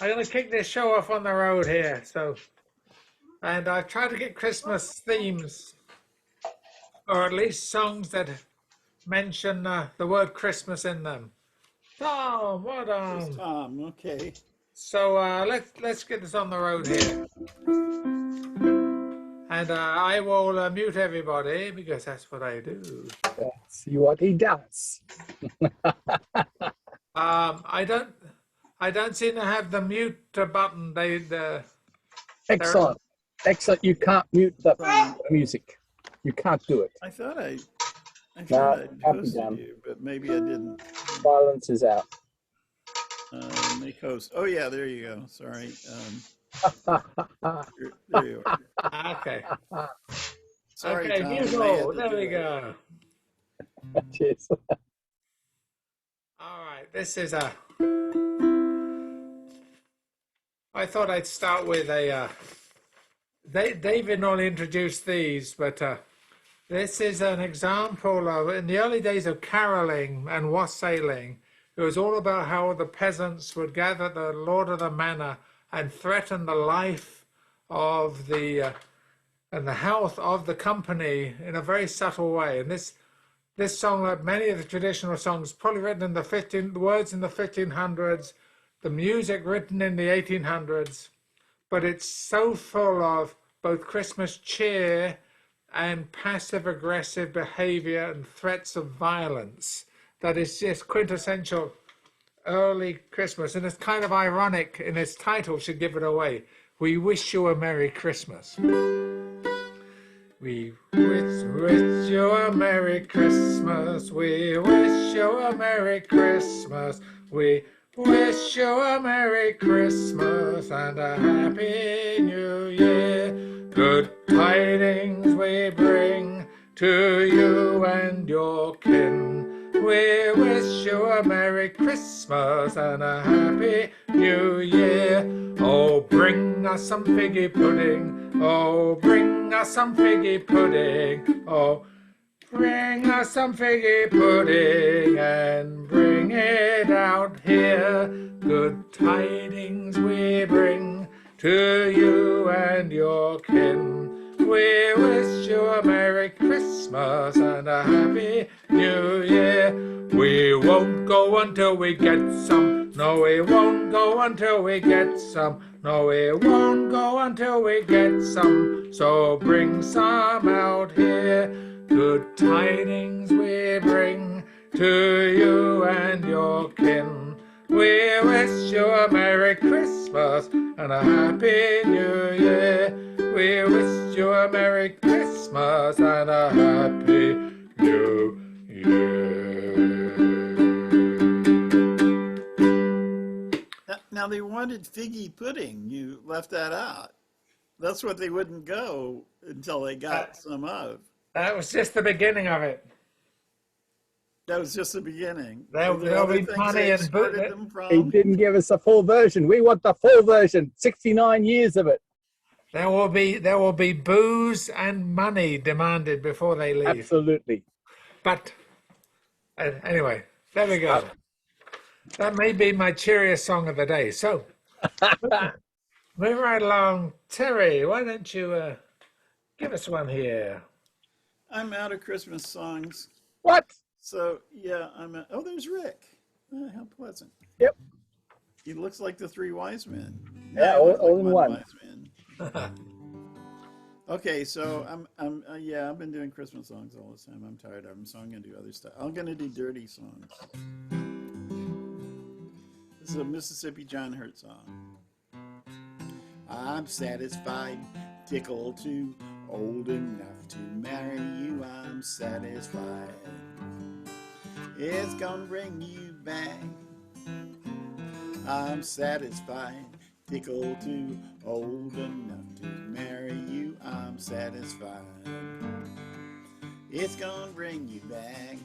I'm going to kick this show off on the road here. And I've tried to get Christmas themes, or at least songs that mention the word Christmas in them. Tom, what There's on? Tom. Okay. So let's get this on the road here, and I will mute everybody because that's what I do. See what he does. I don't seem to have the mute button. Excellent. Excellent. You can't mute the music. You can't do it. I thought I No, posted done. you, but maybe I didn't. Silence is out. Make host. Oh yeah, there you go. Sorry. There you are. Okay. Sorry, Okay, Tom. mute I had all. to There do we it. go. Cheers. All right, this is a. I thought I'd start with a. David normally introduced these, but this is an example of in the early days of caroling and wassailing. It was all about how the peasants would gather at the lord of the manor and threaten the life of the and the health of the company in a very subtle way. And this song, like many of the traditional songs, probably written in the words in the 1500s, the music written in the 1800s, but it's so full of both Christmas cheer and passive aggressive behavior and threats of violence that is just quintessential early Christmas. And it's kind of ironic in its title, should give it away. We wish you a Merry Christmas. We wish you a Merry Christmas. We wish you a Merry Christmas. We wish you a Merry Christmas and a Happy New Year. Good tidings we bring to you and your kin. We wish you a Merry Christmas and a Happy New Year. Oh, bring us some figgy pudding. Oh, bring us some figgy pudding. Oh, bring us some figgy pudding and bring it out here. Good tidings we bring to you and your kin. We wish you a Merry Christmas and a Happy New Year. We won't go until we get some. No, we won't go until we get some. No, we won't go until we get some. So bring some out here. Good tidings we bring to you and your kin. We wish you a Merry Christmas and a Happy New Year. We wish you a Merry Christmas and a Happy New Year. Now they wanted figgy pudding. You left that out. That's what they wouldn't go until they got some of. That was just the beginning of it. That was just the beginning. There'll be money and them He from? didn't give us a full version. We want the full version. 69 years of it. There will be booze and money demanded before they leave. Absolutely. But anyway, there we go. That may be my cheeriest song of the day. So, moving right along, Terry, why don't you give us one here? I'm out of Christmas songs. What? So, yeah, oh, there's Rick. How pleasant. Yep. He looks like the three wise men. Yeah, he looks all in one. Wise man. Okay, so I've been doing Christmas songs all this time. I'm tired of them, so I'm going to do other stuff. I'm going to do dirty songs. This is a Mississippi John Hurt song. I'm satisfied, tickled too, old enough to marry you. I'm satisfied. It's gonna bring you back. I'm satisfied, tickled too, old enough to marry you. I'm satisfied. It's gonna bring you back.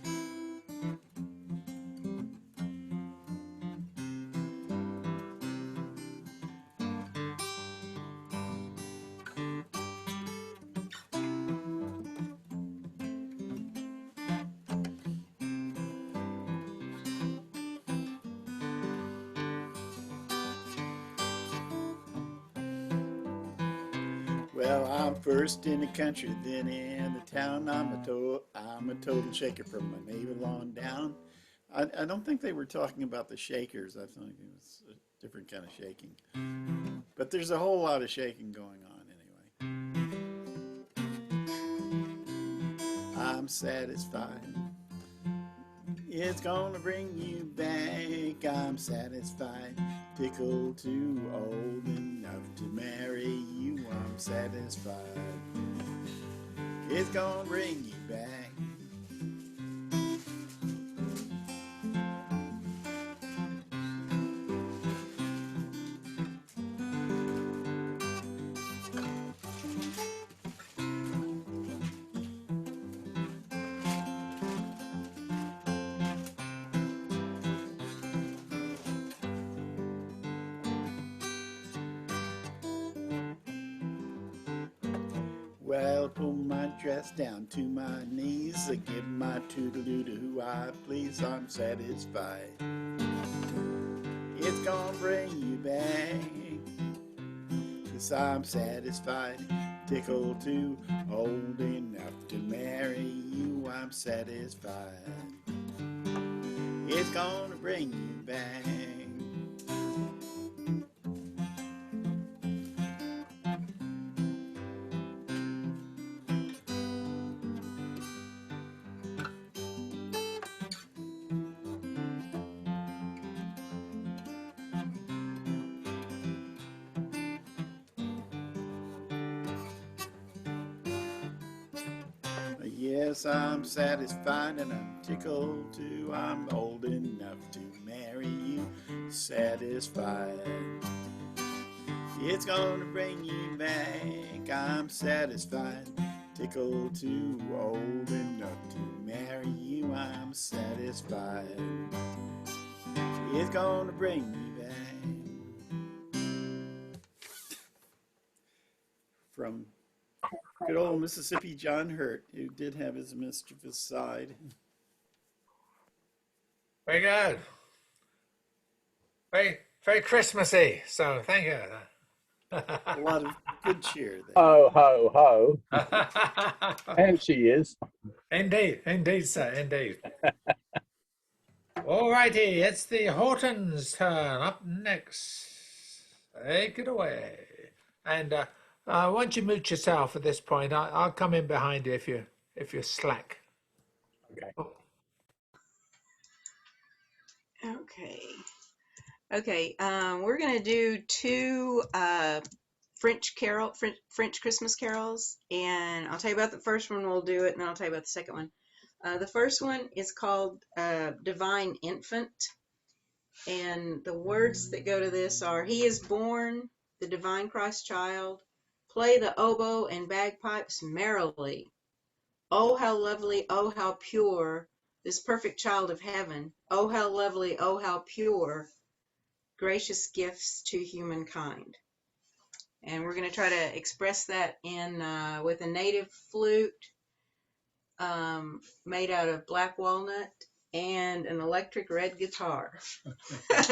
Well, I'm first in the country, then in the town. I'm a total shaker from my navel on down. I don't think they were talking about the Shakers. I think it was a different kind of shaking. But there's a whole lot of shaking going on anyway. I'm satisfied. It's gonna bring you back. I'm satisfied. Tickled too old enough to marry you. I'm satisfied. It's gonna bring you back. Well, pull my dress down to my knees. I give my toodaloo to who I please. I'm satisfied. It's gonna bring you back. 'Cause I'm satisfied. Tickled too old enough to marry you. I'm satisfied. It's gonna bring you back. Yes, I'm satisfied and I'm tickled too. I'm old enough to marry you. Satisfied. It's gonna bring you back. I'm satisfied. Tickled too old enough to marry you. I'm satisfied. It's gonna bring me back. From good old Mississippi John Hurt, who did have his mischievous side. Very good. Very Christmassy. So thank you. A lot of good cheer there. Ho, ho, ho. And she is. Indeed, sir, indeed. All righty, it's the Hortons' turn. Up next. Take it away. And once you mute yourself at this point, I'll come in behind you if you're slack. Okay. Oh, Okay. We're gonna do two French Christmas carols, and I'll tell you about the first one. We'll do it, and then I'll tell you about the second one. The first one is called Divine Infant, and the words that go to this are: He is born, the divine Christ child. Play the oboe and bagpipes merrily. Oh, how lovely, oh, how pure, this perfect child of heaven. Oh, how lovely, oh, how pure, gracious gifts to humankind. And we're going to try to express that in with a native flute made out of black walnut and an electric red guitar.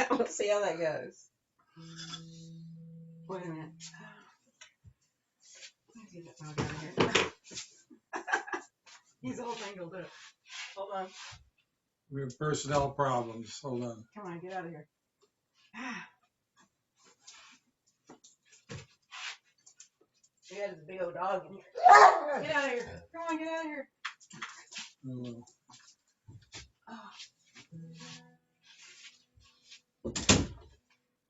We'll see how that goes. Wait a minute. Get that dog out of here. He's all tangled up. Hold on. we have personnel problems. Hold on. Come on, get out of here. We got this big old dog in here. Get out of here. Come on, get out of here.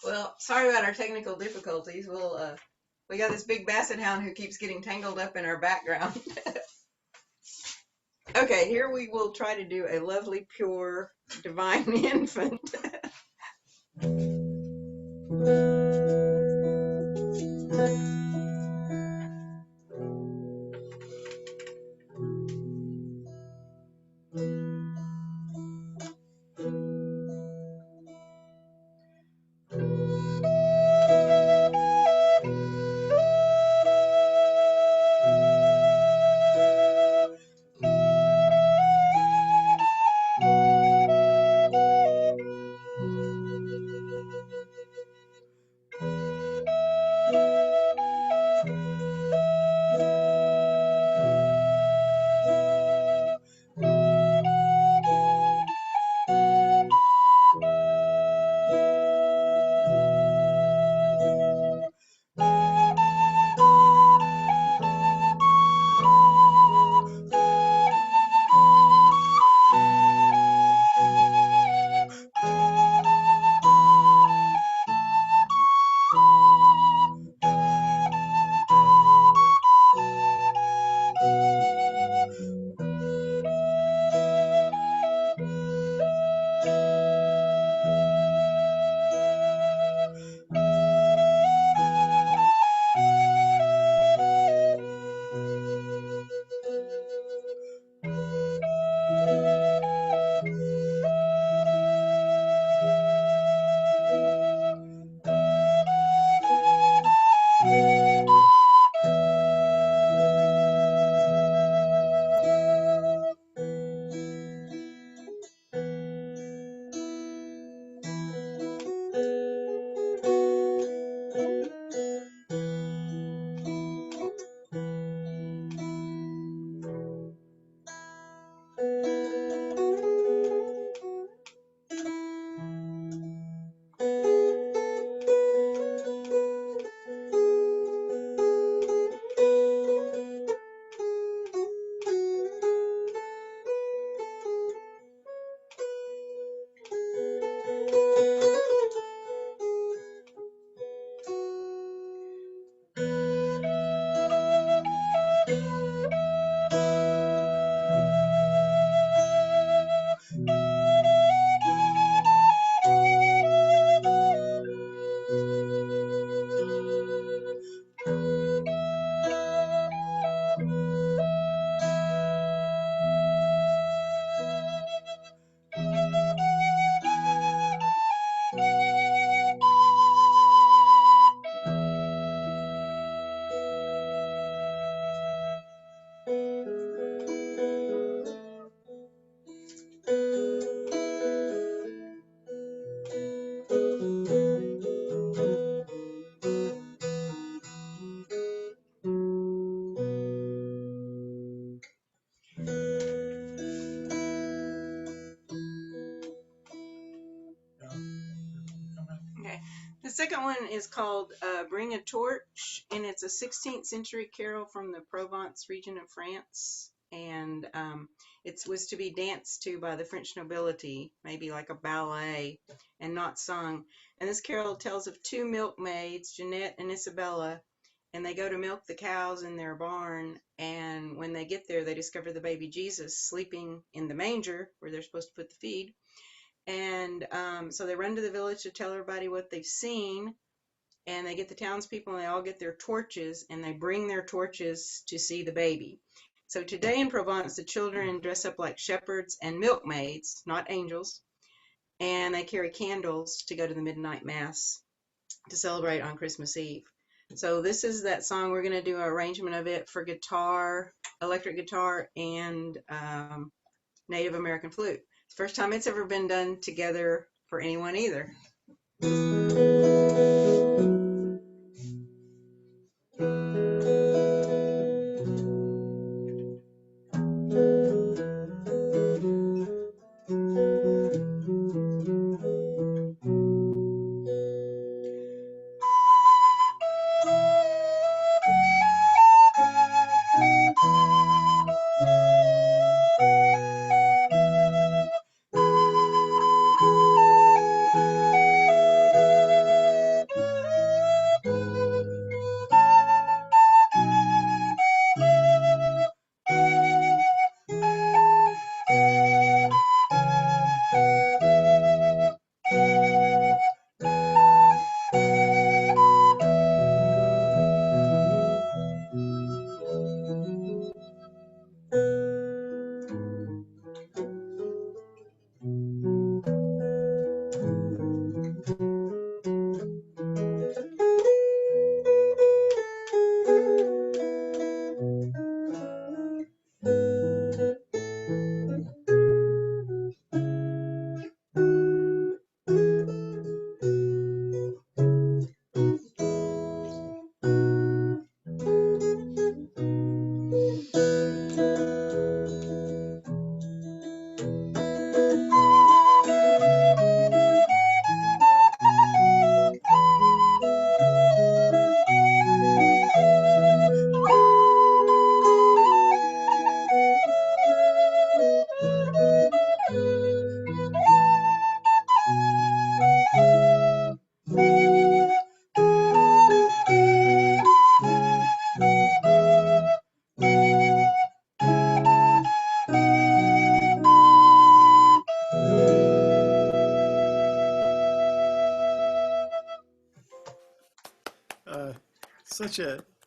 Well, sorry about our technical difficulties. We got this big basset hound who keeps getting tangled up in our background. Okay, here we will try to do a lovely, pure, divine infant. that one is called Bring a Torch, and it's a 16th century carol from the Provence region of France. And it was to be danced to by the French nobility, maybe like a ballet, and not sung. And this carol tells of two milkmaids, Jeanette and Isabella, and they go to milk the cows in their barn. And when they get there, they discover the baby Jesus sleeping in the manger where they're supposed to put the feed. And so they run to the village to tell everybody what they've seen, and they get the townspeople and they all get their torches and they bring their torches to see the baby. So today in Provence, the children dress up like shepherds and milkmaids, not angels, and they carry candles to go to the midnight mass to celebrate on Christmas Eve. So this is that song. We're going to do an arrangement of it for guitar, electric guitar, and Native American flute. It's the first time it's ever been done together for anyone either.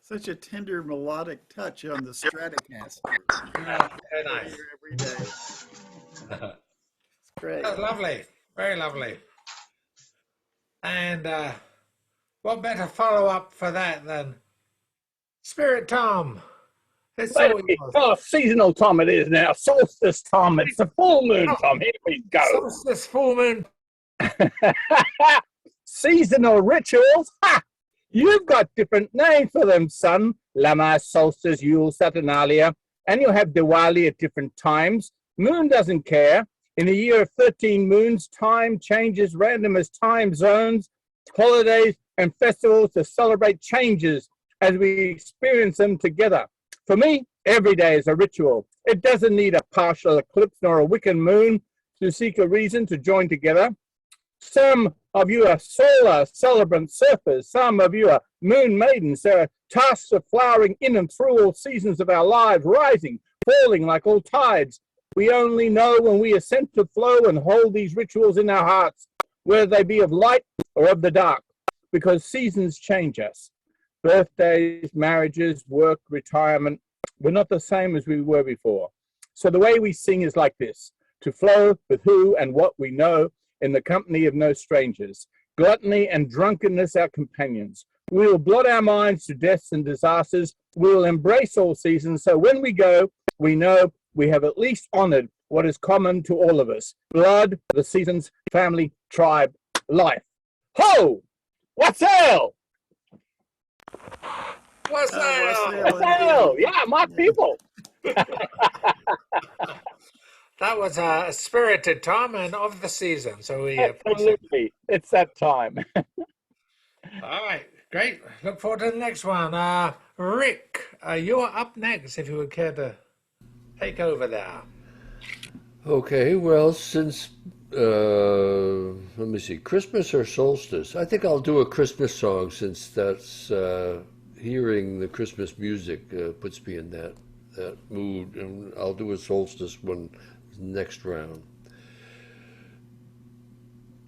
Such a tender melodic touch on the Stratocaster. Yeah, very nice. Here every day. It's great. That was lovely. Very lovely. And what better follow-up for that than Spirit Tom? It's all yours. Oh, seasonal time it is now. Solstice time. It's the full moon time. Here we go. Solstice, full moon. Seasonal rituals. Ha! You've got different names for them, son. Lammas, solstice, Yule, Saturnalia. And you'll have Diwali at different times. Moon doesn't care. In a year of 13 moons, time changes random as time zones, holidays, and festivals to celebrate changes as we experience them together. For me, every day is a ritual. It doesn't need a partial eclipse nor a wicked moon to seek a reason to join together. Some of you are solar celebrant surfers. Some of you are moon maidens. There are tasks of flowering in and through all seasons of our lives, rising, falling like all tides. We only know when we assent to flow and hold these rituals in our hearts, whether they be of light or of the dark, because seasons change us. Birthdays, marriages, work, retirement, we're not the same as we were before. So the way we sing is like this: to flow with who and what we know, in the company of no strangers. Gluttony and drunkenness our companions. We will blot our minds to deaths and disasters. We will embrace all seasons, so when we go, we know we have at least honored what is common to all of us: blood, the seasons, family, tribe, life. Ho! What's hell? What's that? What's hell? Yeah, my people. That was a spirited Tom and of the season. So we Absolutely. It's that time. All right, great. Look forward to the next one. Rick, you're up next if you would care to take over there. Okay, well, since let me see, Christmas or solstice? I think I'll do a Christmas song since that's hearing the Christmas music puts me in that mood, and I'll do a solstice one next round.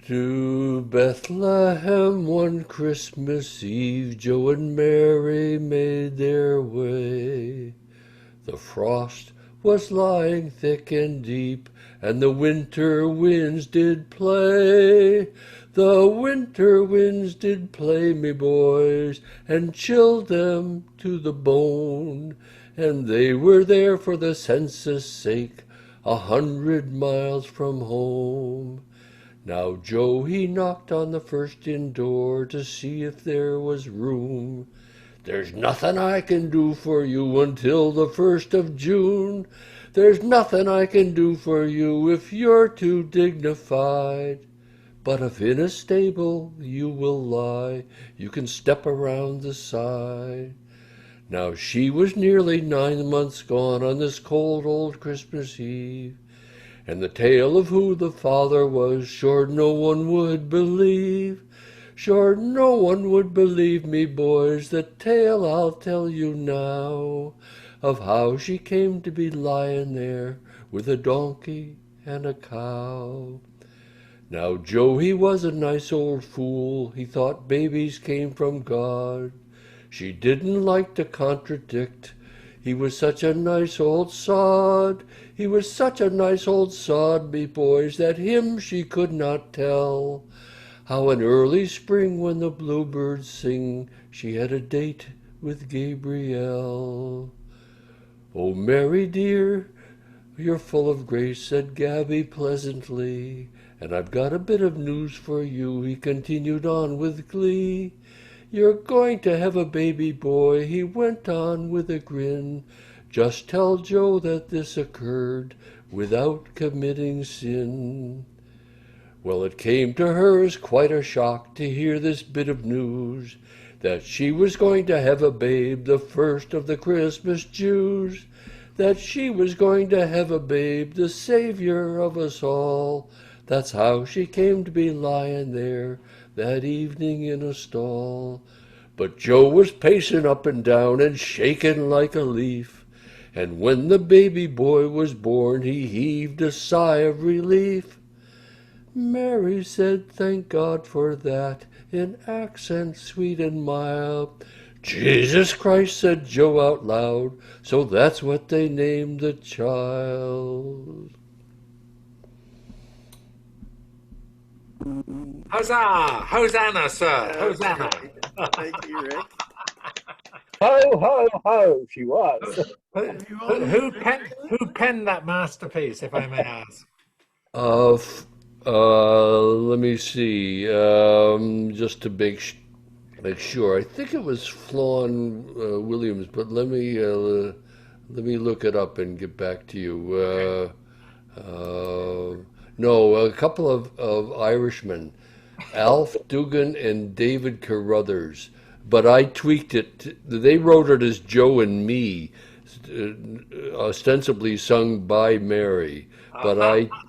To Bethlehem one Christmas Eve, Joe and Mary made their way. The frost was lying thick and deep, and the winter winds did play. The winter winds did play, me boys, and chilled them to the bone. And they were there for the census sake, 100 miles from home. Now Joe he knocked on the first inn door to see if there was room. There's nothing I can do for you until the 1st of June. There's nothing I can do for you if you're too dignified. But if in a stable you will lie, you can step around the side. Now she was nearly 9 months gone on this cold old Christmas Eve. And the tale of who the father was, sure no one would believe. Sure no one would believe me, boys, the tale I'll tell you now, of how she came to be lying there with a donkey and a cow. Now Joe he was a nice old fool, he thought babies came from God. She didn't like to contradict, he was such a nice old sod. He was such a nice old sod, me boys, that him she could not tell how in early spring when the bluebirds sing, she had a date with Gabriel. Oh, Mary dear, you're full of grace, said Gabby pleasantly, and I've got a bit of news for you, he continued on with glee. You're going to have a baby boy, he went on with a grin. Just tell Joe that this occurred without committing sin. Well, it came to her as quite a shock to hear this bit of news, that she was going to have a babe, the first of the Christmas Jews. That she was going to have a babe, the savior of us all. That's how she came to be lying there that evening in a stall. But Joe was pacing up and down and shaking like a leaf. And when the baby boy was born, he heaved a sigh of relief. Mary said, thank God for that, in accents sweet and mild. Jesus Christ, said Joe out loud, so that's what they named the child. Huzzah! Hosanna, sir! Hosanna! Okay. Thank you, Rick. Ho, ho, ho, she was. Who, Have you all who penned that masterpiece, if I may ask? Uh, Let me see, just to make sure. I think it was Flawn Williams, but let me look it up and get back to you. No, a couple of Irishmen, Alf Dugan and David Carruthers, but I tweaked it. They wrote it as Joe and Me, ostensibly sung by Mary, but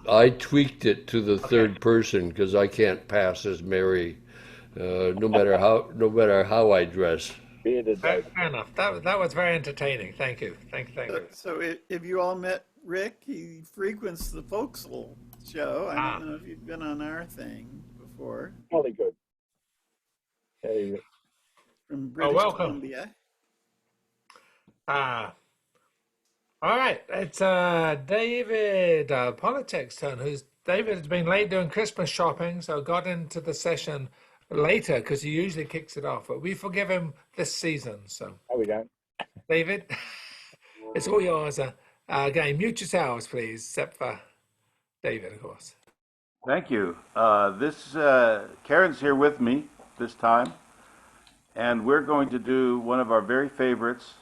I tweaked it to the Okay. third person because I can't pass as Mary, no matter how I dress. Bearded Fair, lady. fair enough. That was very entertaining. Thank you. Thank you. So if you all met Rick, he frequents the Folksville show. I don't Ah, know if you've been on our thing before, Jolly good. Hey, from oh, British welcome. Columbia. Ah, all right. It's David Politics' turn. Who's David has been late doing Christmas shopping, so got into the session later because he usually kicks it off. But we forgive him this season. So, no, we don't. David, it's all yours. Again, mute yourselves, please, except for David, of course. Thank you. This Karen's here with me this time, and we're going to do one of our very favorites,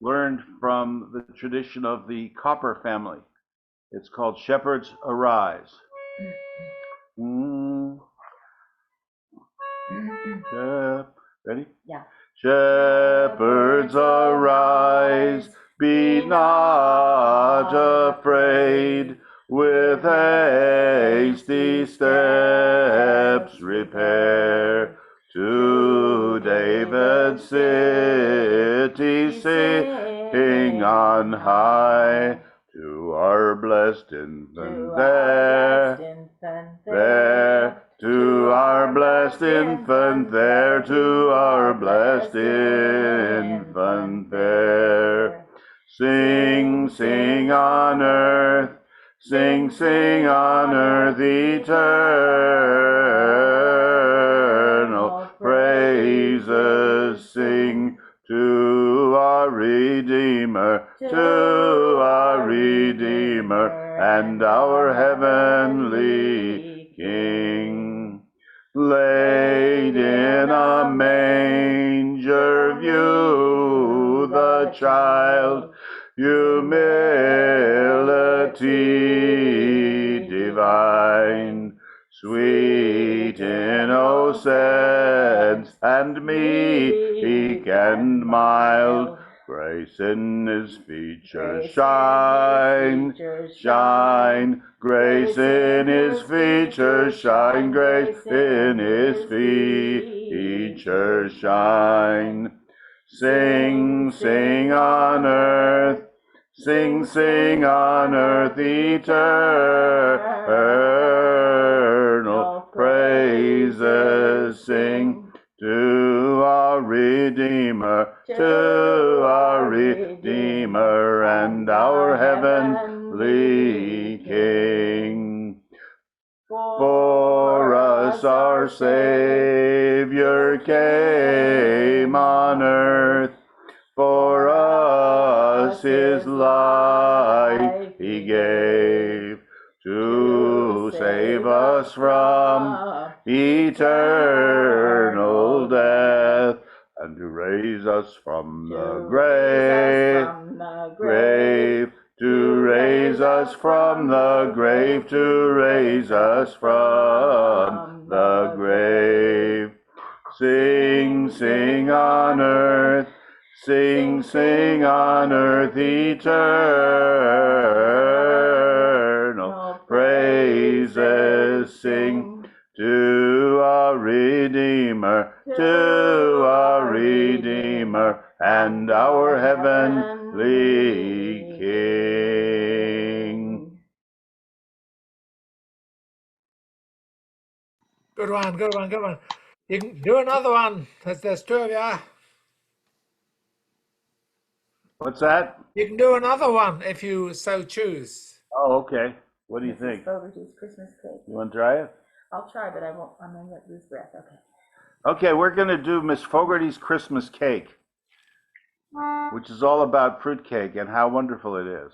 learned from the tradition of the Copper family. It's called Shepherds Arise. Mm. Ready? Yeah. Shepherds arise, be not afraid, with hasty steps repair to David's city, sing on high, to our blessed infant there. To our blessed infant there, to our blessed infant there. Sing, sing on earth, sing, sing on earth, eternal praises sing to our Redeemer, to our Redeemer, and our heavenly King. Laid in a manger, view the child, humility divine, sweet innocence, and meek and mild, grace in his features shine, shine, grace in his features shine, grace in his features shine. Sing, sing on earth, sing, sing on earth, eternal praises sing to our Redeemer, to our Redeemer, and our heavenly King. For us our Savior came on earth, for us his life he gave, to save us from eternal death, and to raise us from the grave, to raise us from the grave, to raise us from the grave. Sing, sing on earth, sing, sing on earth, eternal praises sing to our Redeemer, to our Redeemer, and our heavenly King. Good one, good one, good one. You can do another one. There's two of you. What's that? You can do another one if you so choose. Oh, okay. What do you think? Fogarty's Christmas cake. You want to try it? I'll try, but I won't. I'm gonna lose breath. Okay. Okay, we're going to do Miss Fogarty's Christmas cake, which is all about fruitcake and how wonderful it is.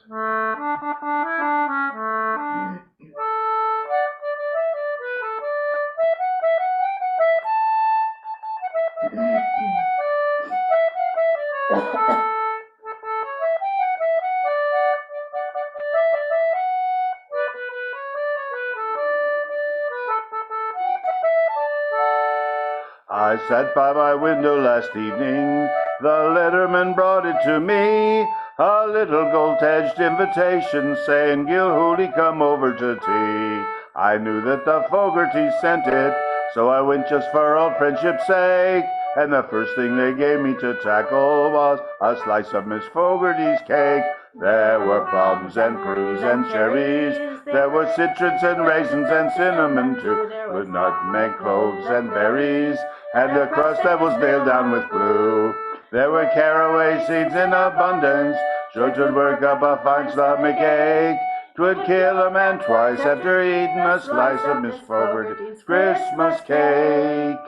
I sat by my window last evening, the letterman brought it to me, a little gold-edged invitation saying, Gilhooly, come over to tea. I knew that the Fogartys sent it, so I went just for old friendship's sake, and the first thing they gave me to tackle was a slice of Miss Fogarty's cake. There were plums and prunes and cherries, there were citrons and raisins and cinnamon too, with nutmeg, cloves and berries, and a crust that was nailed down with glue. There were caraway seeds in abundance, sure 'twould work up a fine stomach ache. 'Twould kill a man twice after eating a slice of Miss Fogarty's Christmas cake.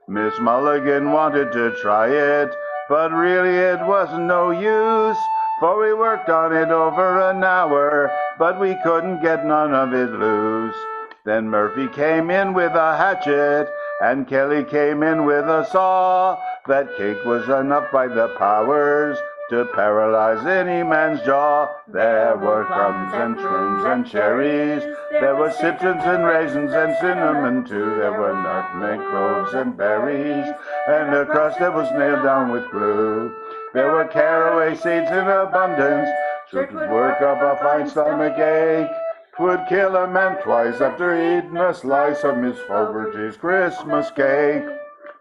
Miss Mulligan wanted to try it, but really it wasn't no use, for we worked on it over an hour, but we couldn't get none of it loose. Then Murphy came in with a hatchet, and Kelly came in with a saw. That cake was enough by the powers to paralyze any man's jaw. There were plums and prunes and cherries. There were citrons and raisins and cinnamon too. There were nutmeg, cloves and berries. And across there was nailed down with glue. There were caraway seeds in abundance. Should work up a fine stomach ache. 'Twould kill a man twice after eating a slice of Miss Fogarty's Christmas cake.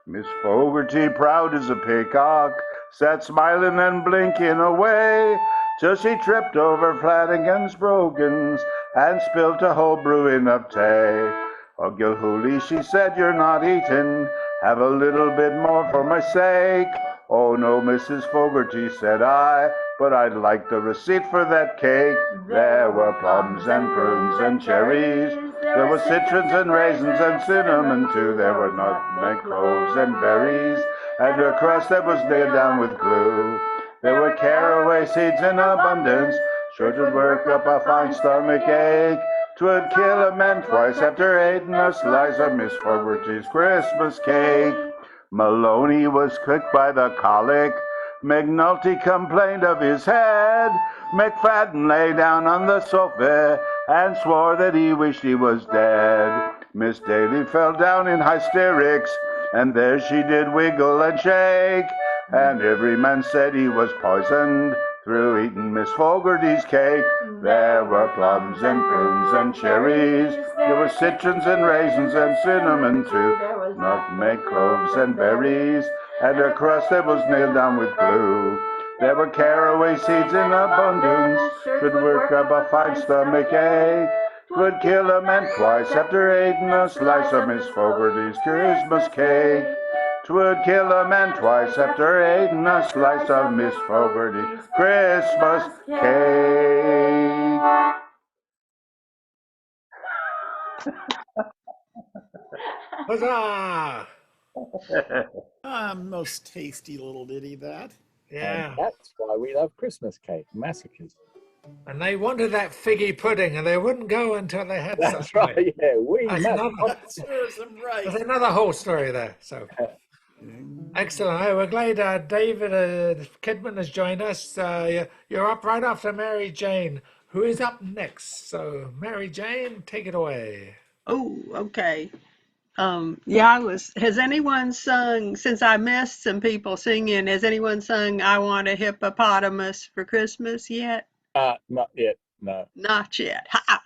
Miss Fogarty, proud as a peacock, sat smiling and blinking away, till she tripped over Flanagan's brogans and spilt a whole brewing of tea. "Oh, Gilhooly," she said, "you're not eating. Have a little bit more for my sake." "Oh, no, Mrs. Fogarty," said I, "but I'd like the receipt for that cake." There were plums and prunes and cherries. There were citrons and raisins and cinnamon too. There were nutmeg, cloves and berries. And her crust that was nailed down with glue. There were caraway seeds in abundance. Sure to work up a fine stomach ache. 'Twould kill a man twice after eating a slice of Miss Fogarty's Christmas cake. Maloney was cooked by the colic. McNulty complained of his head. McFadden lay down on the sofa and swore that he wished he was dead. Miss Daly fell down in hysterics, and there she did wiggle and shake. And every man said he was poisoned through eating Miss Fogarty's cake. There were plums and prunes and cherries. There were citrons and raisins and cinnamon too. Nutmeg, cloves and berries. And her crust that was nailed down with glue. There were caraway seeds in abundance. Should work up a fine stomach ache. 'Twould kill a man twice after eating a slice of Miss Fogarty's Christmas cake. 'Twould kill a man twice after eating a slice of Miss Fogarty's Christmas cake. Huzzah! Most tasty little ditty, that. Yeah. And that's why we love Christmas cake, massacres. And they wanted that figgy pudding, and they wouldn't go until they had That's something. right, yeah. We That's must. another, Serves them right. there's another whole story there. So excellent. Hey, we're glad David Kidman has joined us. You're up right after Mary Jane, who is up next. So, Mary Jane, take it away. Oh, okay. Yeah, has anyone sung, since I missed some people singing, has anyone sung I Want a Hippopotamus for Christmas yet? Not yet, no. Not yet. Ha!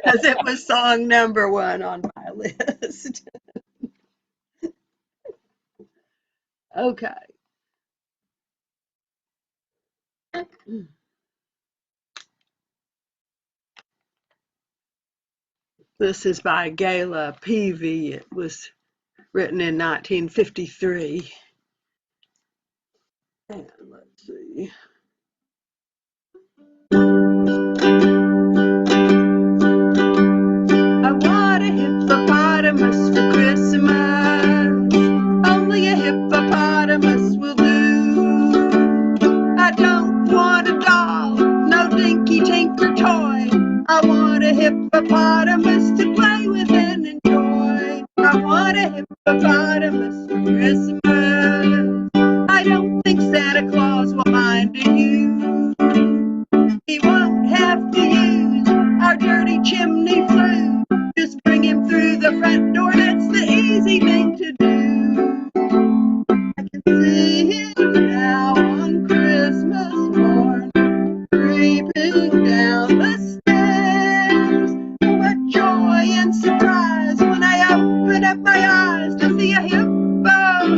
As it was song number 1 on my list. Okay. This is by Gala Peavy. It was written in 1953. And let's see. I want a hippopotamus for Christmas. Only a hippopotamus will do. I don't want a doll, no dinky tinker toy. I want a hippopotamus to play with and enjoy. I want a hippopotamus for Christmas. I don't think Santa Claus will mind you. He won't have to use our dirty chimney flue. Just bring him through the front door, that's the easy thing to do. I can see him now on Christmas morn, creeping down the stairs. What joy and surprise when I open up my eyes to see a hippo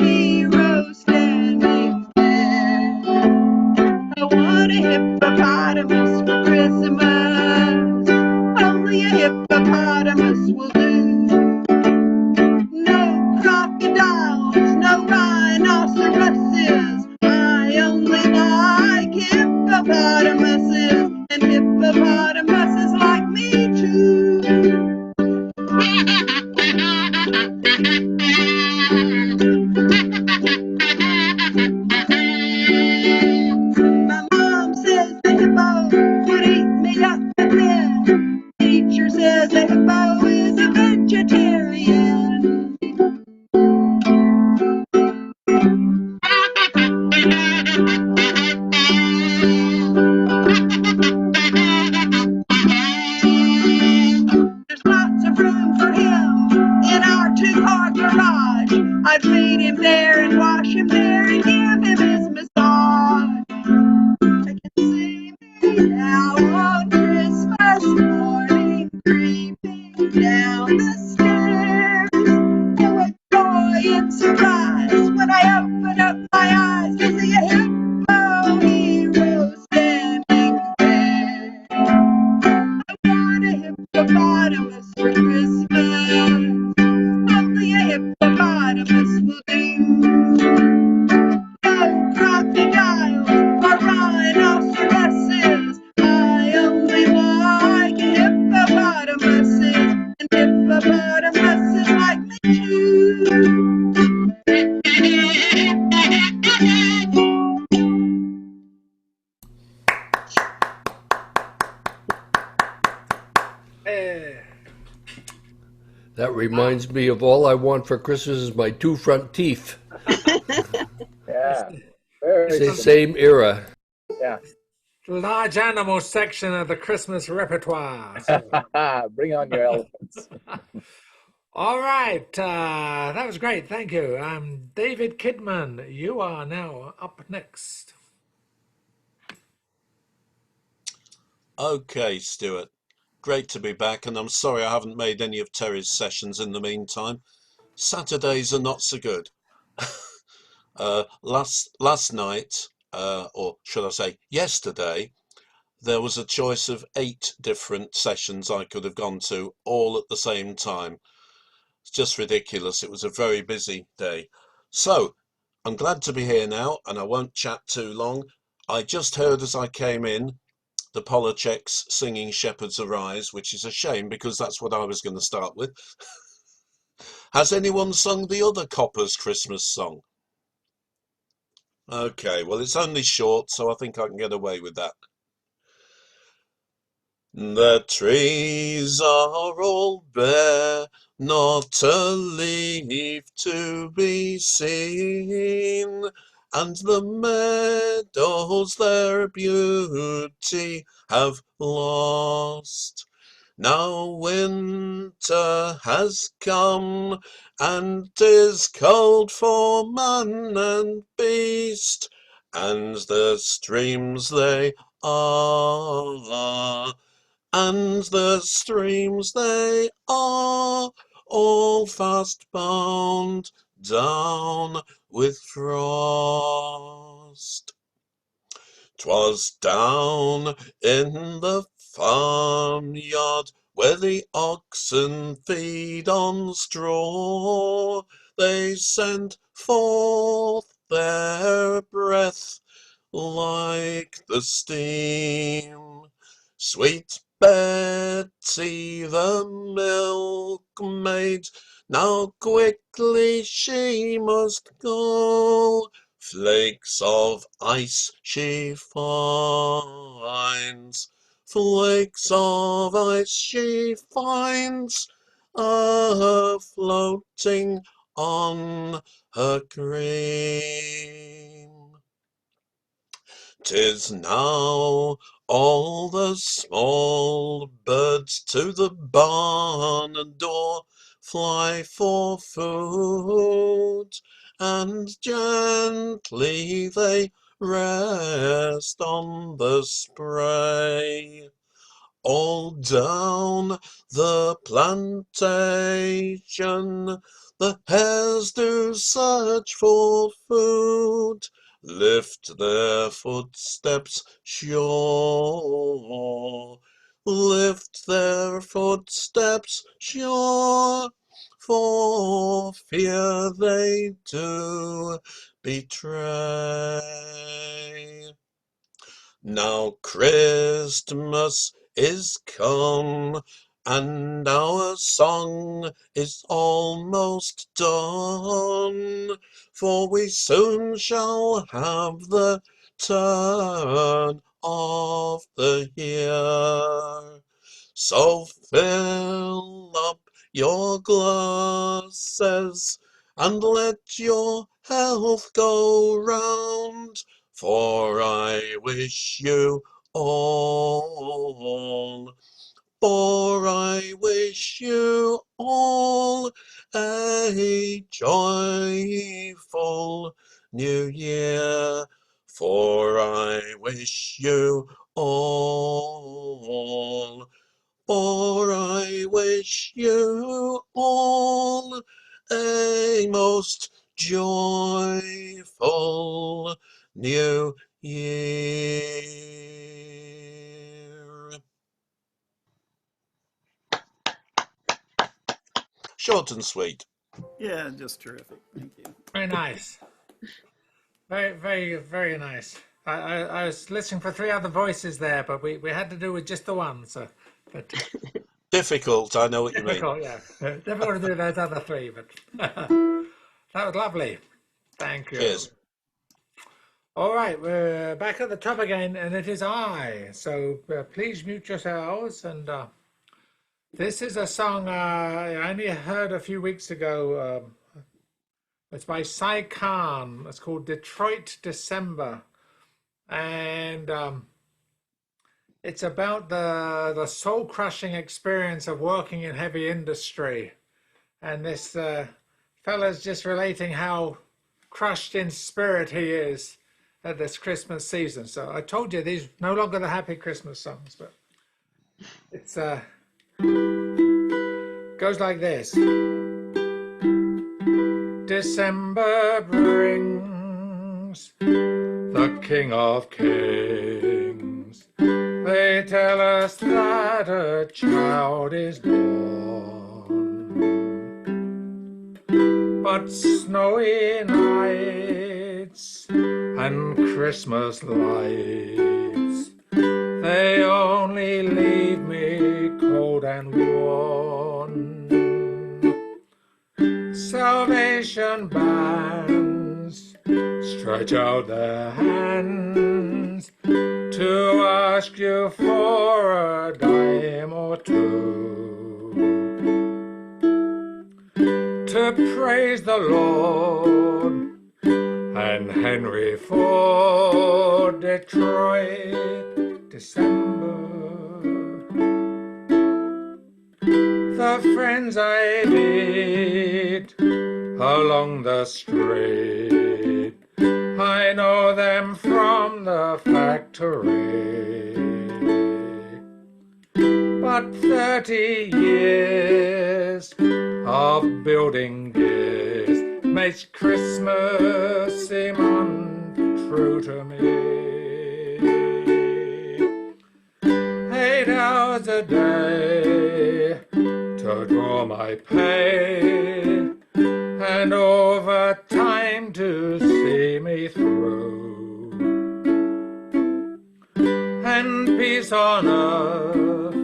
feed him there and wash him there and give him his massage. I can see me now on Christmas morning, creeping down the stairs. Oh, what joy and surprise when I open up my eyes to see a hippo hero standing there. I want a hippopotamus for Christmas. Only a hippopotamus will do. No crocodiles or rhinoceroses. I only like hippopotamuses, and hippopotamuses like me too. Eh. That reminds me of all I want for Christmas is my 2 front teeth. Yeah. Very It's the simple. same era. Yeah. Large animal section of the Christmas repertoire. So. Bring on your elephants. All right, that was great. Thank you. David Kidman, you are now up next. Okay, Stuart. Great to be back, and I'm sorry I haven't made any of Terry's sessions in the meantime. Saturdays are not so good. Last night, or should I say yesterday, there was a choice of 8 different sessions I could have gone to all at the same time. It's just ridiculous. It was a very busy day. So, I'm glad to be here now, and I won't chat too long. I just heard as I came in the Polacheks singing Shepherds Arise, which is a shame because that's what I was going to start with. Has anyone sung the other Coppers Christmas song? Okay, well, it's only short, so I think I can get away with that. The trees are all bare, not a leaf to be seen, and the meadows their beauty have lost. Now winter has come, and 'tis cold for man and beast, and the streams they are, and the streams they are all fast bound down with frost. 'Twas down in the farmyard where the oxen feed on straw, they sent forth their breath like the steam. Sweet Betsy the milkmaid, now quickly she must go. Flakes of ice she finds, flakes of ice she finds, floating on her cream. 'Tis now all the small birds to the barn door fly for food, and gently they rest on the spray. All down the plantation the hares do search for food, lift their footsteps sure, lift their footsteps sure, for fear they do betray. Now Christmas is come, and our song is almost done, for we soon shall have the turn of the year. So fill up your glasses and let your health go round, for I wish you all For I wish you all a joyful New Year. For I wish you all. For I wish you all a most joyful New Year. Short and sweet. Yeah, just terrific. Thank you. Very nice. Very nice. I was listening for three other voices there, but we had to do with just the one. So, but Difficult, I know what you mean. difficult, yeah. Difficult to do those other three, but that was lovely. Thank you. Cheers. All right, we're back at the top again, and it is I. So please mute yourselves. And this is a song I only heard a few weeks ago. It's by Sai Khan. It's called Detroit December. And it's about the soul-crushing experience of working in heavy industry. And this fella's just relating how crushed in spirit he is at this Christmas season. So I told you these no longer the happy Christmas songs, but it's goes like this. December brings the King of Kings. They tell us that a child is born. But snowy nights and Christmas lights, they only leave me cold and worn. Salvation bands stretch out their hands to ask you for a dime or two, to praise the Lord and Henry Ford. Detroit December. The friends I meet along the street, I know them from the factory. But 30 years of building gears makes Christmas seem untrue to me. 8 hours a day to draw my pay, and overtime to see me through, and peace on earth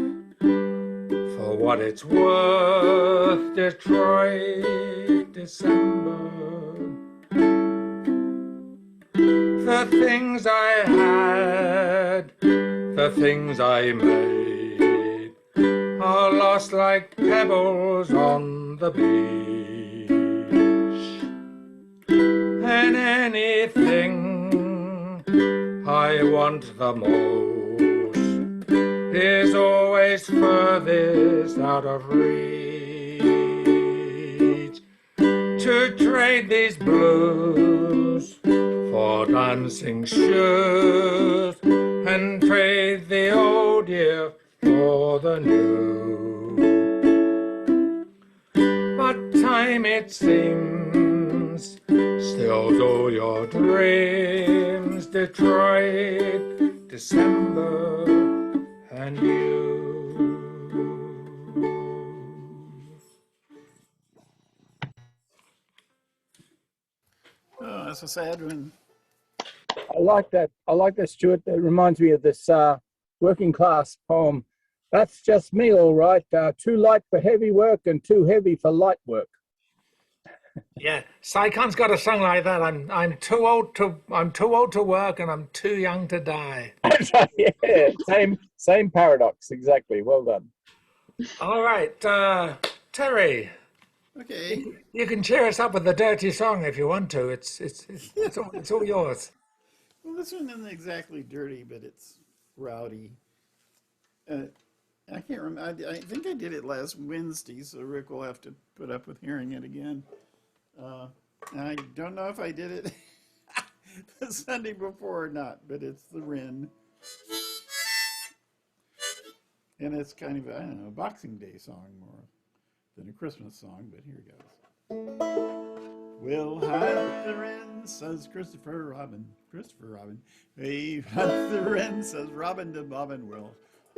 for what it's worth. Detroit December. The things I had, the things I made, are lost like pebbles on the beach. And anything I want the most is always furthest out of reach. To trade these blues for dancing shoes, and trade the old year for the new. But time, it seems, steals all your dreams. Detroit December and you. Oh, that's a sad one. I like that, Stuart. That reminds me of this working class poem. That's just me, all right. Too light for heavy work and too heavy for light work. Yeah, Saikon's got a song like that. I'm too old to work, and I'm too young to die. Yeah, same paradox, exactly. Well done. All right, Terry. Okay. You can cheer us up with a dirty song if you want to. It's all yours. Well, this one isn't exactly dirty, but it's rowdy. I can't remember. I think I did it last Wednesday, so Rick will have to put up with hearing it again. I don't know if I did it the Sunday before or not, but it's the Wren. And it's kind of, I don't know, a Boxing Day song more than a Christmas song, but here goes. We'll hunt the wren, says Christopher Robin. Christopher Robin. We hunt the wren, says Robin to Bobbin. We'll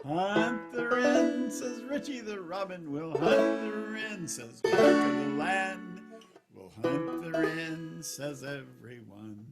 hunt the wren, says Richie the Robin. We'll hunt the wren, says Jack of the Land. We'll hunt the wren, says everyone.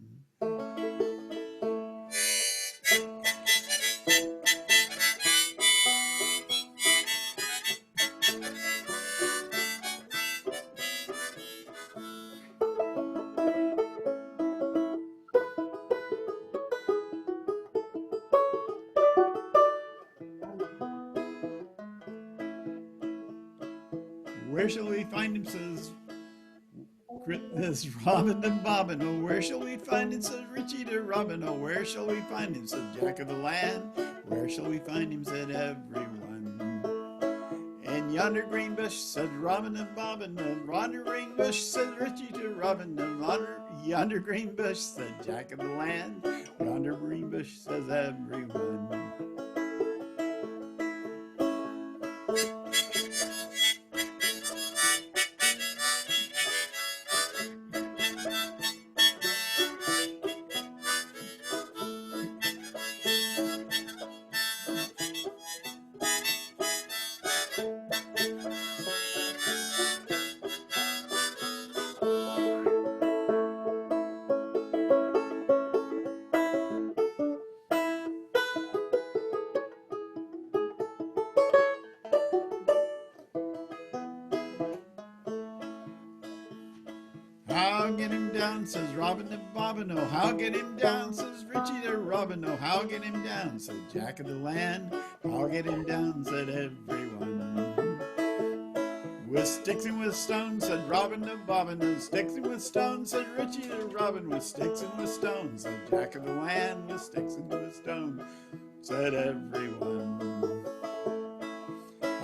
Where shall we find him, says Robin and Bobbin. Oh, where shall we find him, says Richie to Robin. Oh, where shall we find him, said Jack of the Land. Where shall we find him, said everyone. In yonder green bush, said Robin and Bobbin. And yonder green bush, said Richie to Robin. And yonder green bush, said Jack of the Land. Yonder green bush, says everyone. I'll get him down, says Robin to Bobbin. Oh, I'll get him down, says Richie to Robin. Oh, I'll get him down, said Jack of the Land. I'll get him down, said everyone. With sticks and with stones, said Robin to Bobbin. With sticks and with stones, said Richie to Robin. With sticks and with stones, said Jack of the Land. With sticks and with stones, said everyone.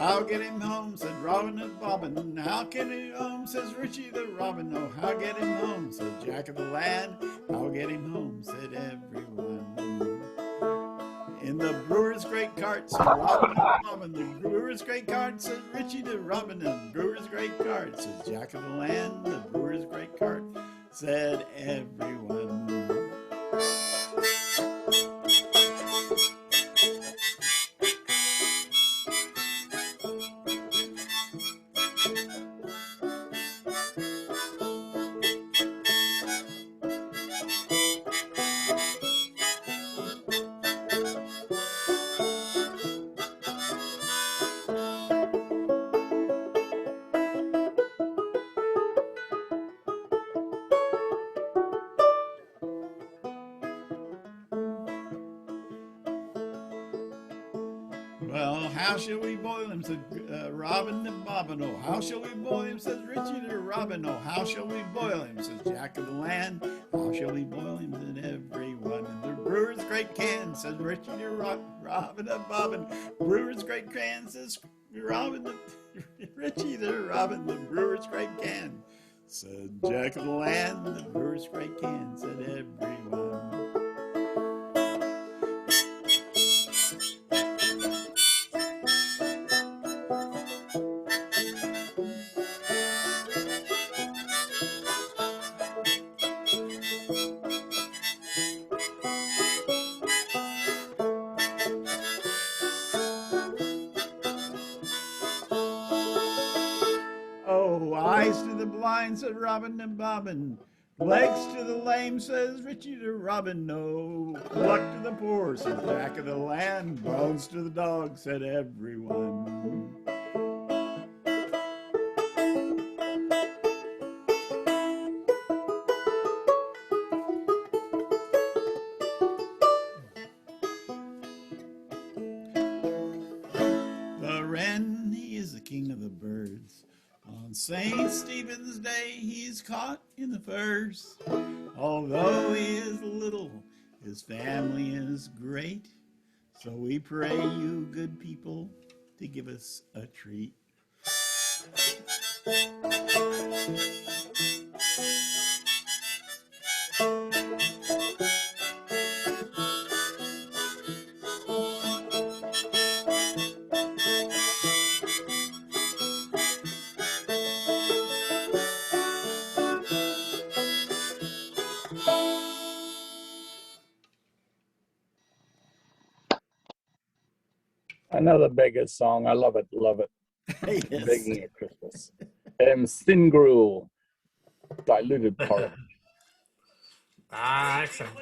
I'll get him home, said Robin and Bobbin. I'll get him home, says Richie the Robin. Oh, I'll get him home, said Jack of the Land. I'll get him home, said everyone. In the brewer's great cart, said Robin and Bobbin. The brewer's great cart, said Richie to Robin. And the brewer's great cart, said Jack of the Land. The brewer's great cart, said everyone. Well, how shall we boil him, said Robin to Bobbin. Oh, how shall we boil him, says Richie to Robin. Oh, how shall we boil him, says Jack of the Land. How shall we boil him, said everyone. In the brewer's great can, says Richie to Robin to Bobbin. Brewer's great can, says Robin to Richie to Robin. The brewer's great can, said Jack of the Land. The brewer's great can, said everyone. Oh, eyes to the blind, said Robin and Bobbin. Legs to the lame, says Richie to Robin. No luck to the poor, says Jack of the Land. Bones to the dog, said everyone. The wren, he is the king of the birds. On St. Stephen's Day, he's caught in the furs. Although he is little, his family is great. So we pray you good people to give us a treat. Another beggar's song. I love it. Love it. Yes. Begging at Christmas. Thin gruel, diluted porridge. Excellent.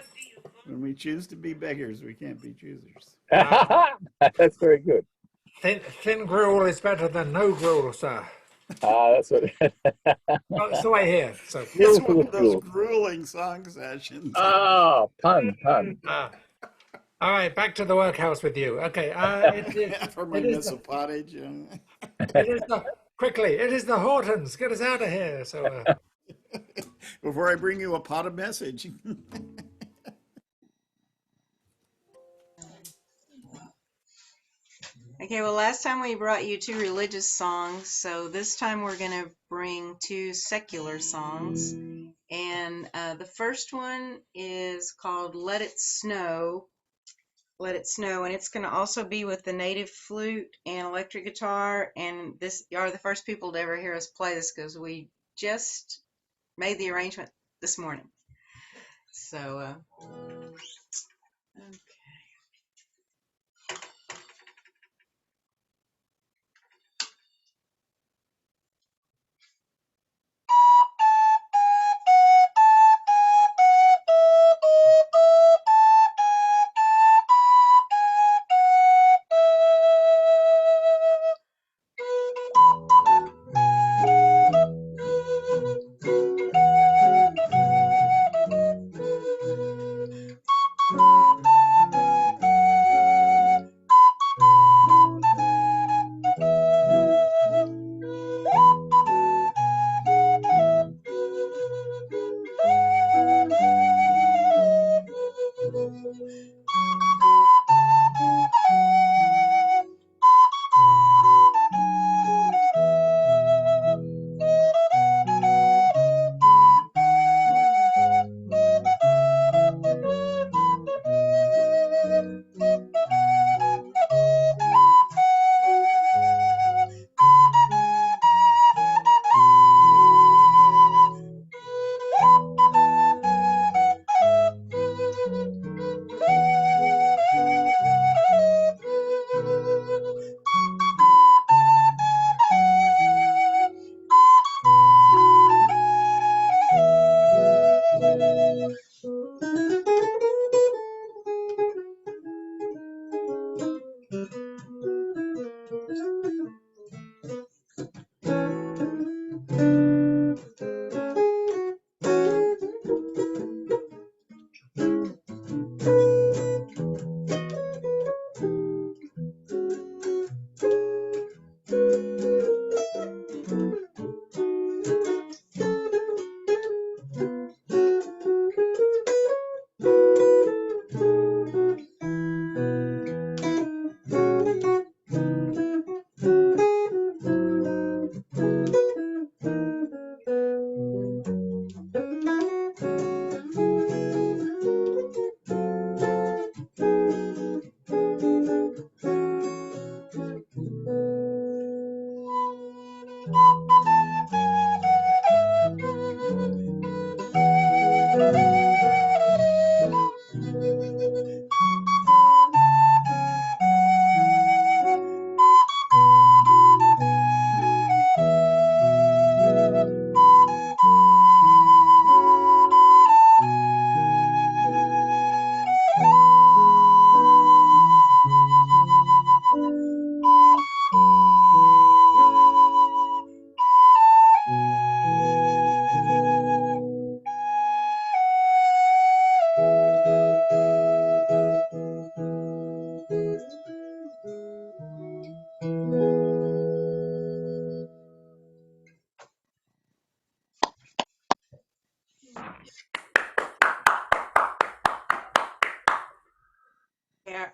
When we choose to be beggars, we can't be choosers. That's very good. Thin gruel is better than no gruel, sir. That's what. Well, it's the way here. So, It's one of those grueling song sessions. Pun. all right, back to the workhouse with you. Okay. For my mess of pottage. Quickly, it is the Hortons. Get us out of here. So. Before I bring you a pot of message. Okay, well, last time we brought you 2 religious songs, so this time we're going to bring 2 secular songs. And the first one is called Let It Snow. Let It Snow, and it's going to also be with the native flute and electric guitar. And you are the first people to ever hear us play this because we just made the arrangement this morning. So, okay.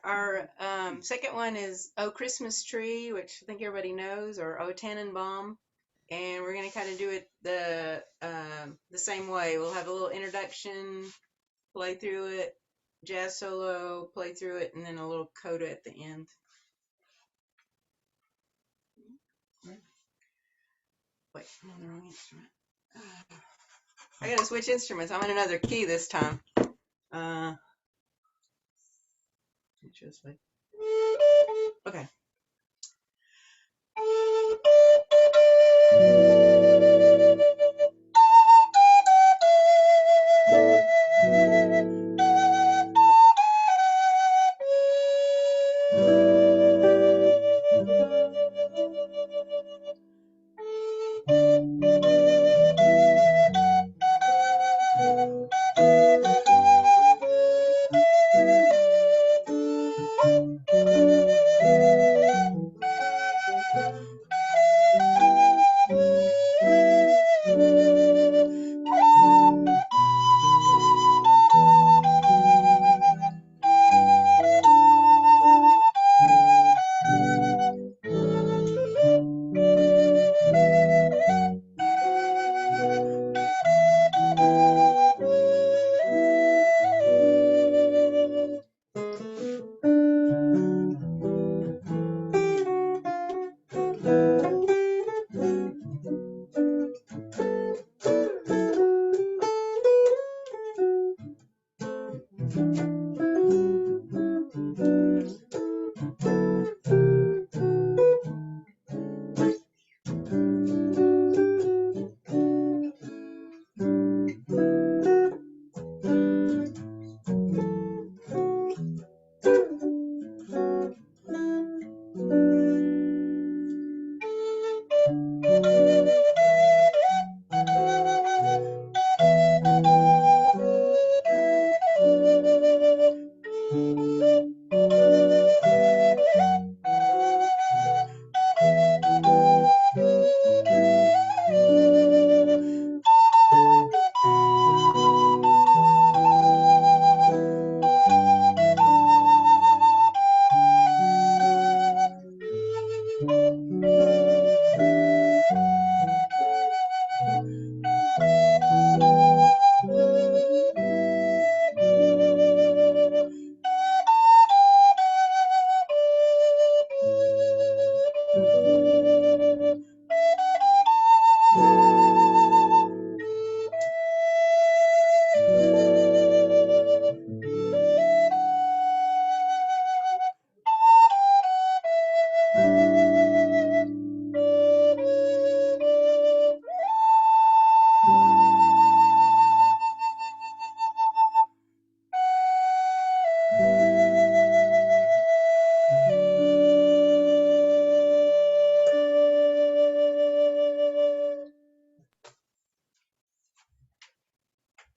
Our Second one is Oh Christmas Tree, which I think everybody knows, or Oh Tannenbaum. And we're going to kind of do it the same way. We'll have a little introduction, play through it, jazz solo, play through it, and then a little coda at the end. Wait, I'm on the wrong instrument. I gotta switch instruments. I'm in another key this time. Okay.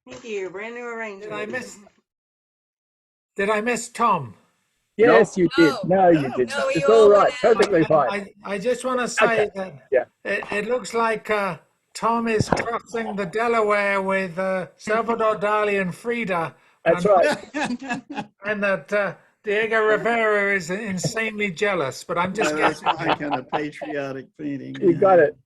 Thank you. Brand new arrangement. Did I miss Tom? Yes, you did. No, you didn't. No, It's you all all right. went out. Perfectly fine. I just want to say Okay. that Yeah. it looks like Tom is crossing the Delaware with Salvador Dali and Frida, That's and, right. and that Diego Rivera is insanely jealous. But I'm just That's guessing. my kind of patriotic painting. You got it.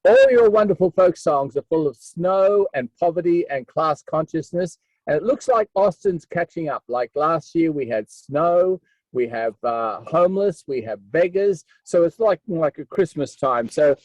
All your wonderful folk songs are full of snow and poverty and class consciousness. And it looks like Austin's catching up. Like last year, we had snow, we have homeless, we have beggars. So it's like a Christmas time. So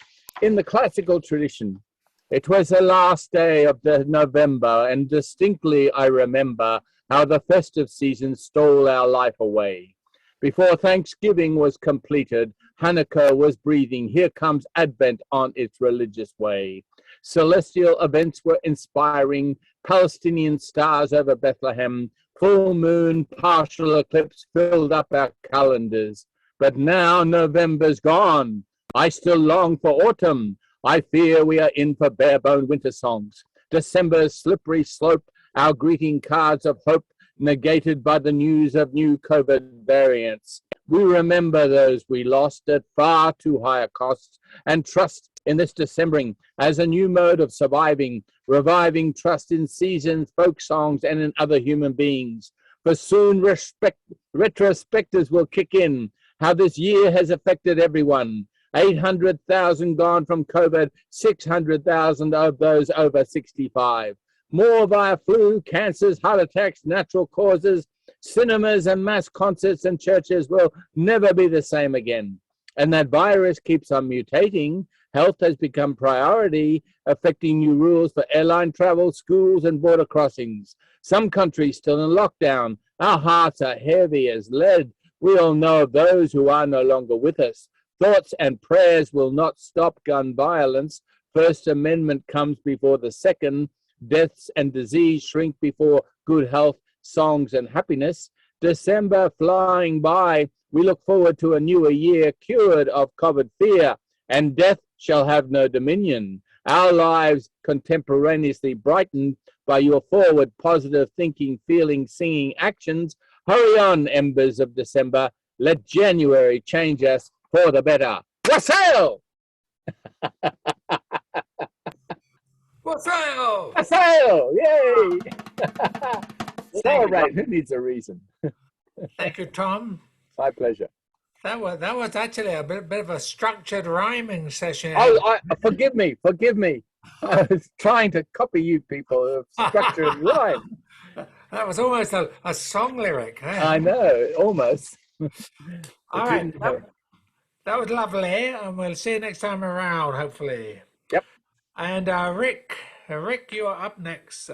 in the classical tradition, it was the last day of the November, and distinctly I remember how the festive season stole our life away. Before Thanksgiving was completed, Hanukkah was breathing. Here comes Advent on its religious way. Celestial events were inspiring, Palestinian stars over Bethlehem, full moon, partial eclipse filled up our calendars. But now November's gone. I still long for autumn. I fear we are in for bare-boned winter songs. December's slippery slope, our greeting cards of hope, negated by the news of new COVID variants. We remember those we lost at far too high a cost and trust in this Decembering as a new mode of surviving, reviving trust in seasons, folk songs, and in other human beings. for soon retrospectives will kick in. How this year has affected everyone. 800,000 gone from COVID, 600,000 of those over 65. More via flu, cancers, heart attacks, natural causes. Cinemas and mass concerts and churches will never be the same again. And that virus keeps on mutating. Health has become priority, affecting new rules for airline travel, schools, and border crossings. Some countries still in lockdown. Our hearts are heavy as lead. We all know of those who are no longer with us. Thoughts and prayers will not stop gun violence. First Amendment comes before the second. Deaths and disease shrink before good health, songs, and happiness. December flying by. We look forward to a newer year cured of COVID fear, and death shall have no dominion. Our lives contemporaneously brightened by your forward, positive thinking, feeling, singing actions. Hurry on, embers of December. Let January change us for the better. Wassail! Wassail! Wassail! Yay! Celebrate. Who needs a reason? Thank you, Tom. My pleasure. That was actually a bit of a structured rhyming session. Oh, forgive me. I was trying to copy you people, structured rhyme. That was almost a song lyric. Eh? I know, almost. All right. That was lovely, and we'll see you next time around, hopefully. Yep. And Rick, you are up next.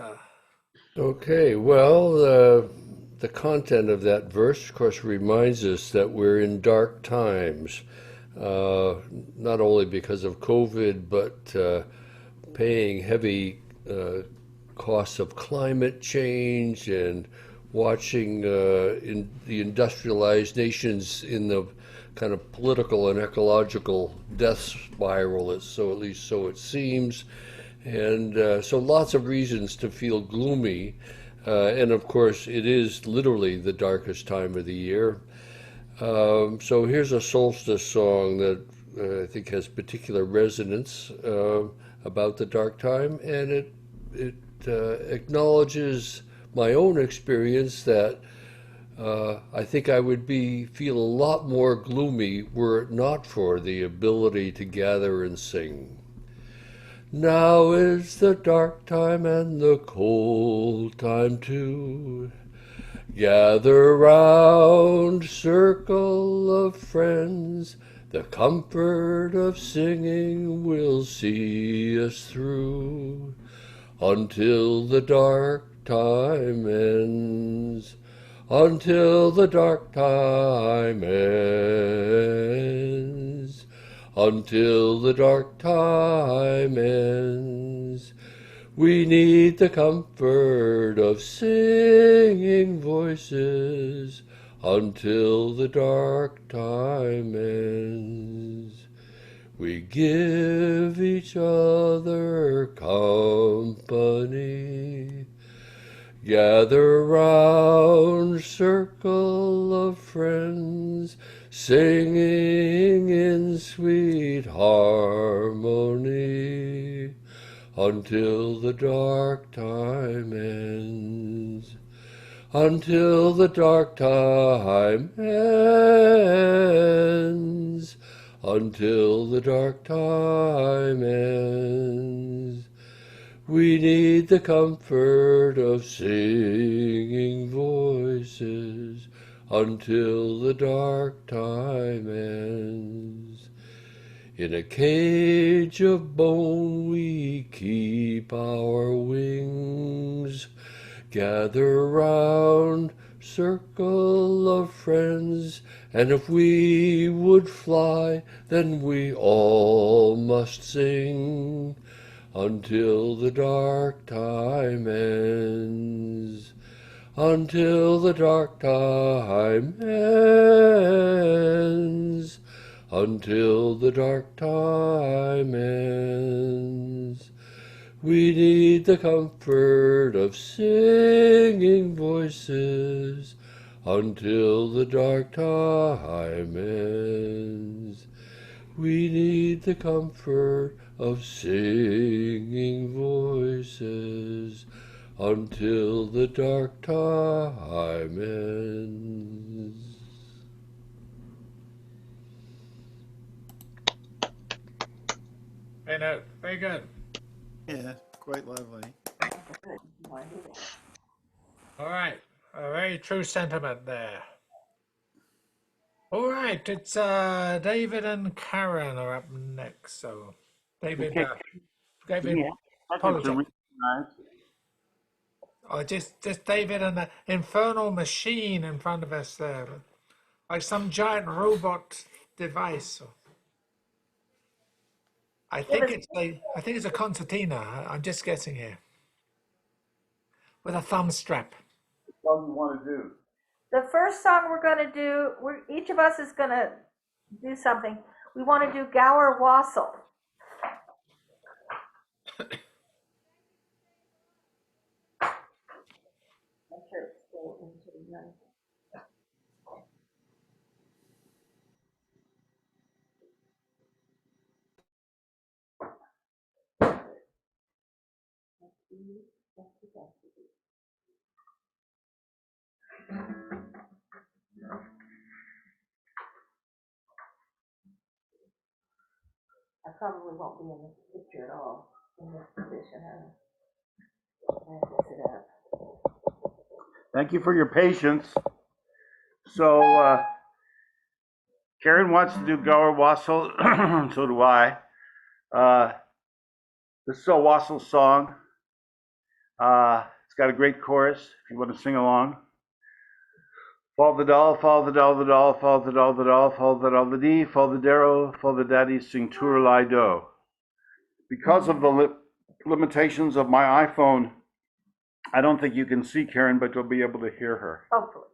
Okay, well, the content of that verse, of course, reminds us that we're in dark times, not only because of COVID, but paying heavy costs of climate change and watching in the industrialized nations in the kind of political and ecological death spiral, so at least so it seems. And so lots of reasons to feel gloomy. And of course, it is literally the darkest time of the year. So here's a solstice song that I think has particular resonance about the dark time. And it acknowledges my own experience that I think I would feel a lot more gloomy were it not for the ability to gather and sing. Now is the dark time and the cold time too. Gather round, circle of friends. The comfort of singing will see us through until the dark time ends. Until the dark time ends. Until the dark time ends. We need the comfort of singing voices until the dark time ends. We give each other company. Gather round, circle of friends, singing in sweet harmony until the dark time ends. Until the dark time ends. Until the dark time ends. We need the comfort of singing voices until the dark time ends. In a cage of bone we keep our wings. Gather round, circle of friends, and if we would fly, then we all must sing until the dark time ends. Until the dark time ends. Until the dark time ends. We need the comfort of singing voices until the dark time ends. We need the comfort of singing voices until the dark time ends. Hey, no, very good. Yeah, quite lovely. All right, a very true sentiment there. All right, it's David and Karen are up next. So, David, Okay, give me David, a second to apologize. recognize. Oh, just David and the infernal machine in front of us there, like some giant robot device. I think it's a concertina. I'm just guessing here, with a thumb strap. What do you want to do? The first song we're going to do, each of us is going to do something. We want to do Gower Wassel. I'm sure it's still into the night. I probably won't be in this picture at all in this position. I have to sit up. Thank you for your patience. So, Karen wants to do Gower Wassel, so do I. This is a Wassel song. It's got a great chorus if you want to sing along. Fall the doll, fall the doll, the doll, fall the doll, the doll, fall the doll, the dee, fall the darrow, fall the daddy, sing touralai do. Because of the limitations of my iPhone, I don't think you can see Karen, but you'll be able to hear her. Hopefully.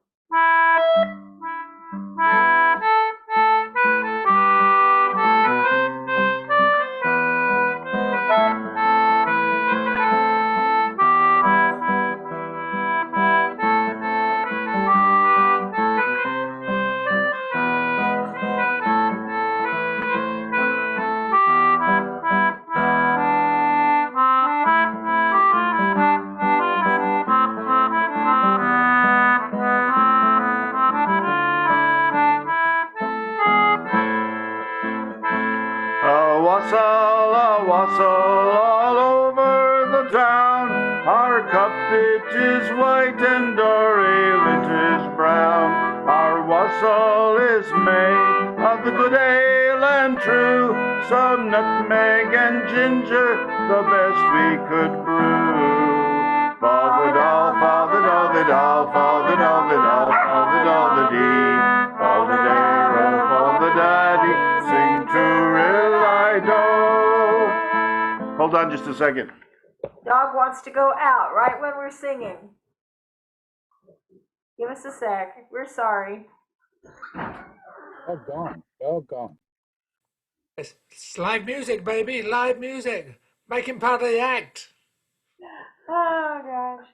A wassail all over the town. Our cup it is white and our ale it is brown. Our wassail is made of the good ale and true. Some nutmeg and ginger, the best we could brew. Fall the doll, fall the doll, the doll, fall the doll, the doll, fall the doll, the dee, fall the darrow, fall the daddy, sing tooralidoo. Hold on just a second. Dog wants to go out right when we're singing. Give us a sec. We're sorry. Doggone. It's live music, baby, live music. Make him part of the act. Oh, gosh.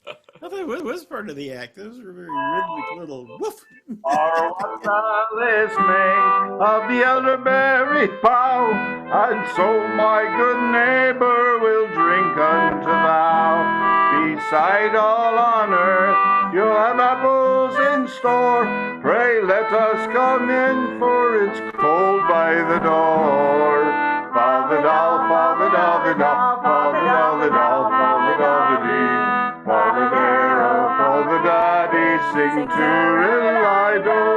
I thought it was part of the act. Those were very rhythmic little woof. Our wassail is made of the elderberry bough, and so my good neighbor will drink unto thou. Beside all on earth you'll have apples in store. Pray let us come in, for it's cold by the door. Fall the doll, fall the doll, the doll, fall the doll, the doll, fall the doll, the dee, fall the darrow, fall the daddy, sing tooralidoo.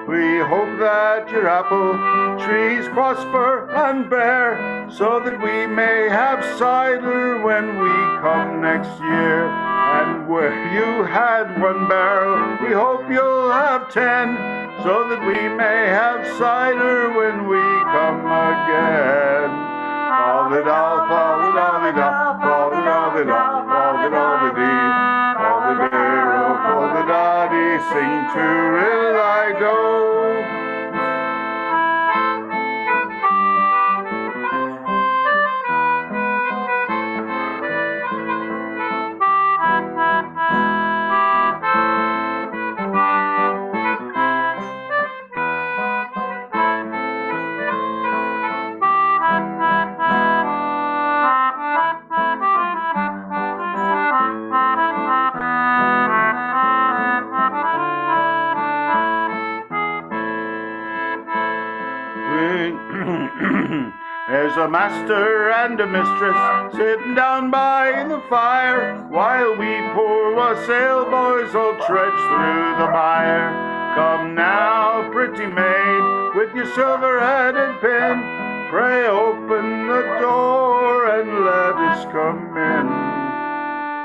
We hope that your apple trees prosper and bear, so that we may have cider when we come next year. And where you had one barrel, we hope you'll have 10, so that we may have cider when we come again. Fall the doll, fall the doll, the doll, fall the doll, the doll, fall the doll, the dee, fall the darrow, fall the daddy, sing tooralidoo. a master and a mistress sitting down by the fire, while we poor wassail boys all trudge through the mire. Come now, pretty maid, with your silver-headed pin, pray open the door and let us come in.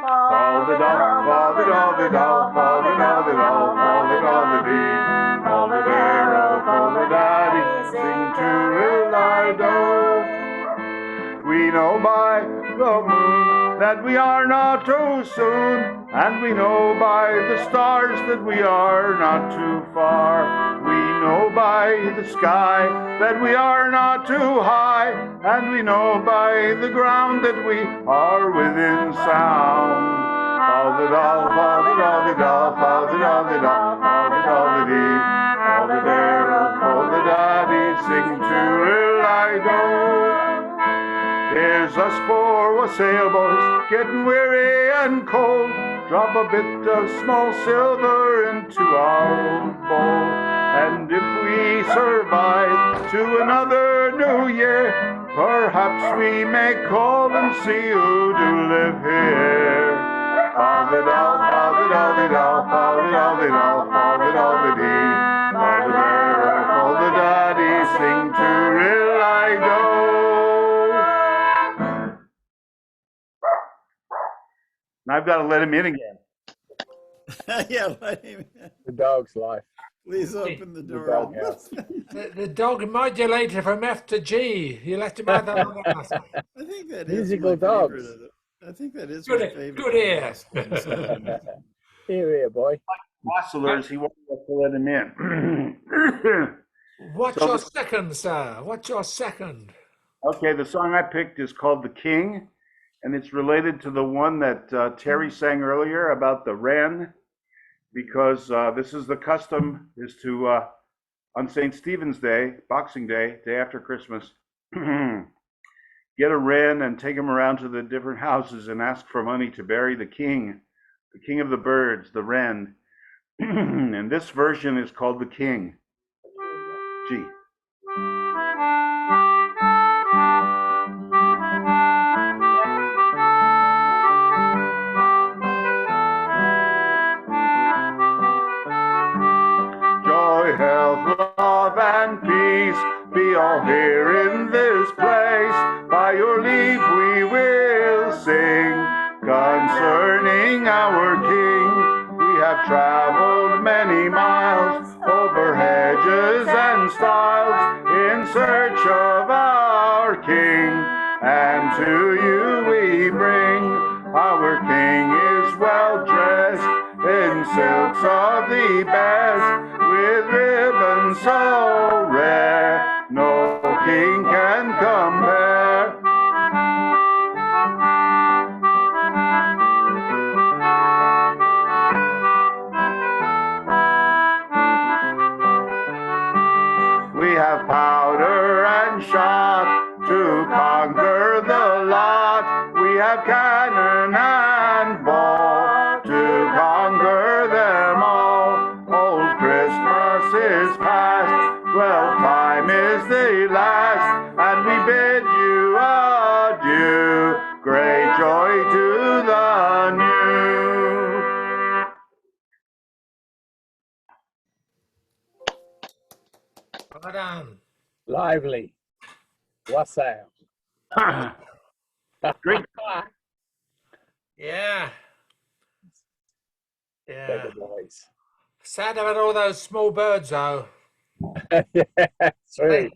Fall the doll, fall the doll, the doll, fall the doll, the doll, fall the doll, the dee, fall the darrow, fall the daddy, sing to-rill-I-do. We know by the moon that we are not too soon, and we know by the stars that we are not too far. We know by the sky that we are not too high, and we know by the ground that we are within sound. Fall the doll, fall the doll, the doll, fall the doll, the doll, fall the doll, the dee, fall the darrow, fall the daddy, sing to-rill-I-do. Here's us poor wassail boys, getting weary and cold. Drop a bit of small silver into our old bowl, and if we survive to another new year, perhaps we may call and see who do live here. Fall the doll, fall the doll, the doll, fall the doll, the doll, fall the doll, the dee, fall the darrow, fall the daddy, sing to-rill-I-do. And I've got to let him in again. Yeah, let him in. The dog's life. Please open the door. doghouse. The dog modulated from F to G. You left him out that long enough. I think that Musical is my dogs. favorite. I think that is Good- my favorite. good ear. Here, boy. Hustlers, he wanted us to let him in. What's So your the- second, sir? What's your second? Okay, the song I picked is called The King, and it's related to the one that Terry sang earlier about the wren, because this is the custom is to, on St. Stephen's Day, Boxing Day, day after Christmas, get a wren and take him around to the different houses and ask for money to bury the king of the birds, the wren. And this version is called The King. G. Joy, health, love, and peace be all here in this place. By your leave we will sing concerning our King. We have traveled many miles over hedges and stiles in search of our King, and to you we bring. Our King is well dressed in silks of the best, with ribbons so rare, no king can compare. We have powder and shot to conquer the lot. We have cannon and ball to conquer them all. Old Christmas is past, well, time is the last, and we bid you adieu. Great joy to the new. Well done. Lively. Wassail. Drink. Yeah. Yeah. Better boys. Sad about all those small birds, though. Yeah, true.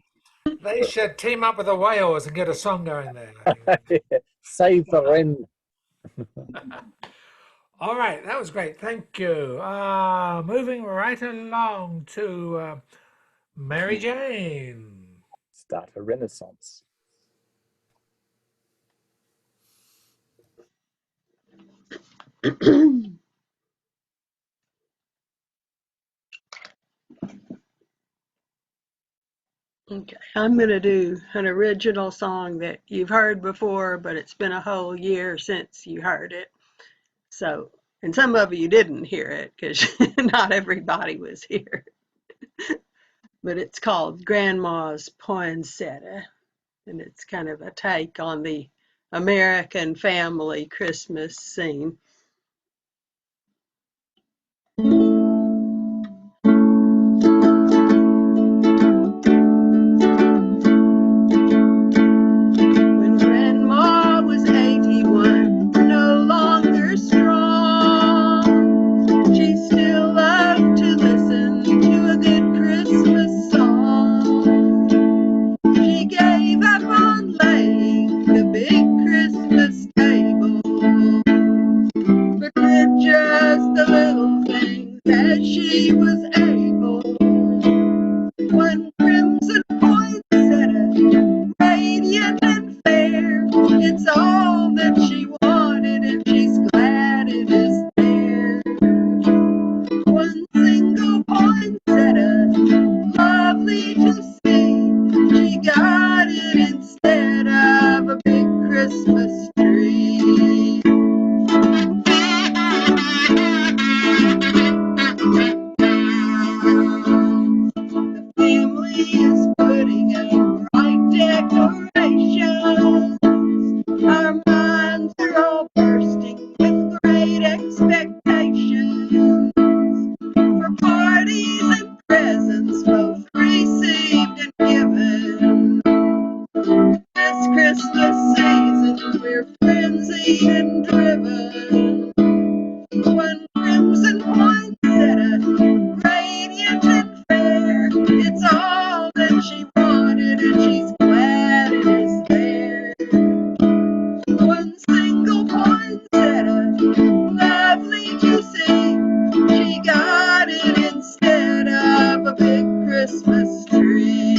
They should team up with the whales and get a song going there. Save the wren. All right, that was great. Thank you. Moving right along to Mary Jane. Start a renaissance. Okay, I'm going to do an original song that you've heard before, but it's been a whole year since you heard it. So, and some of you didn't hear it because not everybody was here. But it's called Grandma's Poinsettia. and it's kind of a take on the American family Christmas scene. When Grandma was 81, no longer strong, she still loved to listen to a good Christmas song. She gave up on laying the big Christmas table, but did just the little things as she was able. One crimson poinsettia, radiant and fair, it's all that she wanted, and she's glad it is there. One single poinsettia, lovely to see, she got it instead of a big Christmas tree. The family is putting up bright decorations. Our minds are all bursting with great expectations for parties and presents both received and given. This Christmas season we're frenzied and driven. One crimson poinsettia, radiant and fair, it's all that she wanted, and she's glad it is there. One single poinsettia, lovely to see, she got it instead of a big Christmas tree.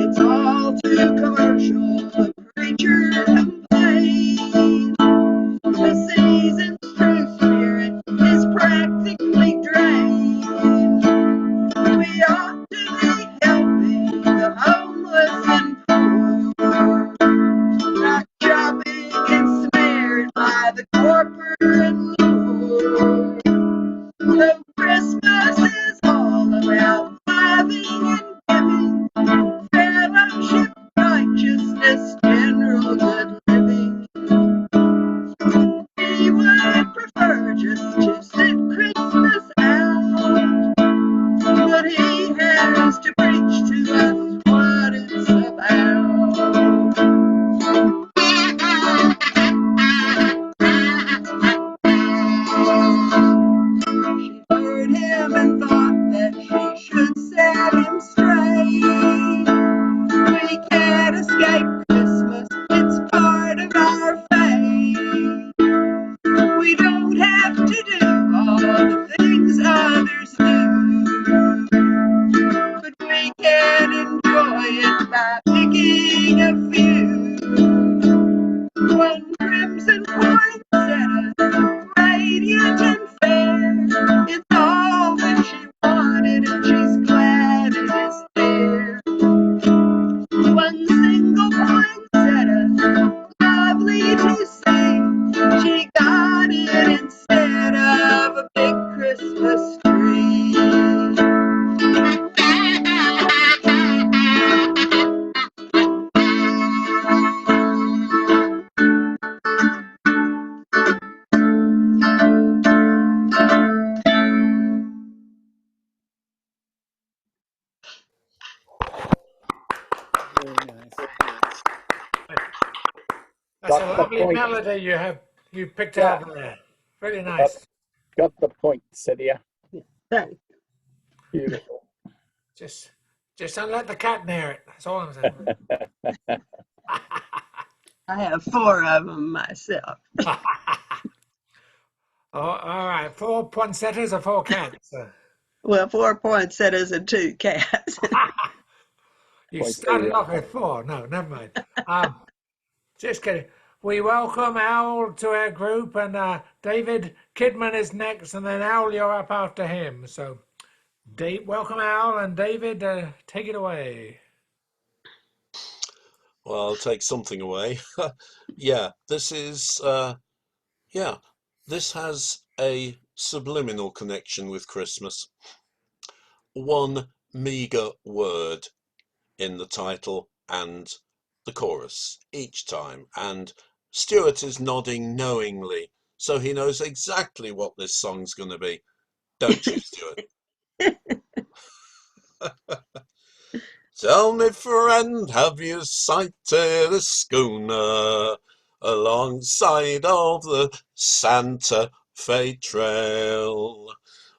It's all too commercial, the preacher complained. The season's true spirit is practically drained. We ought to be helping the homeless and poor, not shopping ensnared by the corporate lure. So Christmas is all about loving and giving, fellowship, righteousness, general good living. We would prefer just to sit Christmas out, but he has to preach to us what it's about. She heard him and thought that she should set him straight. We can't escape Christmas, it's part of our fate. We don't have to do all the things others do, but we can enjoy it by picking a few. One crimson poinsettia, radiant and fair, it's all that she wanted, and she's glad it is there. One single poinsettia, lovely to see, she got it instead of a big Christmas tree. Very nice. That's a Got the lovely point. melody you picked Yeah. out there. Really nice. Got the poinsettia. Thank Beautiful. Just don't let the cat near it. That's all I'm saying. I have 4 of them myself. Oh, all right. 4 poinsettias or 4 cats? Well, 4 poinsettias and 2 cats. You started off with 4. No, never mind. Just kidding. We welcome Al to our group, and David Kidman is next, and then Al, you're up after him. So, welcome Al, and David, take it away. Well, I'll take something away. Yeah, this is this has a subliminal connection with Christmas. One meagre word in the title and the chorus each time, and Stuart is nodding knowingly, so he knows exactly what this song's going to be. Don't you, Stuart? Tell me, friend, have you sighted a schooner alongside of the Santa Fe Trail?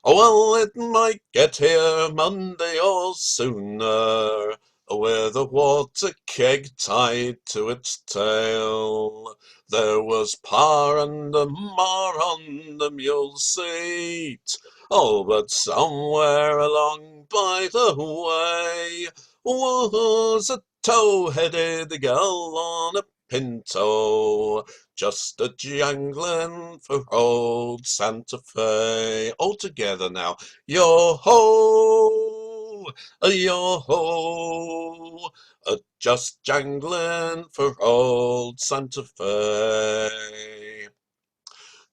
Oh, well, it might get here Monday or sooner, with a water keg tied to its tail. There was Pa and a Ma on the mule seat, oh, but somewhere along by the way was a tow-headed girl on a pinto, just a jangling for old Santa Fe. All together now. Yo-ho, yo-ho, just jangling for old Santa Fe.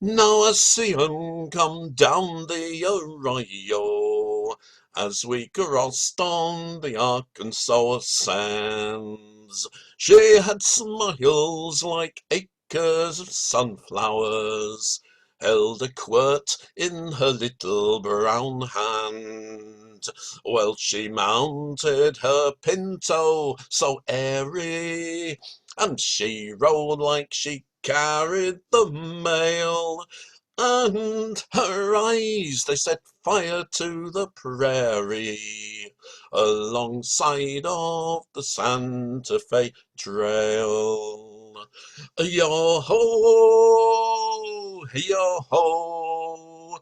Now I see 'em come down the arroyo as we crossed on the Arkansas sands. She had smiles like acres of sunflowers, held a quirt in her little brown hand. Well, she mounted her pinto so airy, and she rode like she carried the mail, and her eyes, they set fire to the prairie alongside of the Santa Fe Trail. Yo-ho, yo-ho,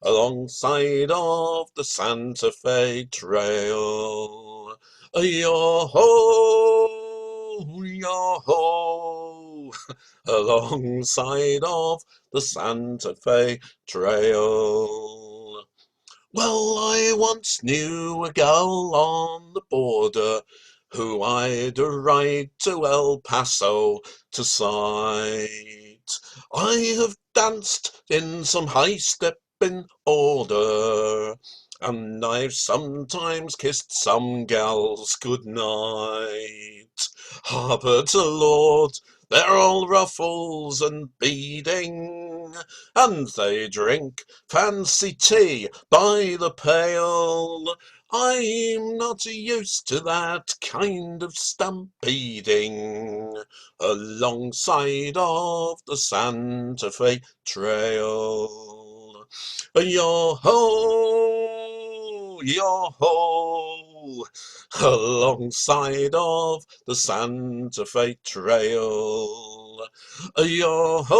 alongside of the Santa Fe Trail. Yo-ho, yo-ho, alongside of the Santa Fe Trail. Well, I once knew a gal on the border who I'd ride to El Paso to sight. I have danced in some high-stepping order, and I've sometimes kissed some gals good night. Ah, but Lord, they're all ruffles and beading, and they drink fancy tea by the pail. I'm not used to that kind of stampeding alongside of the Santa Fe Trail. Yo-ho, yo-ho, alongside of the Santa Fe Trail. Yo-ho,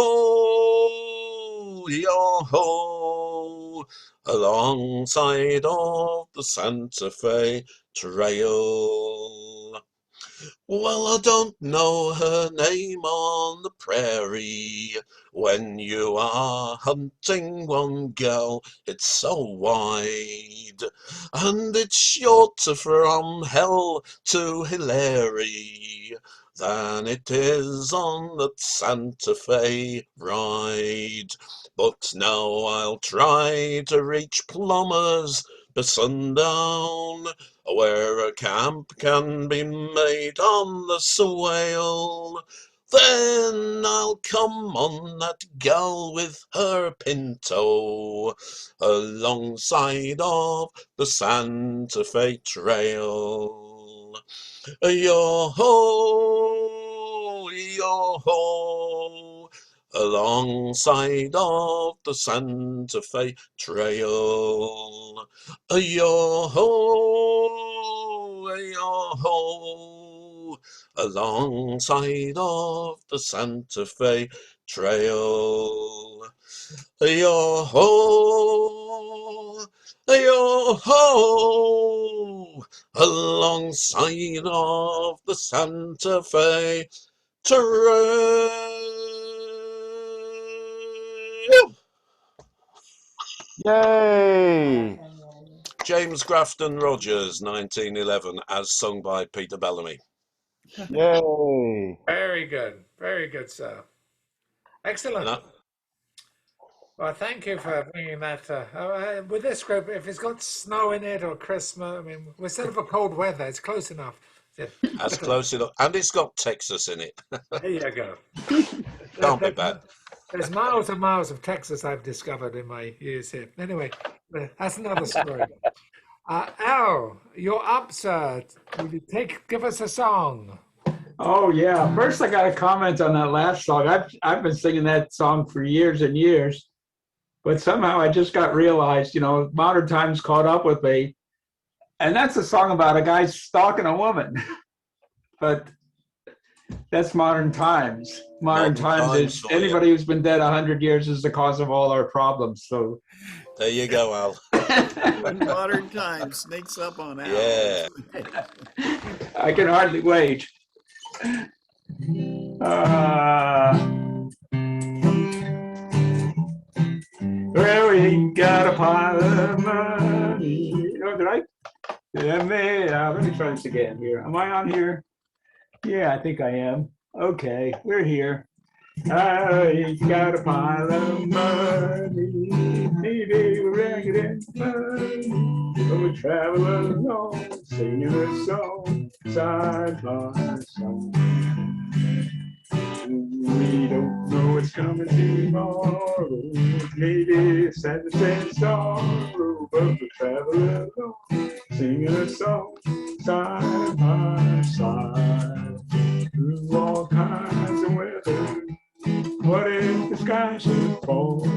yo-ho, alongside of the Santa Fe Trail. Well, I don't know her name on the prairie. When you are hunting one girl, it's so wide, and it's shorter from hell to Hilary than it is on that Santa Fe ride. But now I'll try to reach Plumbers by sundown, where a camp can be made on the swale. Then I'll come on that gal with her pinto alongside of the Santa Fe Trail. Yo-ho, yo-ho, alongside of the Santa Fe Trail. Yo-ho, yo-ho, alongside of the Santa Fe Trail. Yo-ho, yo-ho, alongside of the Santa Fe Trail. Yay! James Grafton Rogers, 1911, as sung by Peter Bellamy. Yay! Very good. Very good, sir. Excellent. And Well, thank you for bringing that. With this group, if it's got snow in it or Christmas, I mean, instead of a cold weather, it's close enough. Yeah. That's close enough. And it's got Texas in it. There you go. Can't be bad. There's miles and miles of Texas I've discovered in my years here. Anyway, that's another story. Al, you're up, sir. Will you give us a song? Oh yeah. First, I got to comment on that last song. I've been singing that song for years and years, but somehow I just got realized, modern times caught up with me, and that's a song about a guy stalking a woman. But that's modern times. Modern times is anybody who's been dead 100 years is the cause of all our problems. So there you go, Al. Modern times sneaks up on Al. Yeah. I can hardly wait. Well, we ain't got a pile of money. Oh, did I? Let me try this again here. Am I on here? Yeah, I think I am. Okay, we're here. I ain't got a pile of money. Maybe we're ragged and funny. But we travel along, singing a song, side by side. We don't know what's coming tomorrow. Maybe it's sadness and sorrow, but we travel along, singing a song, side by side. Through all kinds of weather, what if the sky should fall?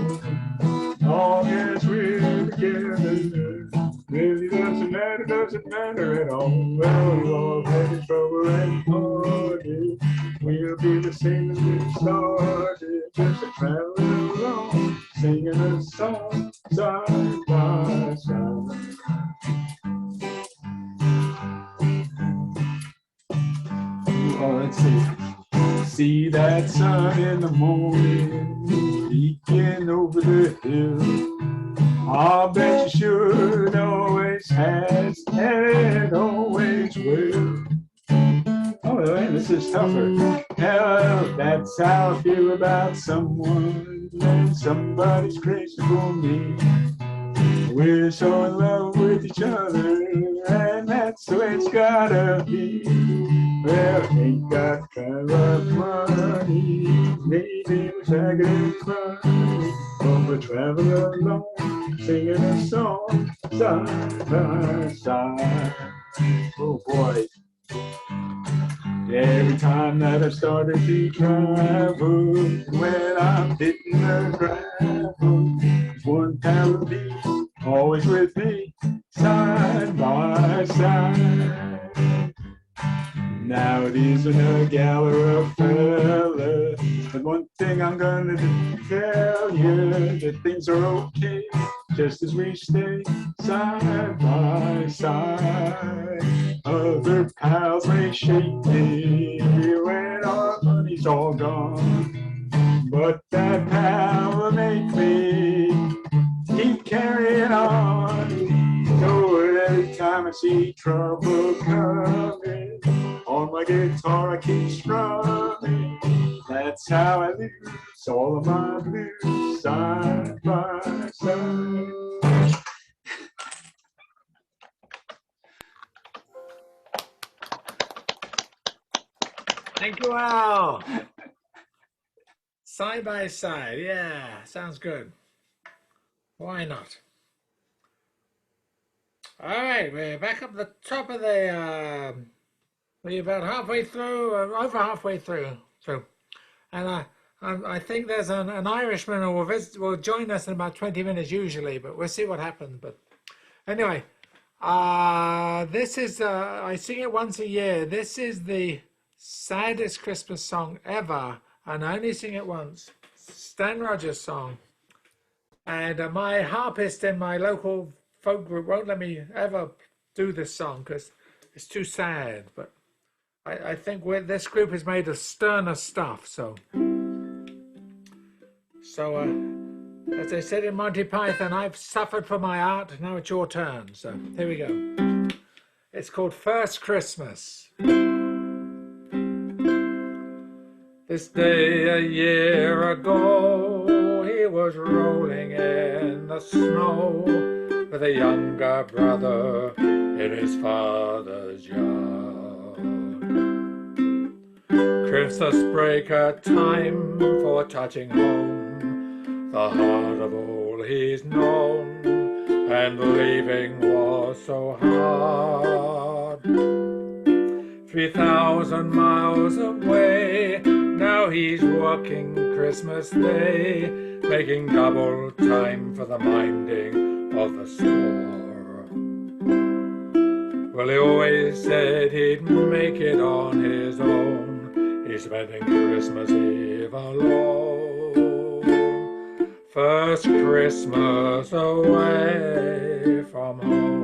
Long as we're together, really doesn't matter at all. Well, we've all had in trouble and heartache. We'll be the same as we started, just a traveling along, singing a song, side by side. Oh, let's see that sun in the morning, peeking over the hill. I'll bet you sure it always has, and it always will. Oh, man, this is tougher. Hell, that's how I feel about someone, and somebody's crazy for me. We're so in love with each other, and that's the way it's gotta be. Well, ain't got kind of money, maybe we're shagging and funny, but we're traveling along, singing a song, side by side. Oh boy. Every time that I've started to travel, when I'm hitting the gravel, there's one pair of these always with me, side by side. Now it isn't a gal or a fella, but one thing I'm gonna tell you, that things are okay, just as we stay side by side. Other pals may shake me when our money's all gone, but that pal will make me keep carrying on. So every time I see trouble coming, on my guitar I keep strumming. That's how I lose all of my blues, side by side. Thank you, Al. Side by side, yeah, sounds good. Why not? All right, we're back up the top of the. We're about halfway through, over halfway through. And I think there's an Irishman who will join us in about 20 minutes usually, but we'll see what happens. But anyway, this is I sing it once a year. This is the saddest Christmas song ever, and I only sing it once. Stan Rogers song. And my harpist in my local folk group won't let me ever do this song because it's too sad. But I think this group is made of sterner stuff. So as they said in Monty Python, I've suffered for my art. Now it's your turn. So here we go. It's called First Christmas. This day a year ago, he was was rolling in the snow with a younger brother in his father's yard. Christmas break, a time for touching home, the heart of all he's known, and leaving was so hard. 3,000 miles away, now he's working Christmas Day, making double time for the minding of the store. Well, he always said he'd make it on his own, he's spending Christmas Eve alone. First Christmas away from home.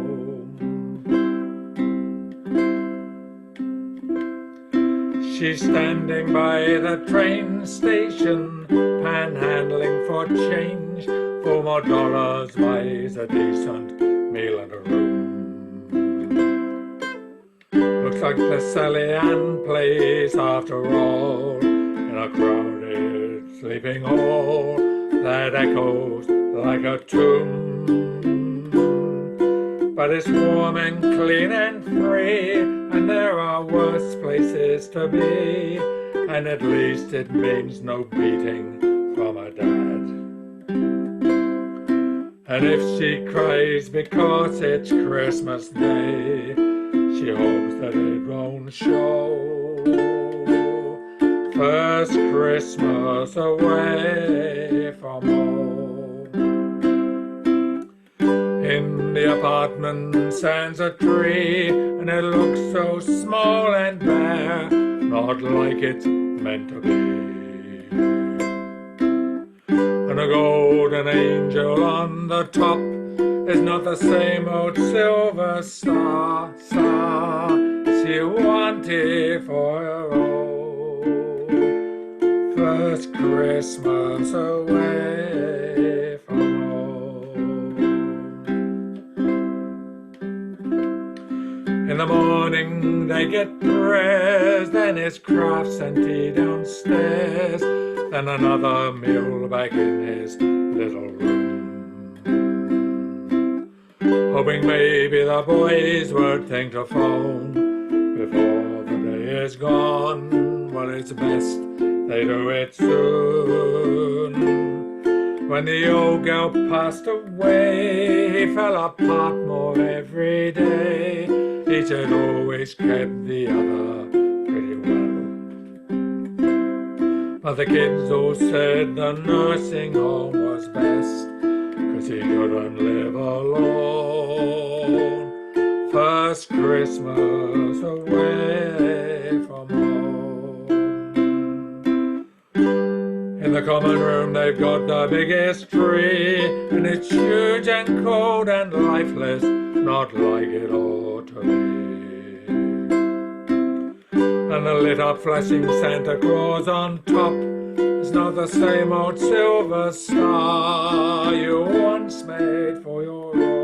She's standing by the train station, panhandling for change. $4 buys a decent meal and a room. Looks like the Sally Ann place after all, in a crowded sleeping hall that echoes like a tomb. But it's warm and clean and free, and there are worse places to be, and at least it means no beating from her dad. And if she cries because it's Christmas Day, she hopes that it won't show. First Christmas away from home. In the apartment stands a tree, and it looks so small and bare, not like it's meant to be. And a golden angel on the top is not the same old silver star she wanted for her own. First Christmas away from home. In the morning they get dressed, then it's crafts and tea downstairs, then another meal back in his little room. Hoping maybe the boys would think to phone before the day is gone. Well, it's best they do it soon. When the old girl passed away, he fell apart more every day. Each had always kept the other pretty well. But the kids all said the nursing home was best, 'cause he couldn't live alone. First Christmas away from home. In the common room they've got the biggest tree, and it's huge and cold and lifeless, not like it ought to be. And the lit up flashing Santa Claus on top is not the same old silver star you once made for your own.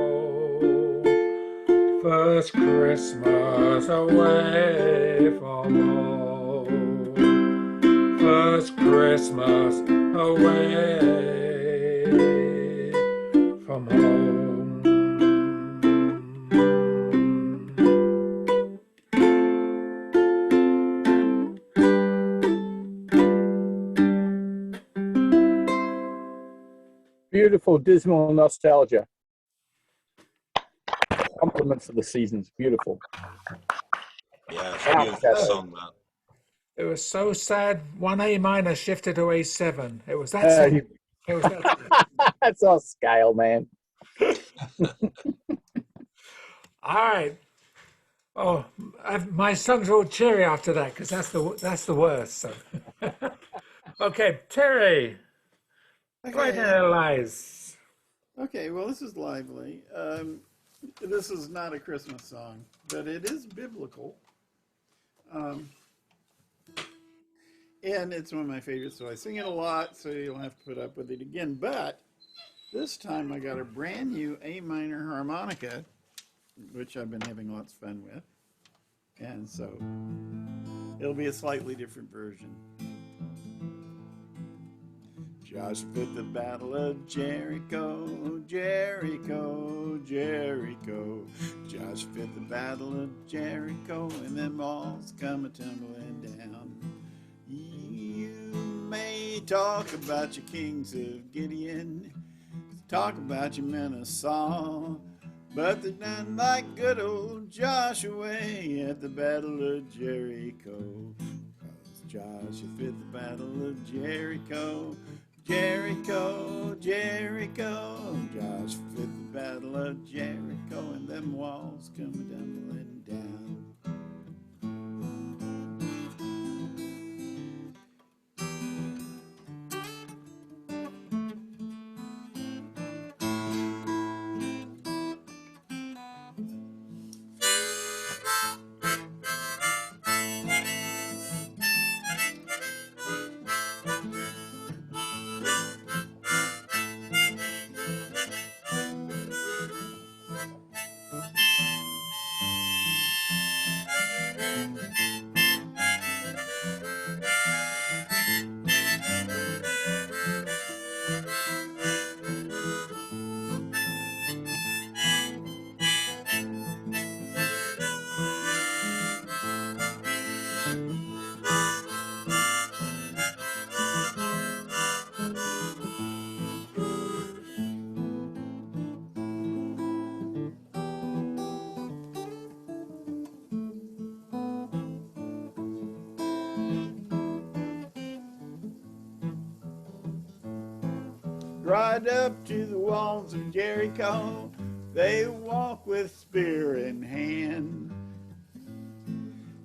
First Christmas away from home. First Christmas away from home. Beautiful, dismal nostalgia. Compliments of the seasons. Beautiful. Yeah, it's a beautiful song, that. It was so sad. 1A minor shifted to A7. It was that sad. It was that sad. That's our scale, man. All right. Oh, my songs are all cheery after that, because that's the worst. So. Okay, Terry. Bright and Lies. Okay, well, this is lively. This is not a Christmas song, but it is biblical. And it's one of my favorites, so I sing it a lot, so you'll have to put up with it again. But this time I got a brand new A minor harmonica, which I've been having lots of fun with. And so it'll be a slightly different version. Joshua at the battle of Jericho, Jericho, Jericho. Joshua at the battle of Jericho, and them walls come a-tumbling down. You may talk about your kings of Gideon, talk about your men of Saul, but they're none like good old Joshua at the battle of Jericho. 'Cause Joshua fit the battle of Jericho, Jericho, Jericho. Joshua fit the battle of Jericho, and them walls come tumbling down. Right up to the walls of Jericho, they walk with spear in hand.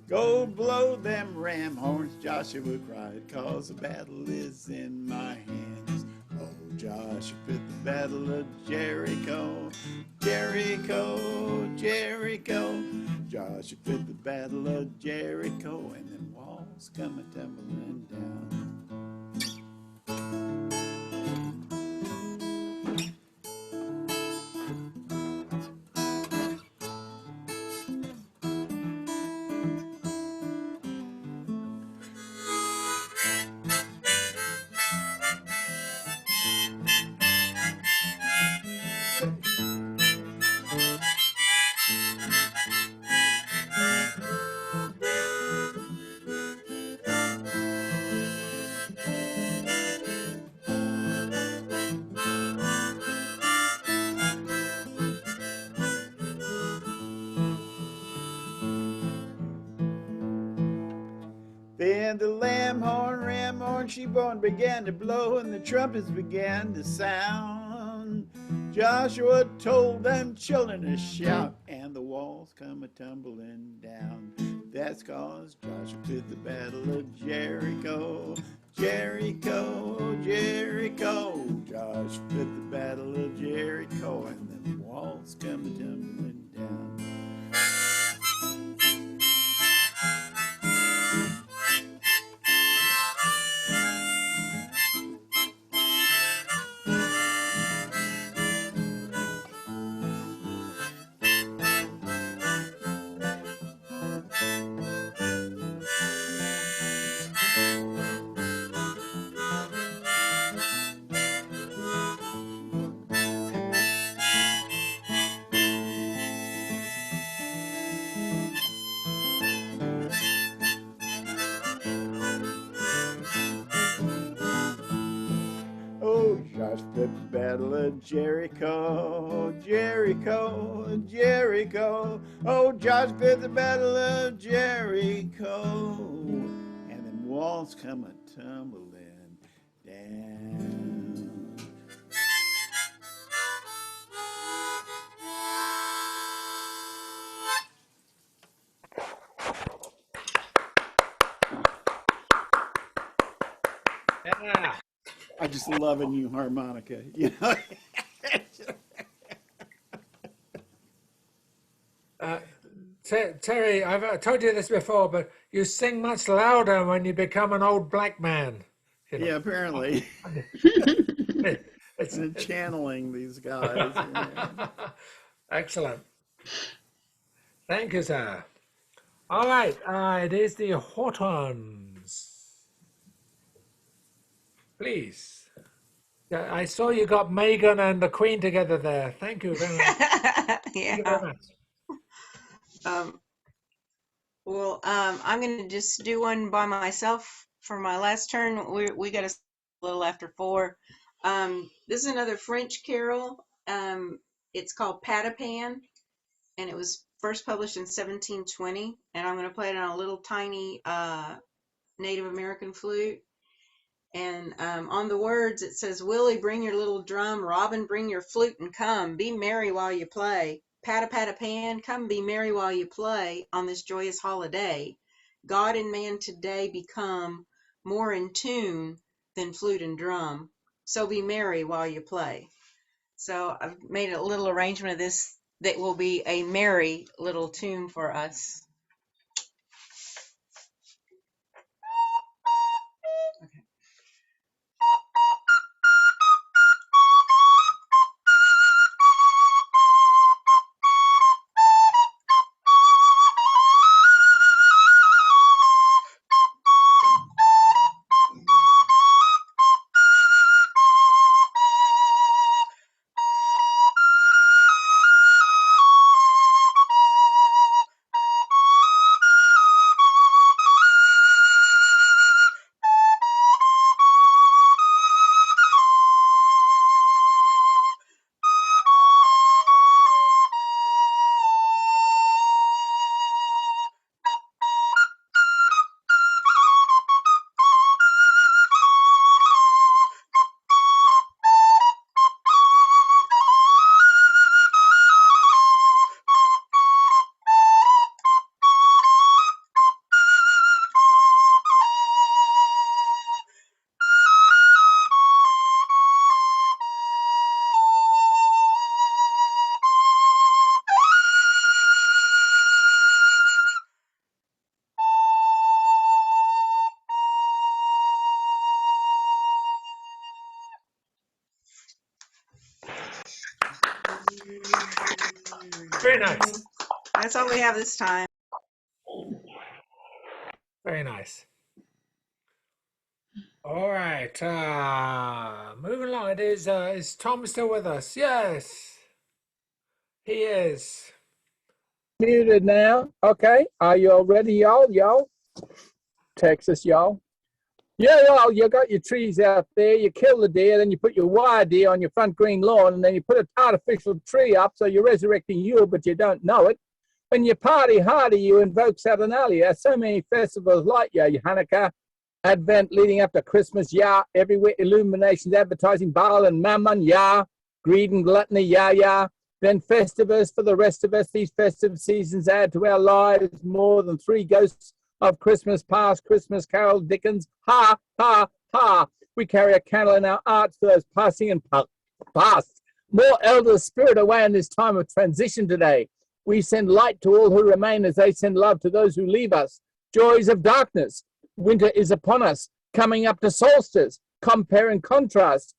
Go blow them ram horns, Joshua cried, 'cause the battle is in my hands. Oh, Joshua fit the battle of Jericho, Jericho, Jericho. Joshua fit the battle of Jericho, and them walls come a-tumbling down. Then the ram horn, sheep horn began to blow, and the trumpets began to sound. Joshua told them children to shout, and the walls come a-tumbling down. That's 'cause Joshua did the battle of Jericho, Jericho, Jericho. Joshua did the battle of Jericho, and the walls come a-tumbling down. Oh, Joshua fit the battle of Jericho, Jericho, Jericho. Oh, Joshua fit the battle of Jericho, and them walls come a-tumbling down. Yeah. I just love a new harmonica, you know. Terry, I've told you this before, but you sing much louder when you become an old black man. You know? Yeah, apparently. It's channeling these guys. Yeah. Excellent. Thank you, sir. All right, it is the Hortons. Please. Yeah, I saw you got Megan and the Queen together there. Thank you very much. Thank you very Yeah. much. Um, I'm going to just do one by myself for my last turn. We got a little after 4. This is another French carol. It's called Patapan, and it was first published in 1720. And I'm going to play it on a little tiny Native American flute. And on the words, it says, Willie, bring your little drum. Robin, bring your flute and come. Be merry while you play. Pat a pat a pan, come be merry while you play on this joyous holiday. God and man today become more in tune than flute and drum. So be merry while you play. So I've made a little arrangement of this that will be a merry little tune for us. Very nice. That's all we have this time. Very nice. All right. Moving along. It is Tom still with us? Yes, he is. Muted now. Okay. Are you all ready, y'all? Y'all? Texas, y'all? Yeah, y'all, you got your trees out there. You kill the deer, then you put your wire deer on your front green lawn, and then you put an artificial tree up, so you're resurrecting you, but you don't know it. When you party hardy, you invoke Saturnalia. So many festivals like Hanukkah, Advent leading up to Christmas, everywhere illuminations, advertising, Baal and Mammon, greed and gluttony, Then Festivus for the rest of us. These festive seasons add to our lives more than 3 ghosts of Christmas past, Christmas Carol, Dickens, ha, ha, ha. We carry a candle in our hearts for those passing and past. More elders spirit away in this time of transition today. We send light to all who remain as they send love to those who leave us. Joys of darkness. Winter is upon us, coming up to solstice. Compare and contrast.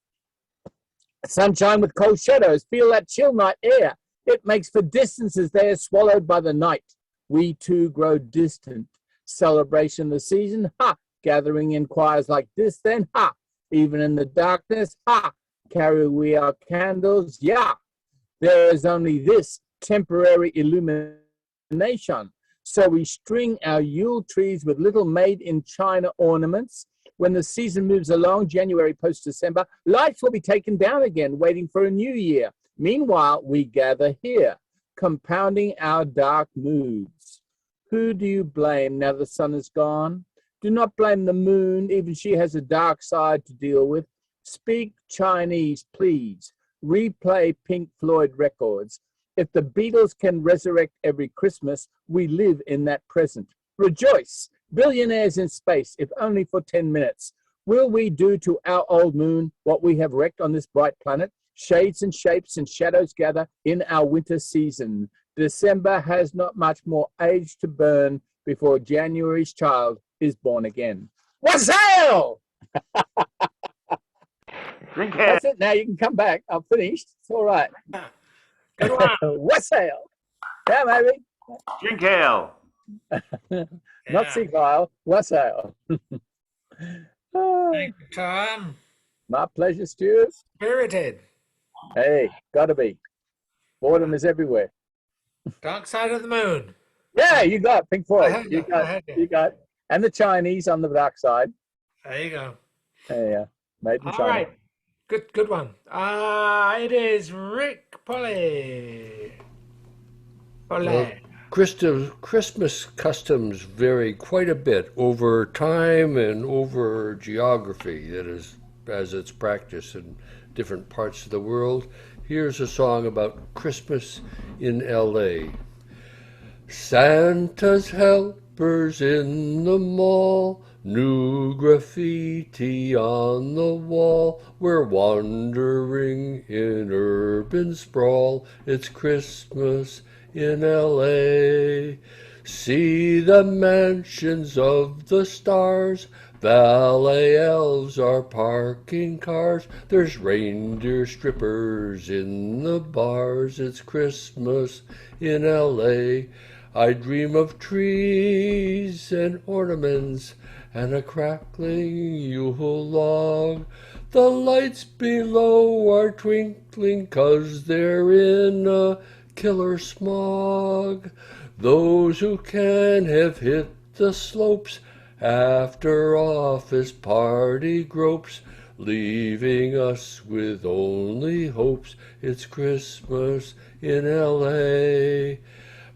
Sunshine with cold shadows. Feel that chill night air. It makes for distances they are swallowed by the night. We too grow distant. Celebration of the season, ha. Gathering in choirs like this, then, ha. Even in the darkness, ha. Carry we our candles, There is only this temporary illumination. So we string our Yule trees with little made-in-China ornaments. When the season moves along, January post-December, lights will be taken down again, waiting for a new year. Meanwhile, we gather here, compounding our dark moods. Who do you blame now the sun is gone? Do not blame the moon, even she has a dark side to deal with. Speak Chinese, please. Replay Pink Floyd records. If the Beatles can resurrect every Christmas, we live in that present. Rejoice, billionaires in space, if only for 10 minutes. Will we do to our old moon what we have wrecked on this bright planet? Shades and shapes and shadows gather in our winter season. December has not much more age to burn before January's child is born again. Wassail! Drink ale. That's it. Now you can come back. I'm finished. It's all right. Good one. Wassail. Yeah, maybe. Drink ale. Not sea vial. Wassail. Thank you, Tom. My pleasure, Stuart. Spirited. Hey, gotta be. Boredom is everywhere. Dark Side of the Moon. Yeah, you got Pink I Floyd. heard you. I heard you. You got, and the Chinese on the dark side. There you go. Yeah, made in All China. right. Good one. It is Rick Polly. Well, Christmas customs vary quite a bit over time and over geography, that is, as it's practiced in different parts of the world. Here's a song about Christmas in LA. Santa's helpers in the mall, new graffiti on the wall. We're wandering in urban sprawl. It's Christmas in LA. See the mansions of the stars. Valet elves are parking cars. There's reindeer strippers in the bars. It's Christmas in LA. I dream of trees and ornaments and a crackling Yule log. The lights below are twinkling 'cause they're in a killer smog. Those who can have hit the slopes after office party gropes, leaving us with only hopes. It's Christmas in LA.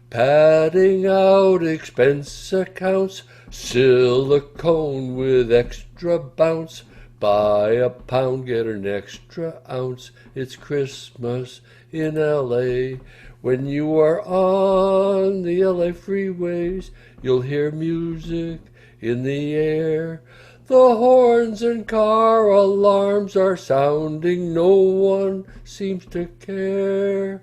Padding out expense accounts, silicone with extra bounce. Buy a pound, get an extra ounce. It's Christmas in LA. When you are on the LA freeways, you'll hear music in the air. The horns and car alarms are sounding, no one seems to care.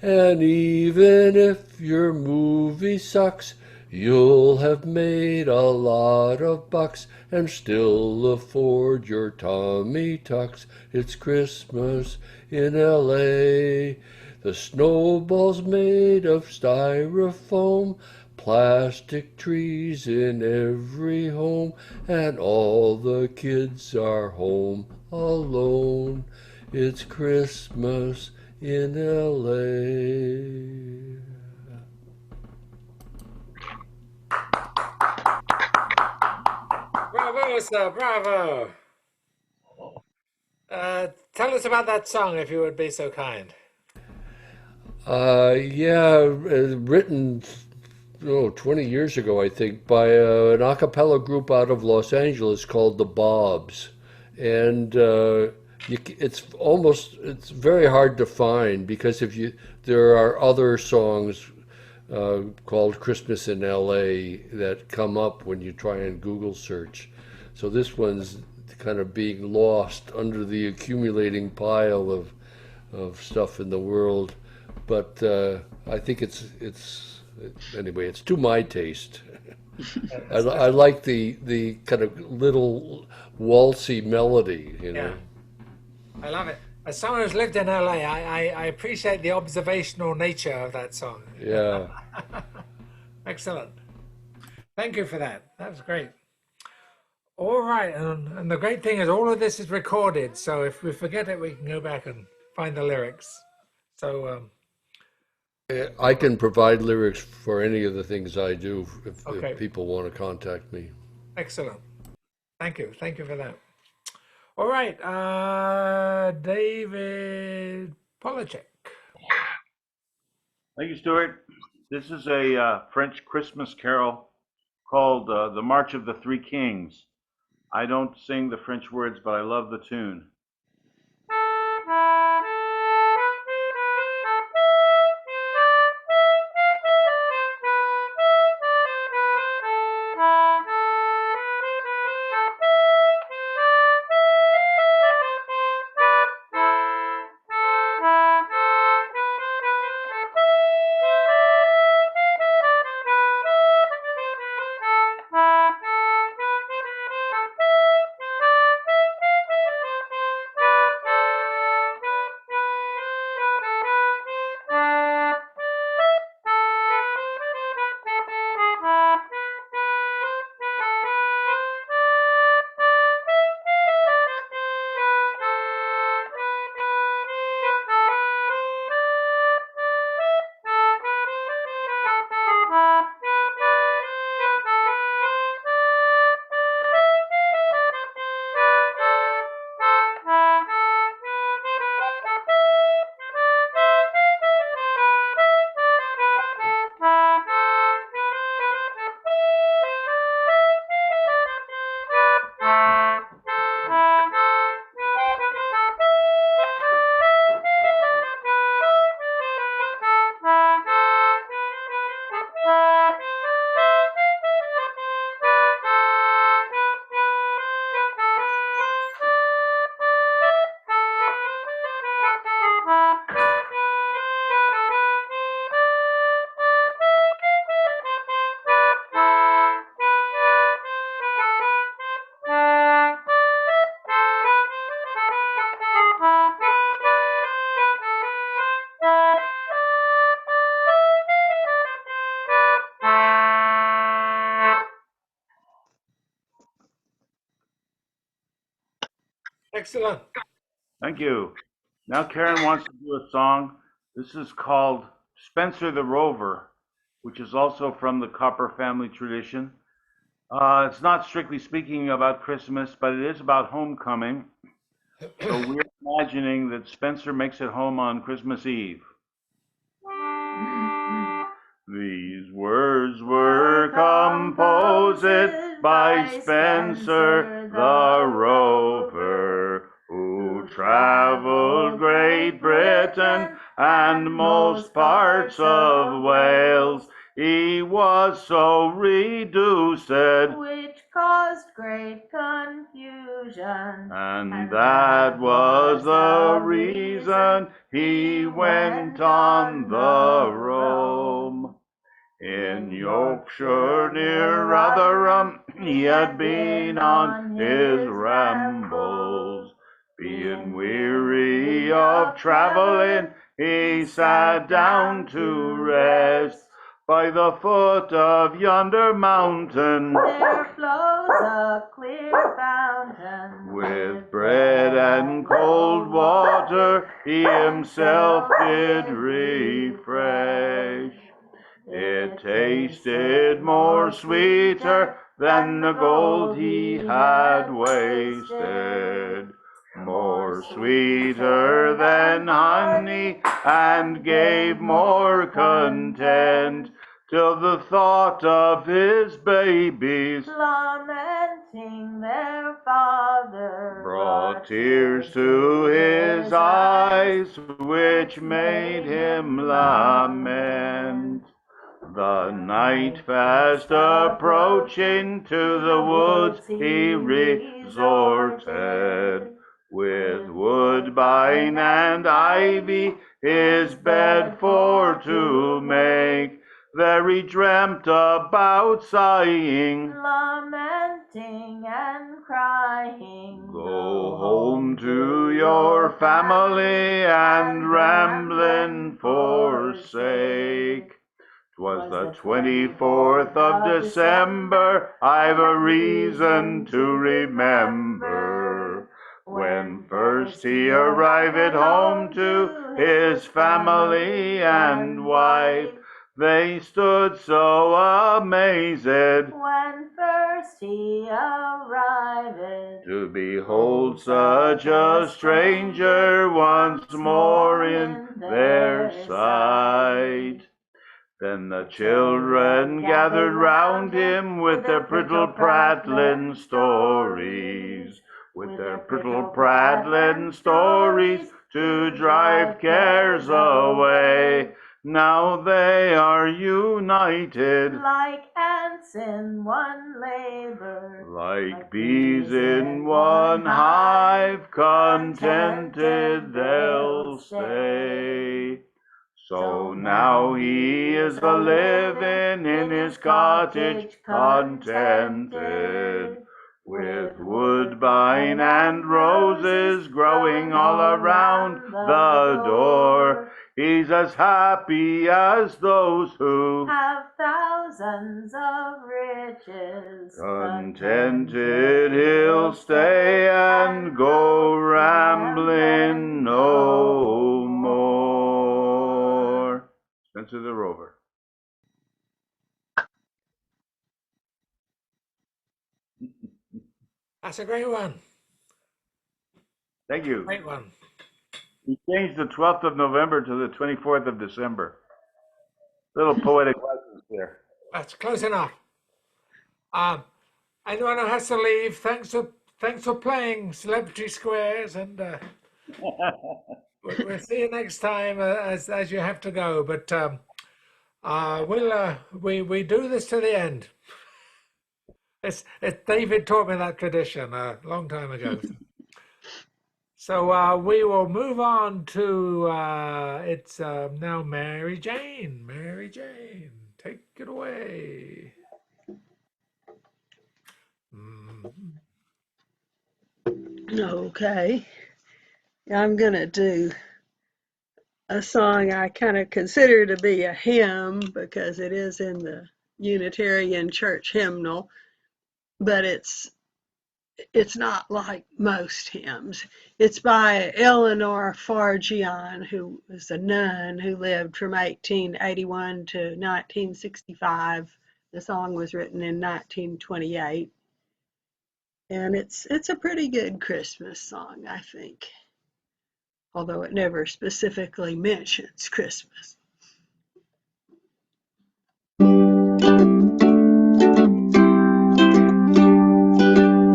And even if your movie sucks, you'll have made a lot of bucks and still afford your Tommy Tucks. It's Christmas in LA. The snowball's made of styrofoam, plastic trees in every home, and all the kids are home alone. It's Christmas in LA. Bravo, sir. Bravo. Tell us about that song, if you would be so kind. Written 20 years ago, I think, by an a cappella group out of Los Angeles called the Bobs. And it's very hard to find because there are other songs called Christmas in LA that come up when you try and Google search. So this one's kind of being lost under the accumulating pile of stuff in the world. But I think anyway, it's to my taste. I like the kind of little waltzy melody, you know. Yeah, I love it. As someone who's lived in LA, I appreciate the observational nature of that song. Yeah. Excellent. Thank you for that. That was great. All right, and the great thing is all of this is recorded, so if we forget it, we can go back and find the lyrics. So I can provide lyrics for any of the things I do if people want to contact me. Excellent. Thank you. Thank you for that. All right, David Polachek. Thank you, Stuart. This is a French Christmas carol called The March of the Three Kings. I don't sing the French words, but I love the tune. Excellent. Thank you. Now Karen wants to do a song. This is called Spencer the Rover, which is also from the Copper family tradition. It's not strictly speaking about Christmas, but it is about homecoming. So we're imagining that Spencer makes it home on Christmas Eve. These words were composed by Spencer the Rover, who traveled Great Britain and most parts of Wales. He was so reduced, which caused great confusion. and that was the reason he went on the roam. In Yorkshire near Rotherham, he had been on his rambles. Being weary of travelling, he sat down to rest by the foot of yonder mountain. There flows a clear fountain, With bread and cold water, he himself did refresh. It tasted more sweeter than the gold he had wasted, more sweeter than honey, and gave more content, till the thought of his babies, lamenting their father, brought tears to his eyes, which made him lament. The night fast approaching, to the woods he resorted, with woodbine and ivy his bed for to make. There he dreamt about sighing, lamenting and crying, go home to your family and rambling forsake. 'Twas the 24th of December, I've a reason to remember, when first he arrived at home to his family and wife. They stood so amazed, when first he arrived, to behold such a stranger once more in their sight. Then the children gathered round him with their prittle prattling stories, with their prittle prattling stories, to drive cares away. Now they are united, like ants in one labor, like bees in one hive, contented they'll stay. So now he is a living in his cottage contented, with woodbine and roses growing all around the door. He's as happy as those who have thousands of riches. contented he'll stay and go rambling no more. Spencer the Rover. That's a great one. Thank you. Great one. He changed the 12th of November to the 24th of December. Little poetic license there. That's close enough. Anyone who has to leave, thanks for playing Celebrity Squares, and we'll see you next time as you have to go. But we do this to the end. It's David taught me that tradition a long time ago. So we will move on to it's now Mary Jane. Mary Jane, take it away. Okay. I'm going to do a song I kind of consider to be a hymn because it is in the Unitarian Church hymnal, but it's it's not like most hymns. It's by Eleanor Fargion, who was a nun who lived from 1881 to 1965. The song was written in 1928. And it's a pretty good Christmas song, I think, although it never specifically mentions Christmas.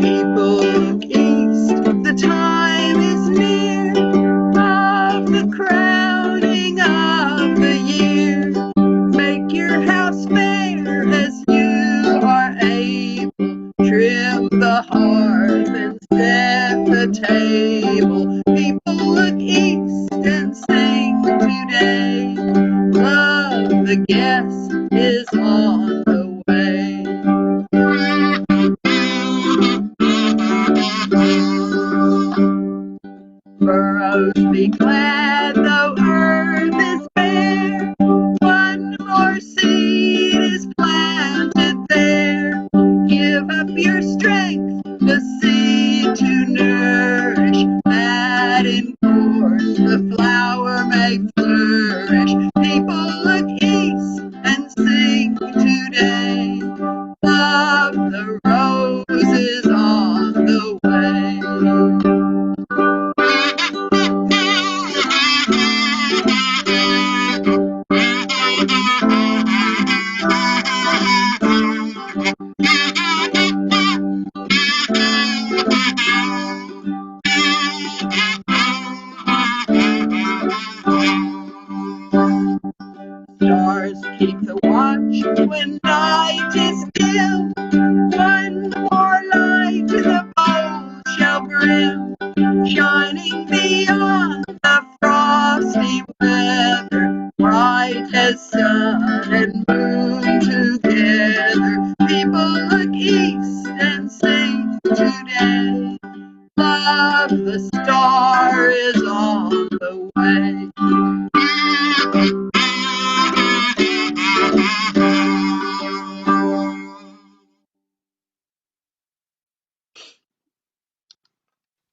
People look east, the time is near of the crowning of the year. Make your house fair as you are able. Trim the hearth and set the table. People look east and sing today. Love, the guest, is on the way. Furrows be glad though earth is bare. One more seed is planted there. Give up your strength, the seed to nourish, that in course the flower may flourish. People look east and sing today. Love, the rose is on the way. Stars keep the watch when night is dim. One more light the bowl shall brim, shining beyond the frosty weather, bright as sun and moon together. People look east and sing today. Love, the star is on the way.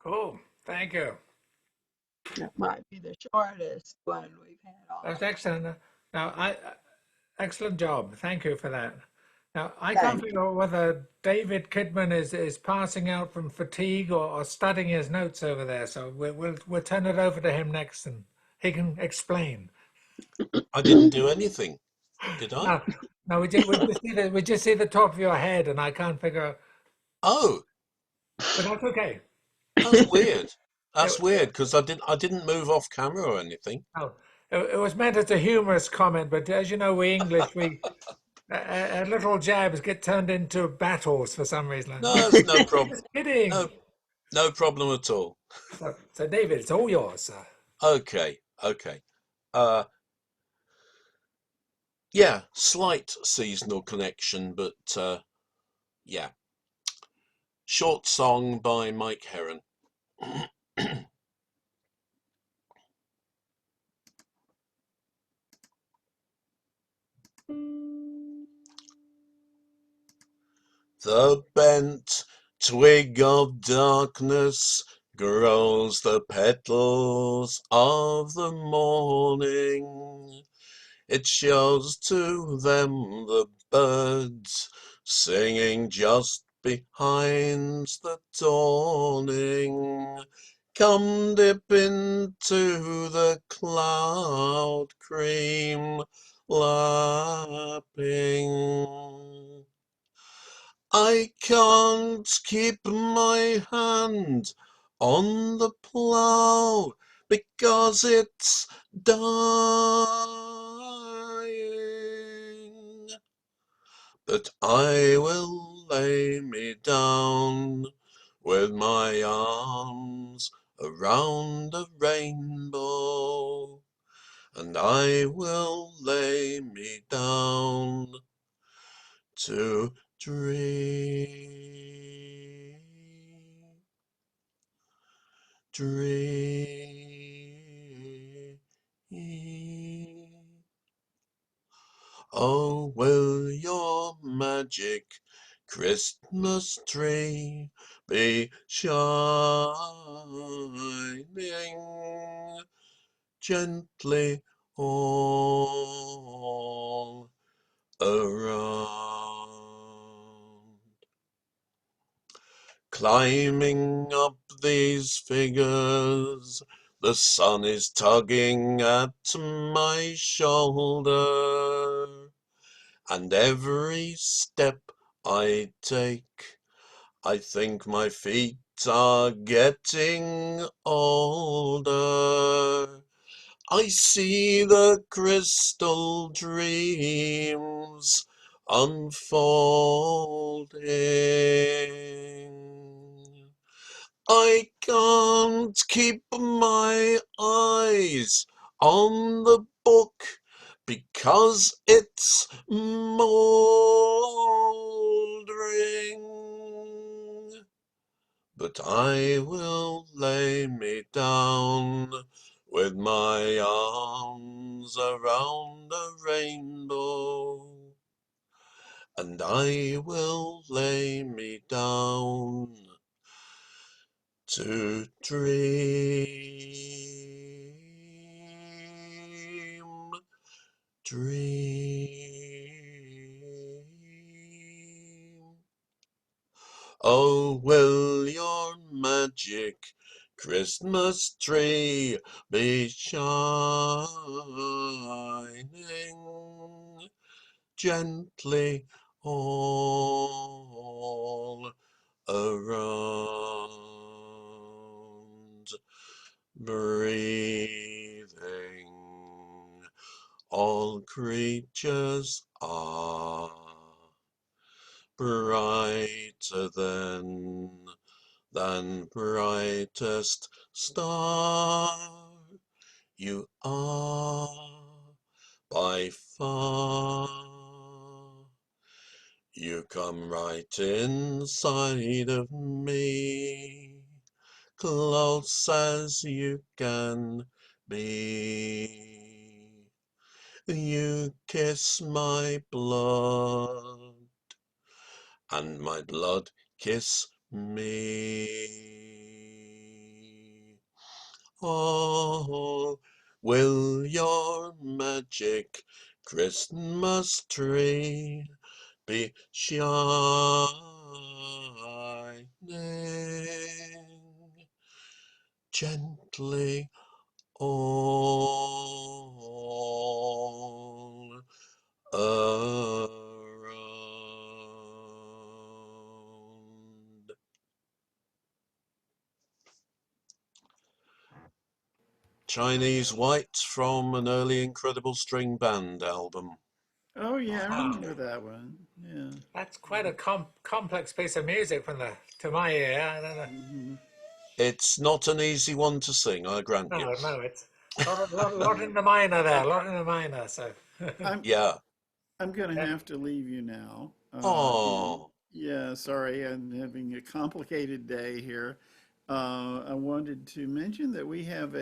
Cool. Thank you. That might be the shortest one we've had all That's night. excellent. Now, excellent job. Thank you for that. Now, I can't Thank figure out whether David Kidman is passing out from fatigue or studying his notes over there. So we'll turn it over to him next, and he can explain. I didn't do anything, did I? No, no, we just see the top of your head, and I can't figure out. Oh, But that's okay. that's weird. It, That's weird because I didn't move off camera or anything. no, it was meant as a humorous comment, but as you know, we English, little jabs get turned into battles for some reason. No, it's no problem. Just kidding. No, no problem at all. So, David, it's all yours, sir. Okay, okay. Uh, yeah, slight seasonal connection, but yeah. Short song by Mike Heron. The bent twig of darkness grows the petals of the morning. It shows to them the birds singing just behind the dawning. Come dip into the cloud cream lapping. I can't keep my hand on the plough because it's dying. But I will lay me down with my arms around the rainbow, and I will lay me down to dream, dream. Oh, will your magic Christmas tree be shining gently all around. Climbing up these figures, the sun is tugging at my shoulder, and every step I take, I think my feet are getting older. I see the crystal dreams unfolding. I can't keep my eyes on the book because it's mouldering. But I will lay me down with my arms around a rainbow, and I will lay me down to dream, dream. Oh, will your magic Christmas tree be shining gently all around, breathing? All creatures are brighter than brightest star. You are by far. You come right inside of me, close as you can be. You kiss my blood, and my blood kiss me. Oh, will your magic Christmas tree be shining gently all around? Chinese White from an early Incredible String Band album. Oh yeah, I Wow. remember that one. Yeah. That's quite a complex piece of music to my ear. I don't know. Hmm. It's not an easy one to sing, I grant you. No, it's lot in the minor there, lot in the minor. So I'm Yeah. I'm gonna yeah. have to leave you now. And Oh, yeah, sorry, I'm having a complicated day here. I wanted to mention that we have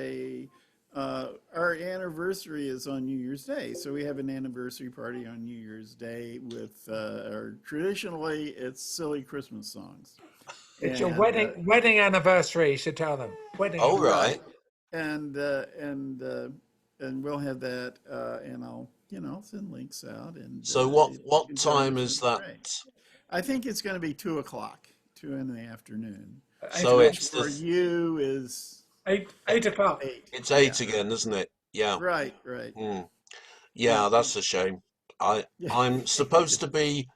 our anniversary is on New Year's Day, so we have an anniversary party on New Year's Day with our traditionally it's silly Christmas songs, It's your and wedding anniversary. You should tell them wedding all anniversary. right, right. and we'll have that, and I'll send links out, and So you what can join time us. is It'll be that? great. I think it's going to be 2 o'clock, 2 in the afternoon, Eight So which o'clock. it's for you is Eight o'clock. eight. it's Yeah, 8 again, isn't it? Yeah. right, right. Mm. Yeah, Yeah, that's a shame. yeah. I'm It supposed to is. be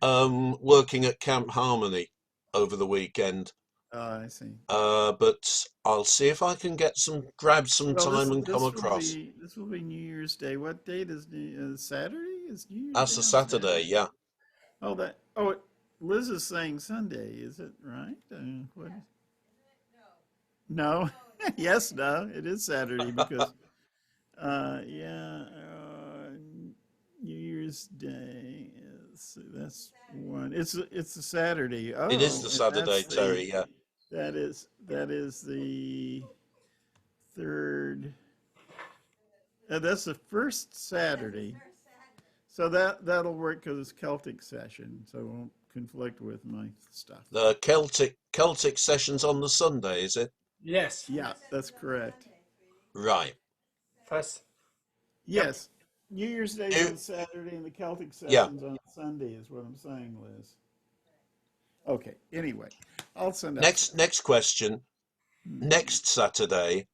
working at Camp Harmony over the weekend. Oh, I see. But I'll see if I can grab some Well, time and come across. this will be New Year's Day. What date is Saturday? Is New Year's That's Day a on Saturday, Saturday? yeah. Liz is saying Sunday. Is it right? What? No. Yes, no. It is Saturday because, yeah, New Year's Day is that's one. It's a Saturday. It is Oh, the and Saturday, Terry, yeah. that is the third. That's the first Saturday. So that'll work because it's Celtic session. So conflict with my stuff. The Celtic sessions on the Sunday, is it? Yes. Yeah, that's correct. Right. First. Yes. New Year's Day is You- on Saturday and the Celtic Yeah. sessions on Sunday is what I'm saying, Liz. Okay, anyway, I'll send out. Next question. Next Saturday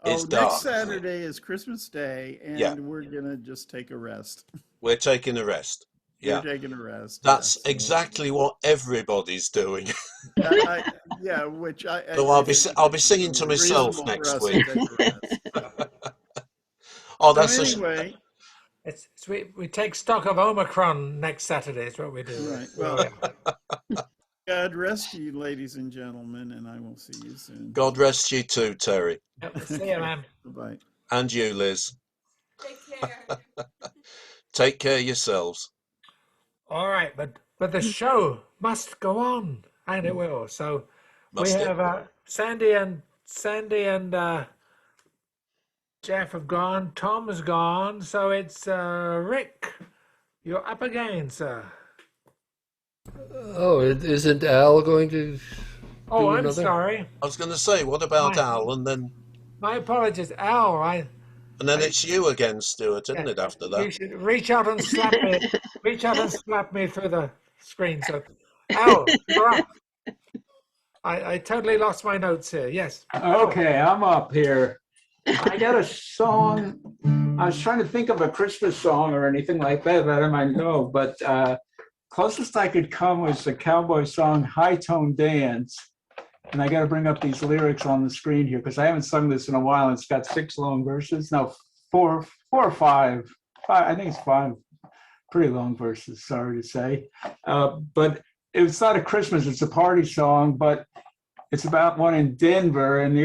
is Next dark. Saturday is Christmas Day, and Yeah. we're gonna just take a rest. We're taking a rest. Yeah. We're taking a rest. That's yeah, so- exactly what everybody's doing. Yeah, which I. So I I'll be think I'll be singing to reasonable myself for next us to week. take a rest. Oh, So that's anyway, We take stock of Omicron next Saturday. Is what we do. right. Well, God rest you, ladies and gentlemen, and I will see you soon. God rest you too, Terry, Yep, see you, man. Bye. and you, Liz. Take care. Take care yourselves. All right, but the show must go on, and it will. So Must we it? have Sandy and Jeff have gone. Tom has gone. So it's Rick. You're up again, sir. Oh, isn't Al going to Oh, do I'm another? sorry. I was going to say, what about Right. Al? And then My apologies, Al. it's you again, Stuart, isn't it? After You that, should reach out and slap me. Reach out and slap me through the screen. So, Al, you're up. I totally lost my notes here. Yes. Okay, I'm up here. I got a song. I was trying to think of a Christmas song or anything like that I might know, but closest I could come was the cowboy song High Tone Dance. And I got to bring up these lyrics on the screen here because I haven't sung this in a while. It's got 6 long verses. No, four or five. I think it's 5 pretty long verses, sorry to say. But it's not a Christmas, it's a party song, but it's about one in Denver. And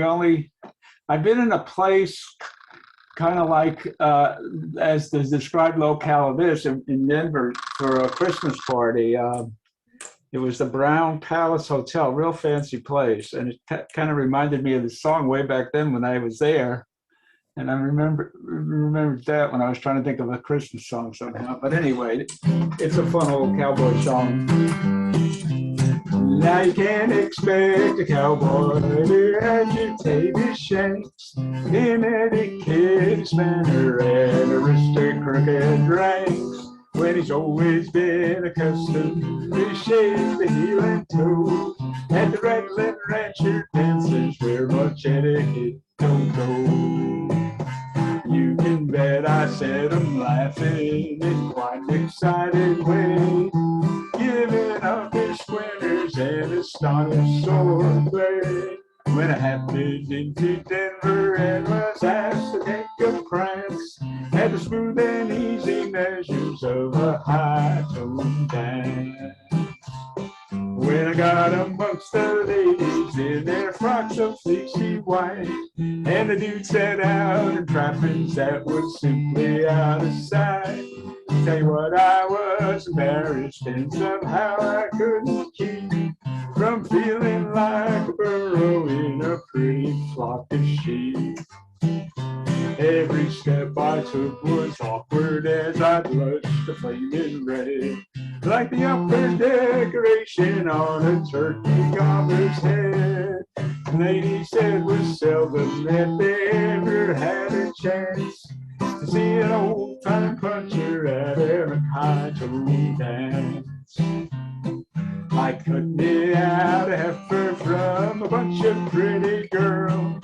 I've been in a place kind of like, as the described locale of this in Denver for a Christmas party. It was the Brown Palace Hotel, real fancy place. And it kind of reminded me of the song way back then when I was there. And I remembered that when I was trying to think of a Christmas song somehow. But anyway, it's a fun old cowboy song. Now you can't expect a cowboy to agitate his shanks in a dedicated manner and aristocratic ranks, when he's always been accustomed to shave the heel and toe, and the rattling rancher dancers where much etiquette don't go. You can bet I set 'em laughing in quite an excited way, giving up his squinters and astonished swordplay. When I happened into Denver and was asked to take a prance at the smooth and easy measures of a high-tone dance. When I got amongst the ladies in their frocks of fleecy white, and the dude set out in trappings that was simply out of sight, tell you what, I was embarrassed and somehow I couldn't keep from feeling like a burro in a pretty flock of sheep. Every step I took was awkward as I blushed the flaming red, like the upper decoration on a turkey gobbler's head. Lady said was seldom that they ever had a chance to see an old-time puncher at a high-tone dance. I cut me out a heifer from a bunch of pretty girls,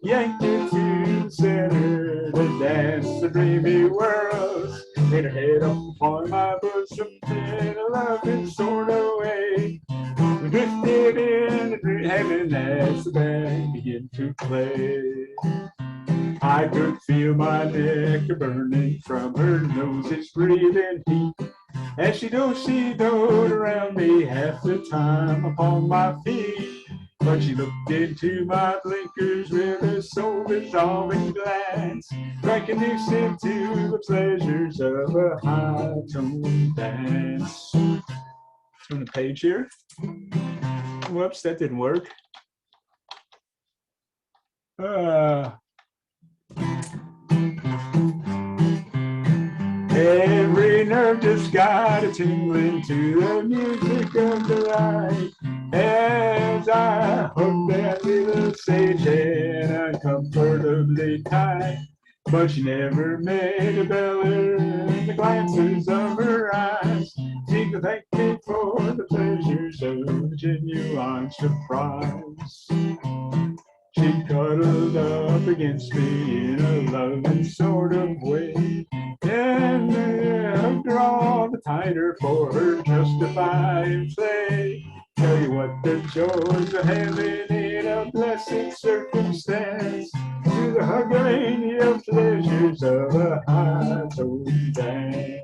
yanked her to the center to dance the dreamy whirls. Laid her head up on my bosom in a loving sort of way. We drifted into heaven as the band began to play. I could feel my neck burning from her nose's breathing heat, as she doed around me half the time upon my feet. But she looked into my blinkers with a soul-dissolving glance, breaking loose into the pleasures of a high-tone dance. Turn the page here. Whoops, that didn't work. Every nerve nerve just got a tingling to the music of the light. As I hugged that little sage head uncomfortably tight. But she never made a beller in the glances of her eyes. She could thank me for the pleasures of genuine surprise. She cuddled up against me in a loving sort of way, and hugged her all the tighter for her justifying play. Tell you what, the joys of having in a blessed circumstance, to the hugging of pleasures of a high-toned dance.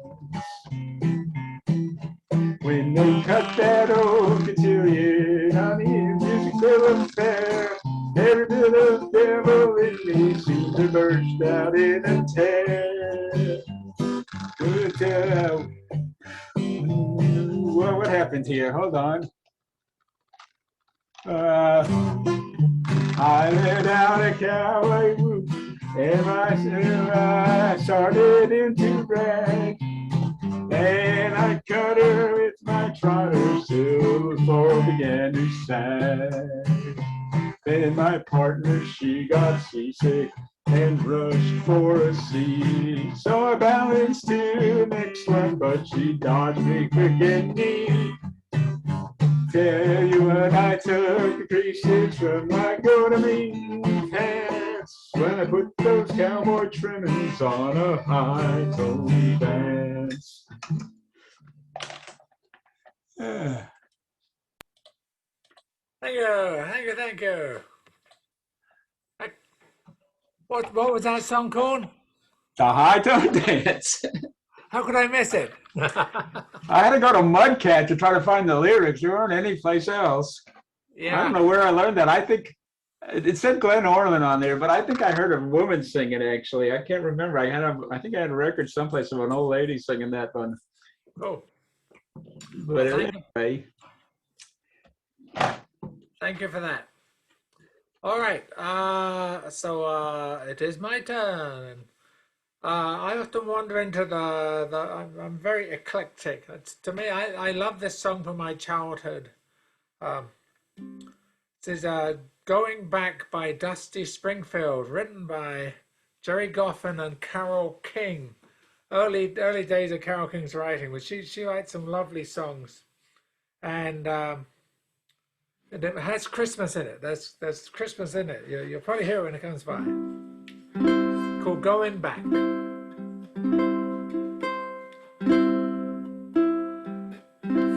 When they cut that old cotillion on the music bill affair, every bit of devil in me seemed to burst out in a tear. What happened here? Hold on. I let out a cowboy whoop, and I started into brag. And I cut her with my trotter till the floor began to sag. Then my partner, she got seasick and rushed for a seat. So I balanced to the next one, but she dodged me quick and neat. Tell you what, I took the creases from my go-to-meeting pants when I put those cowboy trimmings on a high-tone dance. Thank you. What was that song called? The high-tone dance. How could I miss it? I had to go to Mudcat to try to find the lyrics. There weren't any place else. Yeah. I don't know where I learned that. I think it said Glenn Orland on there, but I think I heard a woman sing it actually. I can't remember. I think I had a record someplace of an old lady singing that one. Oh. But anyway. Thank you for that. All right. So it is my turn. I often wander into I'm very eclectic. To me, I love this song from my childhood. This is Going Back by Dusty Springfield, written by Jerry Goffin and Carole King. Early days of Carole King's writing, but she writes some lovely songs. And it has Christmas in it. There's Christmas in it. You'll probably hear it when it comes by. Called Going Back.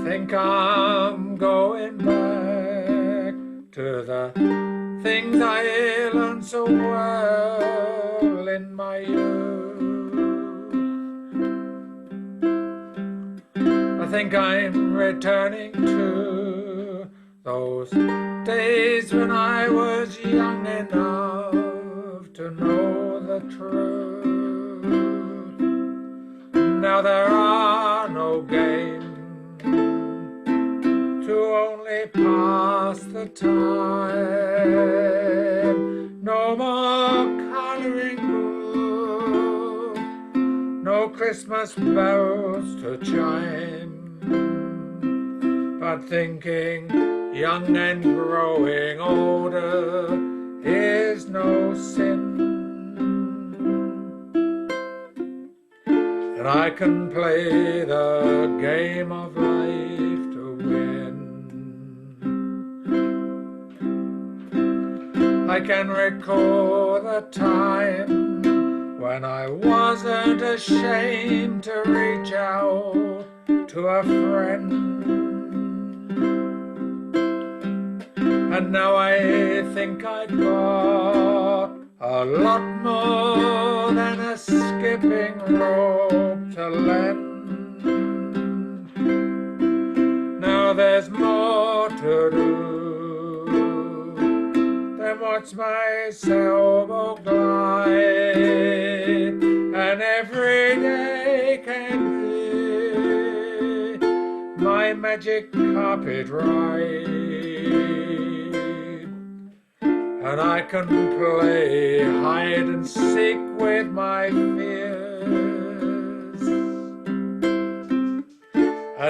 Think I'm going back to the things I learned so well in my youth. I think I'm returning to those days when I was young enough to know the truth. Now there are no games to only pass the time. No more coloring book, no Christmas bells to chime. But thinking young and growing older is no sin. And I can play the game of life to win. I can recall the time when I wasn't ashamed to reach out to a friend. And now I think I got a lot more than a skipping rope to lend. Now there's more to do than watch my sailboat glide, and every day can be my magic carpet ride. And I can play hide and seek with my fears.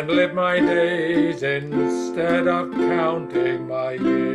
and live my days instead of counting my years.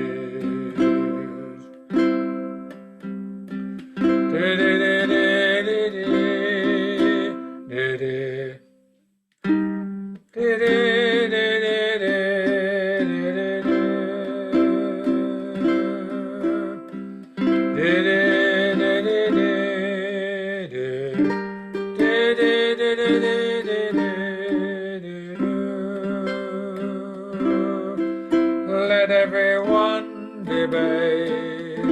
Let everyone debate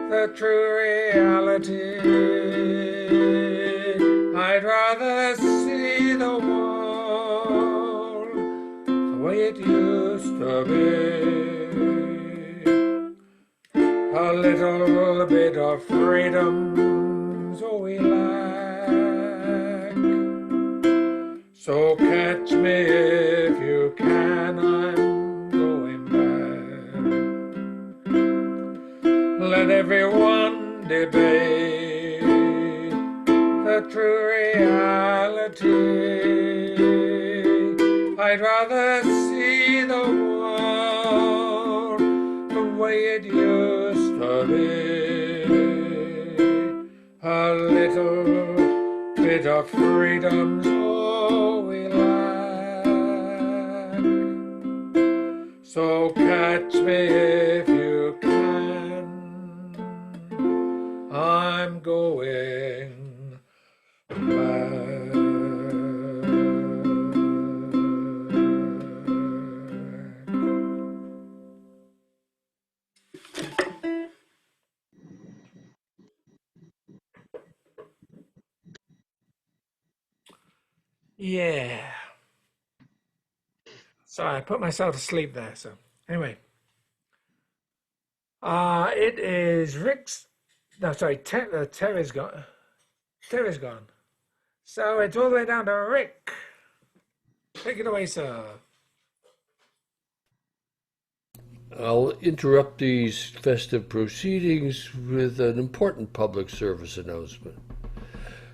the true reality. I'd rather see the world the way it used to be. A little bit of freedom's all we lack. So catch me if you can, I'm going back. Let everyone debate the true reality. I'd rather see the world the way it used to be. A little bit of freedom's all we lack. So catch me if you can, I'm going back. Yeah. Sorry, I put myself to sleep there. So anyway, it is Rick's. No, sorry, Terry's gone. Terry's gone. So it's all the way down to Rick. Take it away, sir. I'll interrupt these festive proceedings with an important public service announcement.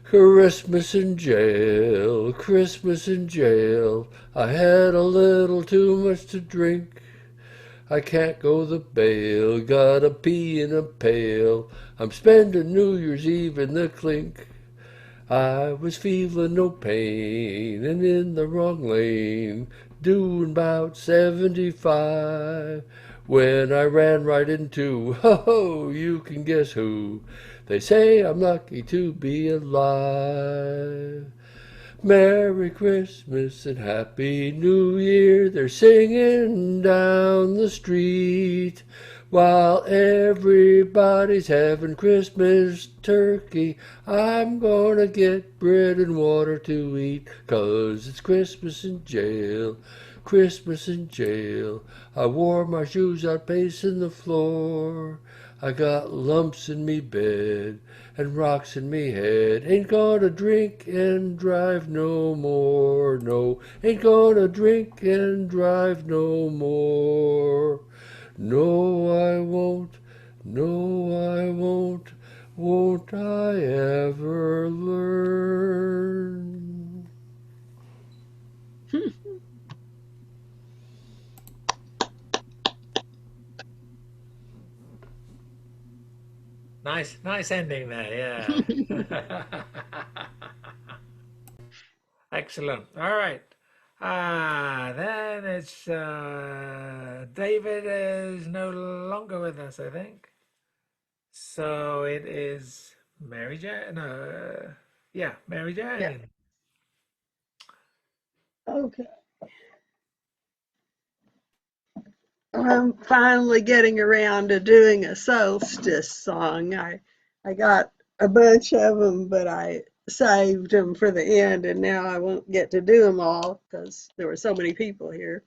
Christmas in jail, Christmas in jail. I had a little too much to drink. I can't go the bail, gotta pee in a pail. I'm spending New Year's Eve in the clink. I was feeling no pain and in the wrong lane, doing about 75, when I ran right into, ho, you can guess who. They say I'm lucky to be alive. Merry Christmas and Happy New Year, they're singing down the street, while everybody's having Christmas turkey. I'm gonna get bread and water to eat, 'cause it's Christmas in jail, Christmas in jail. I wore my shoes out pacing the floor. I got lumps in me bed and rocks in me head. Ain't gonna drink and drive no more, no. Ain't gonna drink and drive no more. No, I won't, no, I won't I ever learn? Nice ending there, yeah. Excellent. All right. Then it's David is no longer with us, I think. So it is Mary Jane. No, yeah, Mary Jane. Yeah. Okay. I'm finally getting around to doing a solstice song. I got a bunch of them, but I saved them for the end, and now I won't get to do them all because there were so many people here.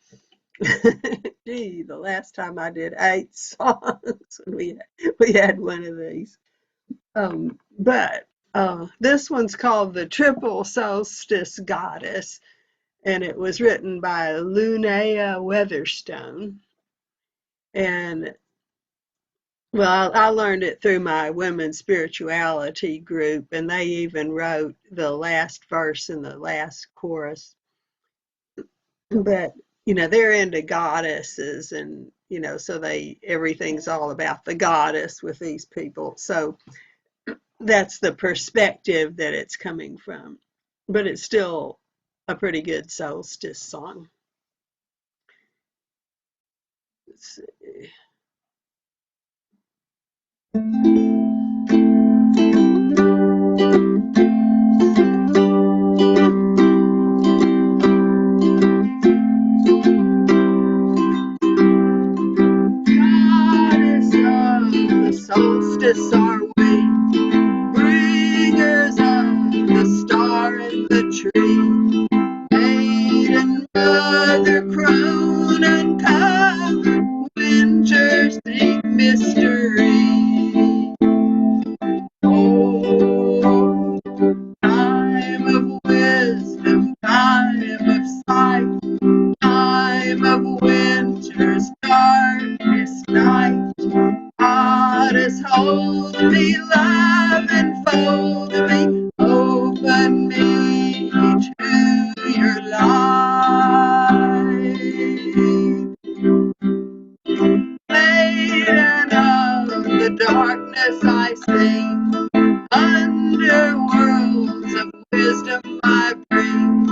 Gee, the last time I did 8 songs, we had one of these. But this one's called The Triple Solstice Goddess, and it was written by Lunea Weatherstone. And well, I learned it through my women's spirituality group, and they even wrote the last verse and the last chorus. but they're into goddesses, and so everything's all about the goddess with these people. So that's the perspective that it's coming from, but it's still a pretty good solstice song. Let's see. Goddess of the solstice are we, bringers of the star and the tree, maiden mother crone uncovered, winter's deep mystery. Oh, time of wisdom, time of sight, time of winter's darkest night. Goddess, hold me, love, enfold me, open me to your light. Maiden of the darkness I sing, underworlds of wisdom I bring,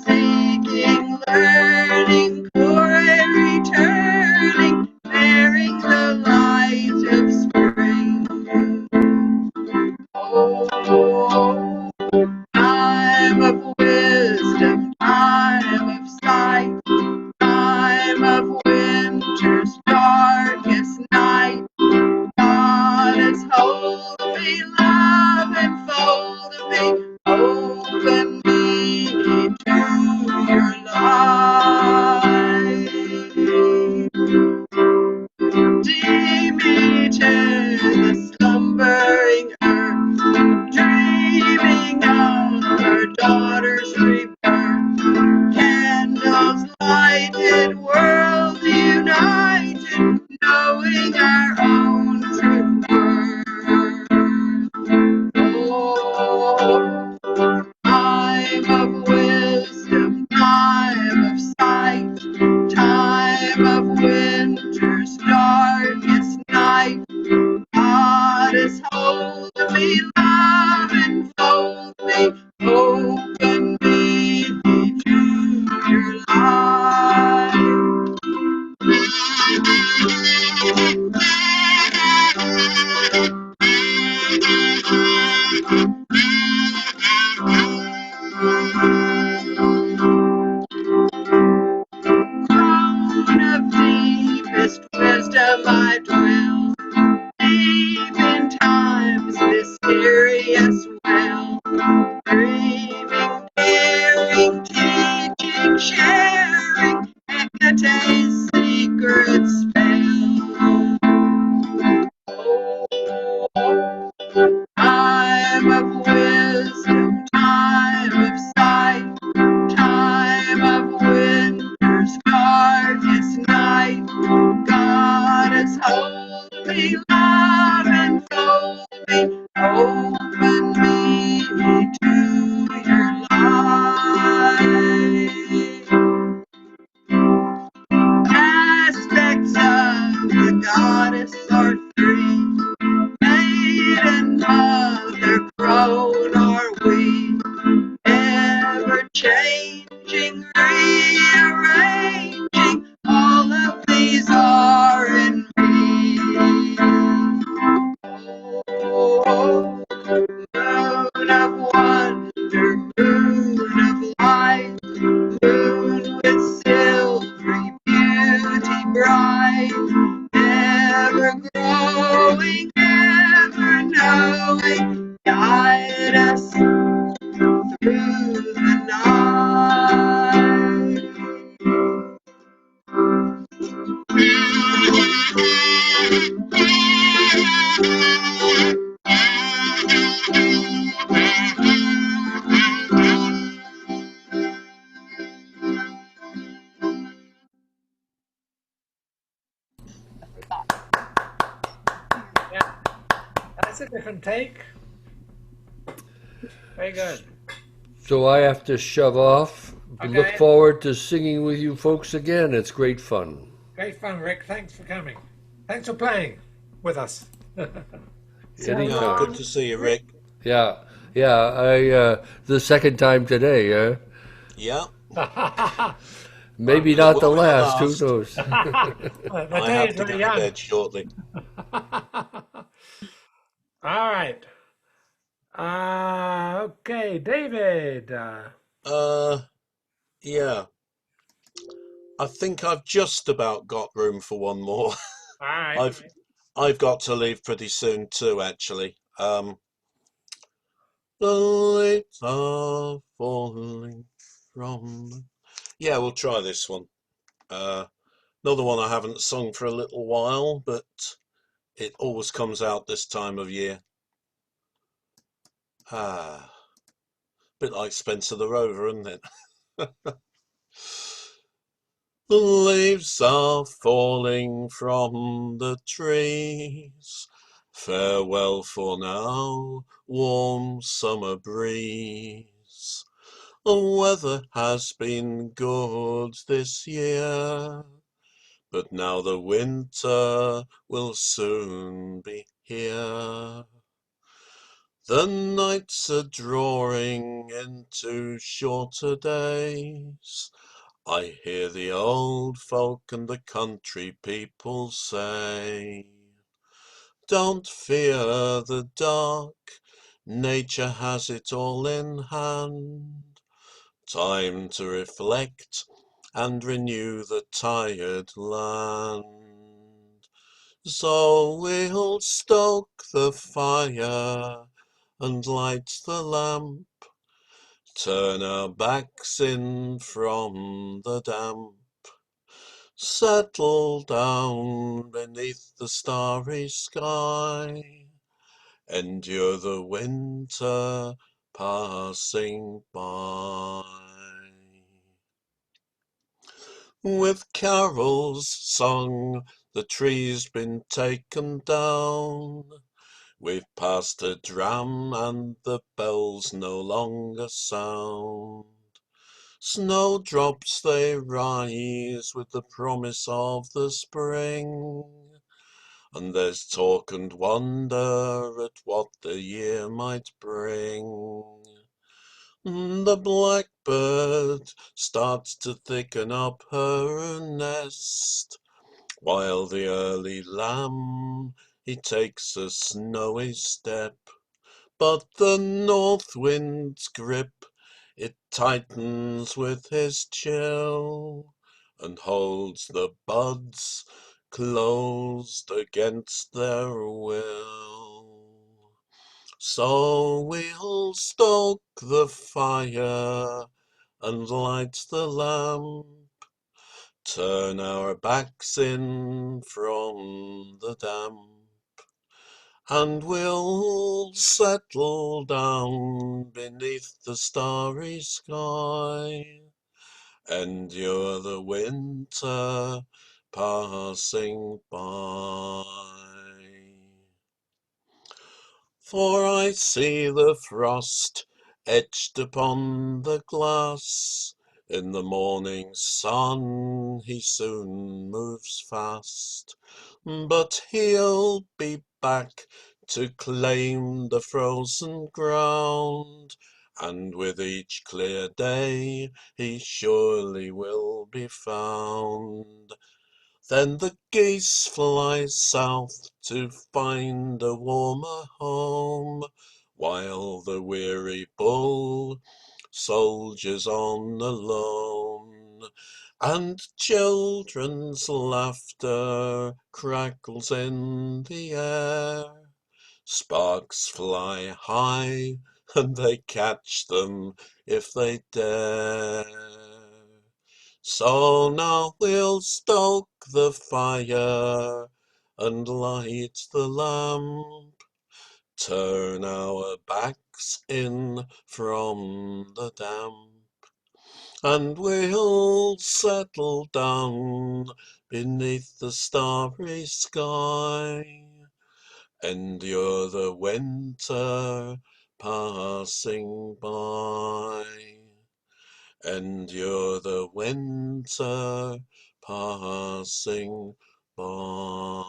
seeking, learning, coy returning, bearing the light of spring. Oh, time of wisdom, time of sight, time of winter's darkest night. Goddess, hold me, love, enfold me, open me to your light. Demeter, the slumbering earth, dreaming of her daughter's rebirth. Candles lighted, world united, knowing our own true worth. Oh, time of wisdom, time of sight, time of winter's darkest night. Goddess, hold me, love, enfold me, open me to your light. Crown of deepest wisdom I dwell, deep in time's mysterious well, dreaming, daring, teaching, sharing, Hecate's secret spell. Oh, time of wisdom, time of sight, time of winter's darkest night. Goddess, hold me, love, enfold me, open me to your light. Aspects of the goddess are three, maiden, mother, crone are we, ever changing, rearranging, all of these are in me. Oh, moon of wonder, moon of light, moon with silvery beauty bright, ever growing, ever knowing, guide us through the night. That's a different take. Very good. So I have to shove off, Look Okay. forward to singing with you folks again. It's great fun. Great fun, Rick. Thanks for coming. Thanks for playing with us. So Yeah, good Anytime. to long, see you, Rick. Rick. Yeah, yeah. The second time today. Yeah, Maybe but it not the won't be the last. Who last. knows? The I day have is to very go to young. bed shortly. All right. Okay, David. Uh, yeah, I think I've just about got room for one more. All right. I've I've got to leave pretty soon too, actually. The leaves are falling from. Yeah, we'll try this one. Another one I haven't sung for a little while, but it always comes out this time of year. Ah, bit like Spencer the Rover, isn't it? The leaves are falling from the trees. Farewell for now, warm summer breeze. The weather has been good this year, but now the winter will soon be here. The nights are drawing into shorter days. I hear the old folk and the country people say, don't fear the dark, nature has it all in hand. Time to reflect and renew the tired land. So we'll stoke the fire and light the lamp, turn our backs in from the damp, settle down beneath the starry sky, endure the winter passing by. With carols sung, the tree's been taken down. We've passed a dram and the bells no longer sound. Snowdrops they rise with the promise of the spring, and there's talk and wonder at what the year might bring. The blackbird starts to thicken up her nest, while the early lamb he takes a snowy step. But the north wind's grip, it tightens with his chill, and holds the buds closed against their will. So we'll stoke the fire and light the lamp, turn our backs in from the damp, and we'll settle down beneath the starry sky, endure the winter passing by. For I see the frost etched upon the glass. In the morning sun he soon moves fast, but he'll be back to claim the frozen ground, and with each clear day he surely will be found. Then the geese fly south to find a warmer home, while the weary bull soldiers on alone, and children's laughter crackles in the air. Sparks fly high, and they catch them if they dare. So now we'll stoke the fire and light the lamp, turn our backs in from the damp, and we'll settle down beneath the starry sky, endure the winter passing by, endure the winter passing by.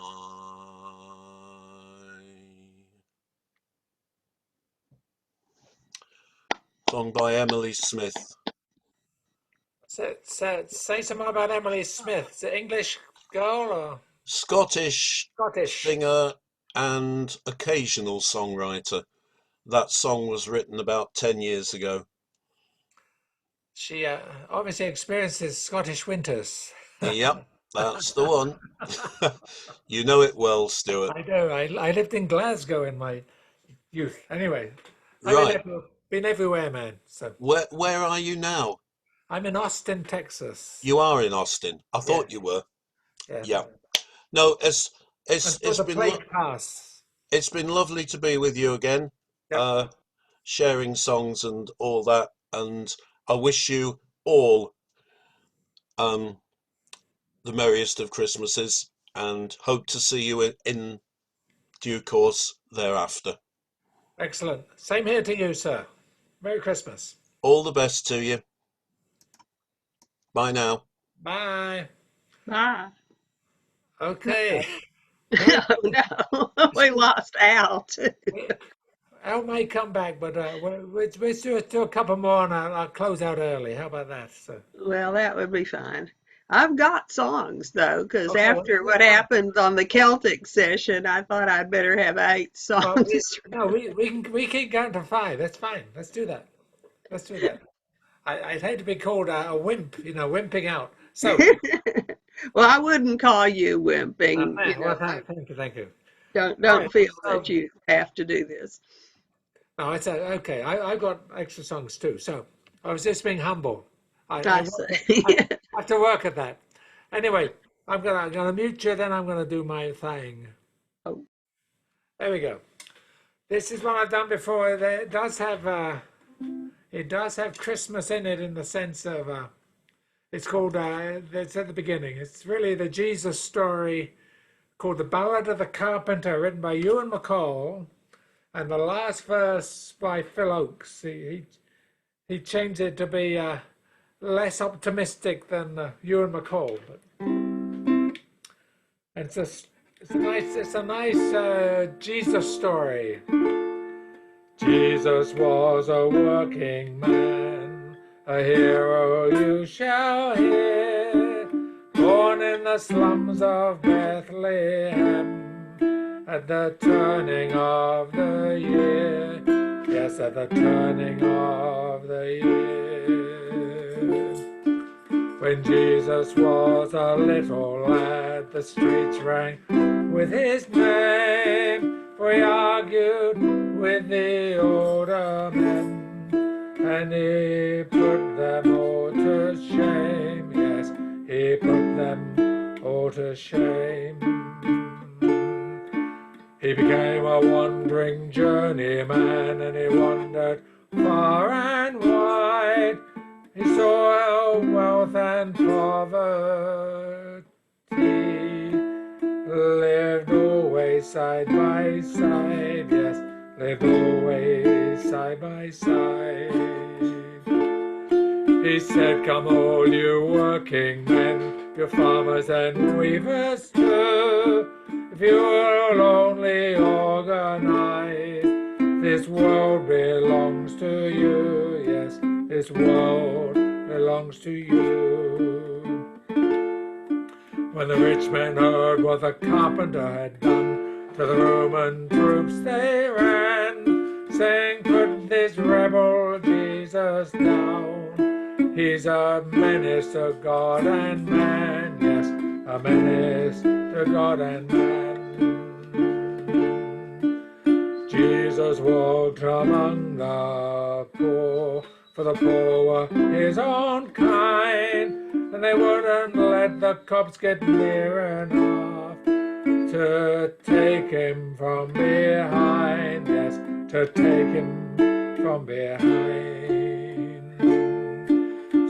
Song by Emily Smith. Say some more about Emily Smith. Is it English girl or Scottish Scottish? singer and occasional songwriter. That song was written about 10 years ago. She obviously experiences Scottish winters. Yep, that's the one. You know it well, Stuart. I do. I lived in Glasgow in my youth. Anyway, Right. been everywhere, man. So Where are you now? I'm in Austin, Texas. You are in Austin. I thought you were. Yeah. No, it's the been plague pass. It's been lovely to be with you again. Yep. Sharing songs and all that, and I wish you all the merriest of Christmases, and hope to see you in due course thereafter. Excellent. Same here to you, sir. Merry Christmas. All the best to you. Bye now. Bye. Bye. Okay. Oh, no, we lost Al too. Al may come back, but let's do a couple more and I'll close out early. How about that? So. Well, that would be fine. I've got songs though, because Okay, after what happened on the Celtic session, I thought I'd better have 8 songs. We keep going to 5. That's fine. Let's do that. I'd hate to be called a wimp, wimping out. So. Well, I wouldn't call you wimping. Thank you. Don't feel that you have to do this. No, it's okay. I've got extra songs too. So I was just being humble. I have to work at that. Anyway, I'm gonna mute you. Then I'm gonna do my thing. Oh. There we go. This is what I've done before. It does have Christmas in it in the sense of it's called. It's at the beginning. It's really the Jesus story called The Ballad of the Carpenter, written by Ewan MacColl, and the last verse by Phil Oakes. He changed it to be less optimistic than Ewan MacColl, but it's a nice Jesus story. Jesus was a working man, a hero you shall hear, born in the slums of Bethlehem at the turning of the year. Yes, at the turning of the year. When Jesus was a little lad, the streets rang with his name, for he argued with the older men, and he put them all to shame. Yes, he put them all to shame. He became a wandering journeyman, and he wandered far and wide. He saw wealth and poverty lived always side by side. Yes, lived always side by side. He said, come all you working men, you farmers and weavers too, if you will only organize, this world belongs to you. Yes, this world belongs to you. When the rich men heard what the carpenter had done, to the Roman troops they ran, saying, put this rebel Jesus down. He's a menace to God and man. Yes, a menace to God and man. Jesus walked among the poor, for the poor were his own kind, and they wouldn't let the cops get near enough to take him from behind. Yes, to take him from behind.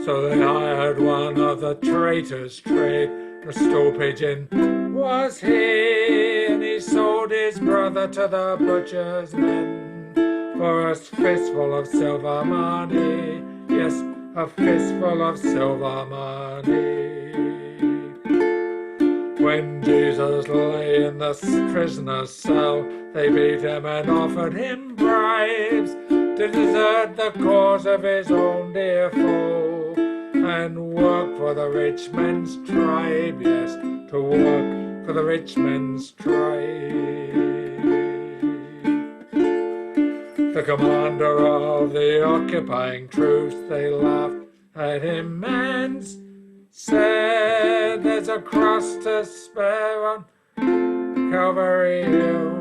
So they hired one of the traitors' trade, the stool pigeon was he, and he sold his brother to the butcher's men for a fistful of silver money. Yes, a fistful of silver money. When Jesus lay in the prisoner's cell, they beat him and offered him bribes to desert the cause of his own dear foe and work for the rich man's tribe, yes, to work for the rich man's tribe. The commander of the occupying troops, they laughed at him and said, there's a cross to spare on Calvary Hill.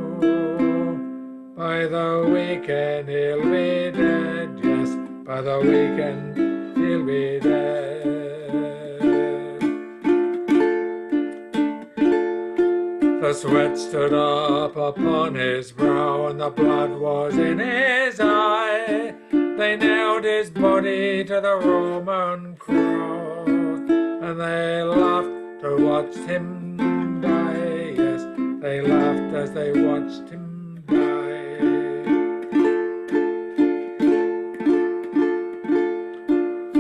By the weekend he'll be dead, yes, by the weekend he'll be dead. The sweat stood up upon his brow and the blood was in his eye. They nailed his body to the Roman cross and they laughed to watch him die. Yes, they laughed as they watched him die.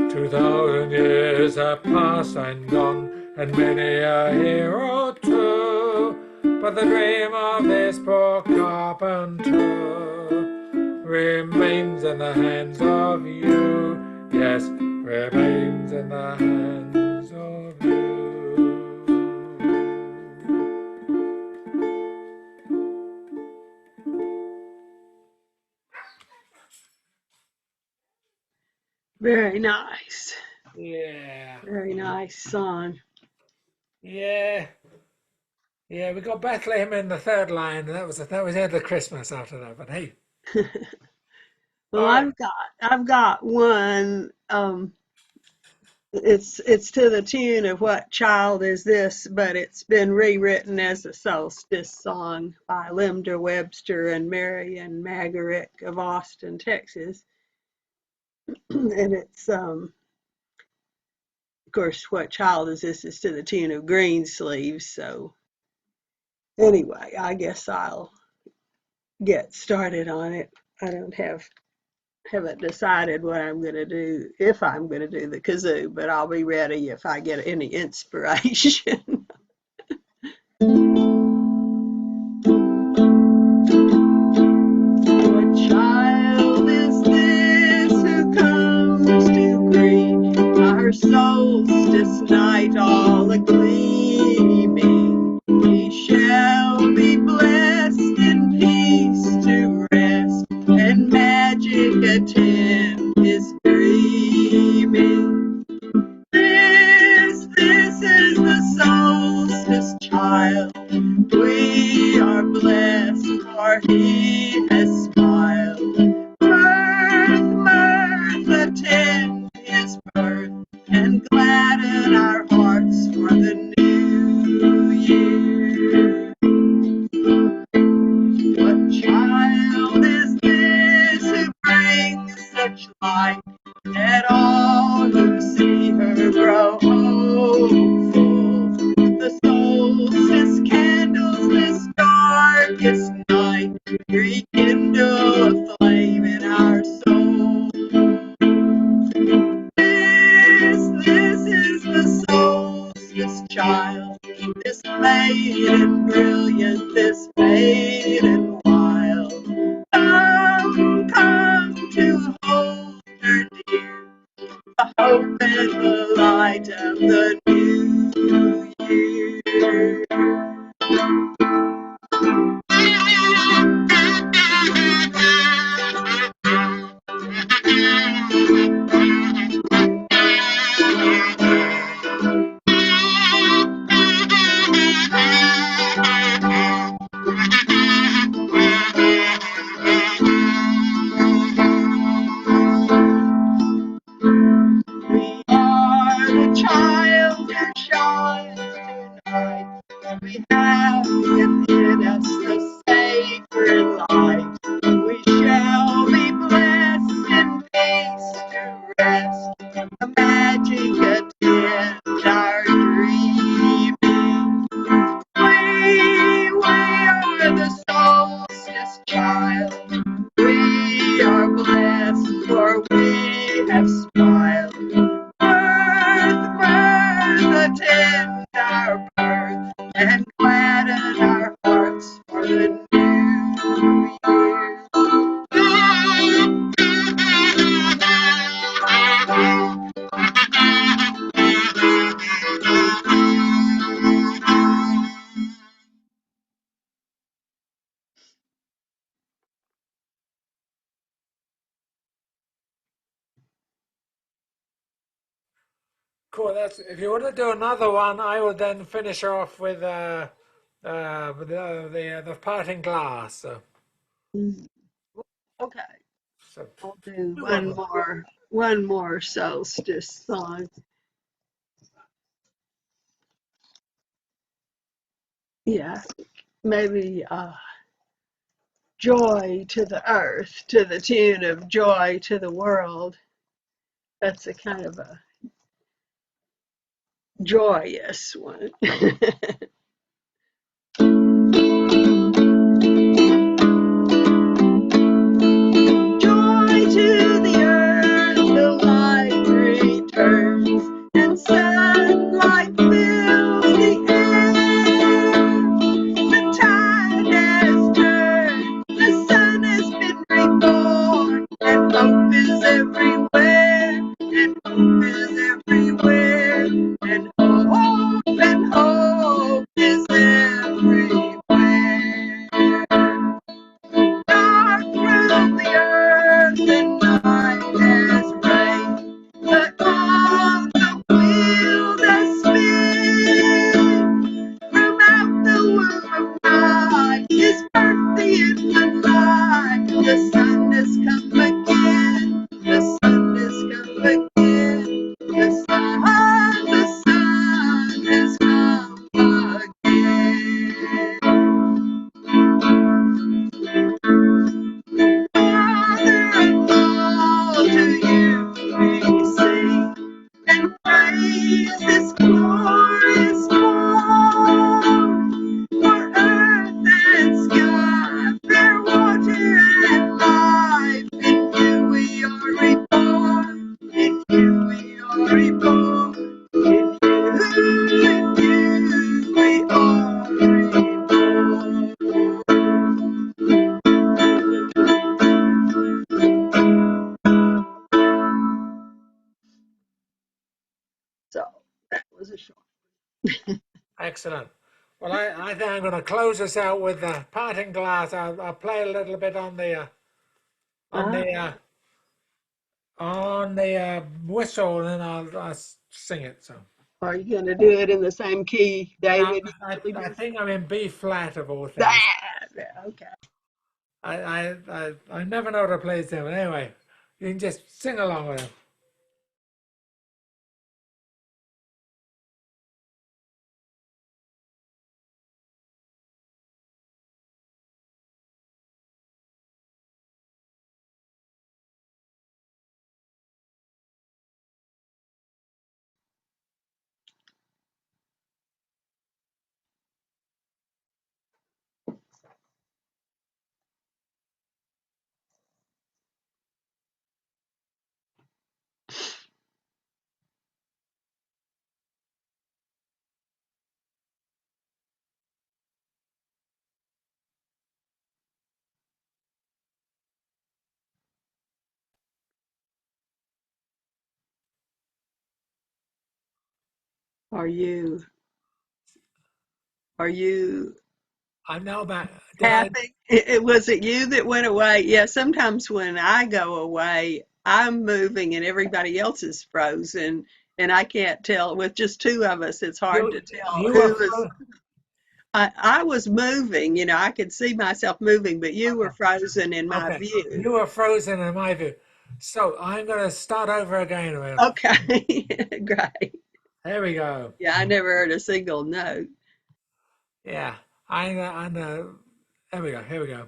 2,000 years have passed and gone, and many a hero too. But the dream of this poor carpenter remains in the hands of you. Yes, remains in the hands of you. Very nice. Yeah. Very nice song. Yeah. Yeah, we got Bethlehem in the third line, and that was the end of Christmas after that. But hey, Well, all right. I've got one. It's to the tune of What Child Is This, but it's been rewritten as a solstice song by Linda Webster and Marion Magarick of Austin, Texas. And it's of course, What Child Is This is to the tune of Greensleeves. So anyway, I guess I'll get started on it. I haven't decided what I'm going to do, if I'm going to do the kazoo, but I'll be ready if I get any inspiration. What child is this who comes to greet our solstice night all a-gleaming? He shall be blessed in peace to rest, and magic attend his dreaming. This is the solstice child. We are blessed, for he has smiled. Mirth attend his birth, and gladden our hearts for the new year. What child is this who brings such light that all who see her grow hopeful? The solstice candles this darkest night rekindle a flame in our soul. This is the solstice child, this maiden brilliant, this maiden wild. Come to hold her dear, the hope and the light of the new year. We are the child who shines tonight. We have within us the sacred light. We shall be blessed in peace to rest. The magic attend our dreaming. We are the solstice child. We are blessed, for we have smiled. and gladden our hearts for the new year. Cool. That's if you want to do another one, I would then finish off with the parting glass. So, Okay, so I'll do do one more. one more solstice song. Yeah, maybe joy to the earth to the tune of joy to the world. That's a kind of a joyous one. Joy to the earth, the light returns, and sunlight fills the air. The tide has turned, the sun has been reborn, and hope is everywhere, and hope is everywhere, and hope is everywhere. Dark through the earth and night has reigned, but all the wheels that spin from out the womb of night is birth the infant light. The sun has come again, the sun has come again, the sun has come again. Father of all, to you we sing and praise this glorious morn. For earth and sky, fair water and life, in you we are reborn, in you we are reborn, in you we are reborn. So that was a short. Excellent. Well, I think I'm going to close us out with the parting glass. I'll play a little bit on the on Ah, the whistle, and then I'll sing it. So are you going to do it in the same key now David usually I does? think I'm in B flat of all things. That, okay. I never know what to play to, but anyway, you can just sing along with it. Are you are you I'm now back. Did I? happy? Was it you that went away? Yeah, sometimes when I go away, I'm moving and everybody else is frozen and I can't tell. With just two of us, it's hard to tell You were who is. I was moving, I could see myself moving, but you were frozen in my okay. view. You were frozen in my view. So I'm going to start over again a minute. Okay, great. There we go. Yeah, I never heard a single note. Yeah, I know. There we go. Here we go.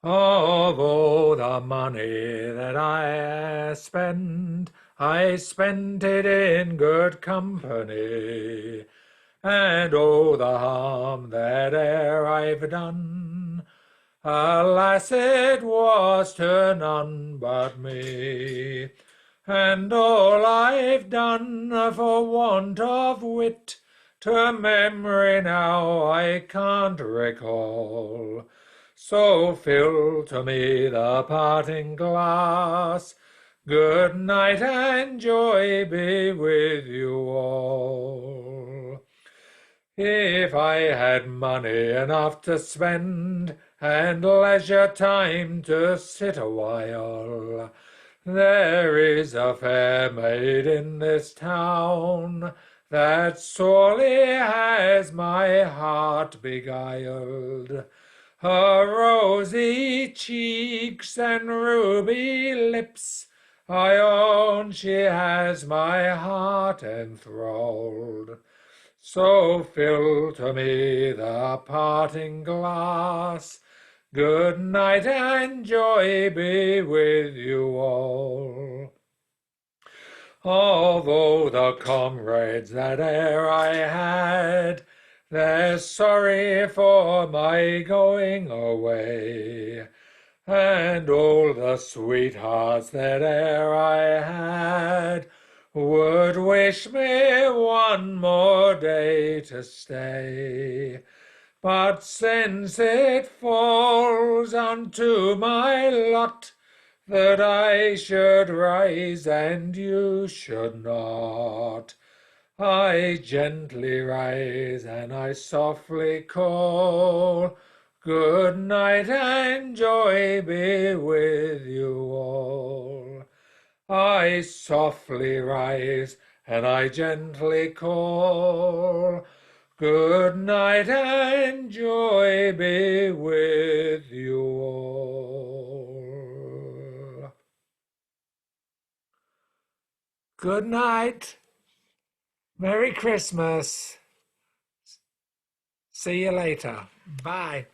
Although the money that I spend it in good company. And oh, the harm that e'er I've done, alas, it was to none but me. And all I've done for want of wit, to memory now I can't recall. So fill to me the parting glass. Good night and joy be with you all. If I had money enough to spend, and leisure time to sit a while, there is a fair maid in this town that sorely has my heart beguiled. Her rosy cheeks and ruby lips, I own she has my heart enthralled. So fill to me the parting glass. Good night and joy be with you all. Although the comrades that e'er I had, they're sorry for my going away, and all the sweethearts that e'er I had would wish me one more day to stay. But since it falls unto my lot that I should rise and you should not, I gently rise and I softly call, good night and joy be with you all. I softly rise and I gently call, good night and joy be with you all. Good night. Merry Christmas. See you later. Bye.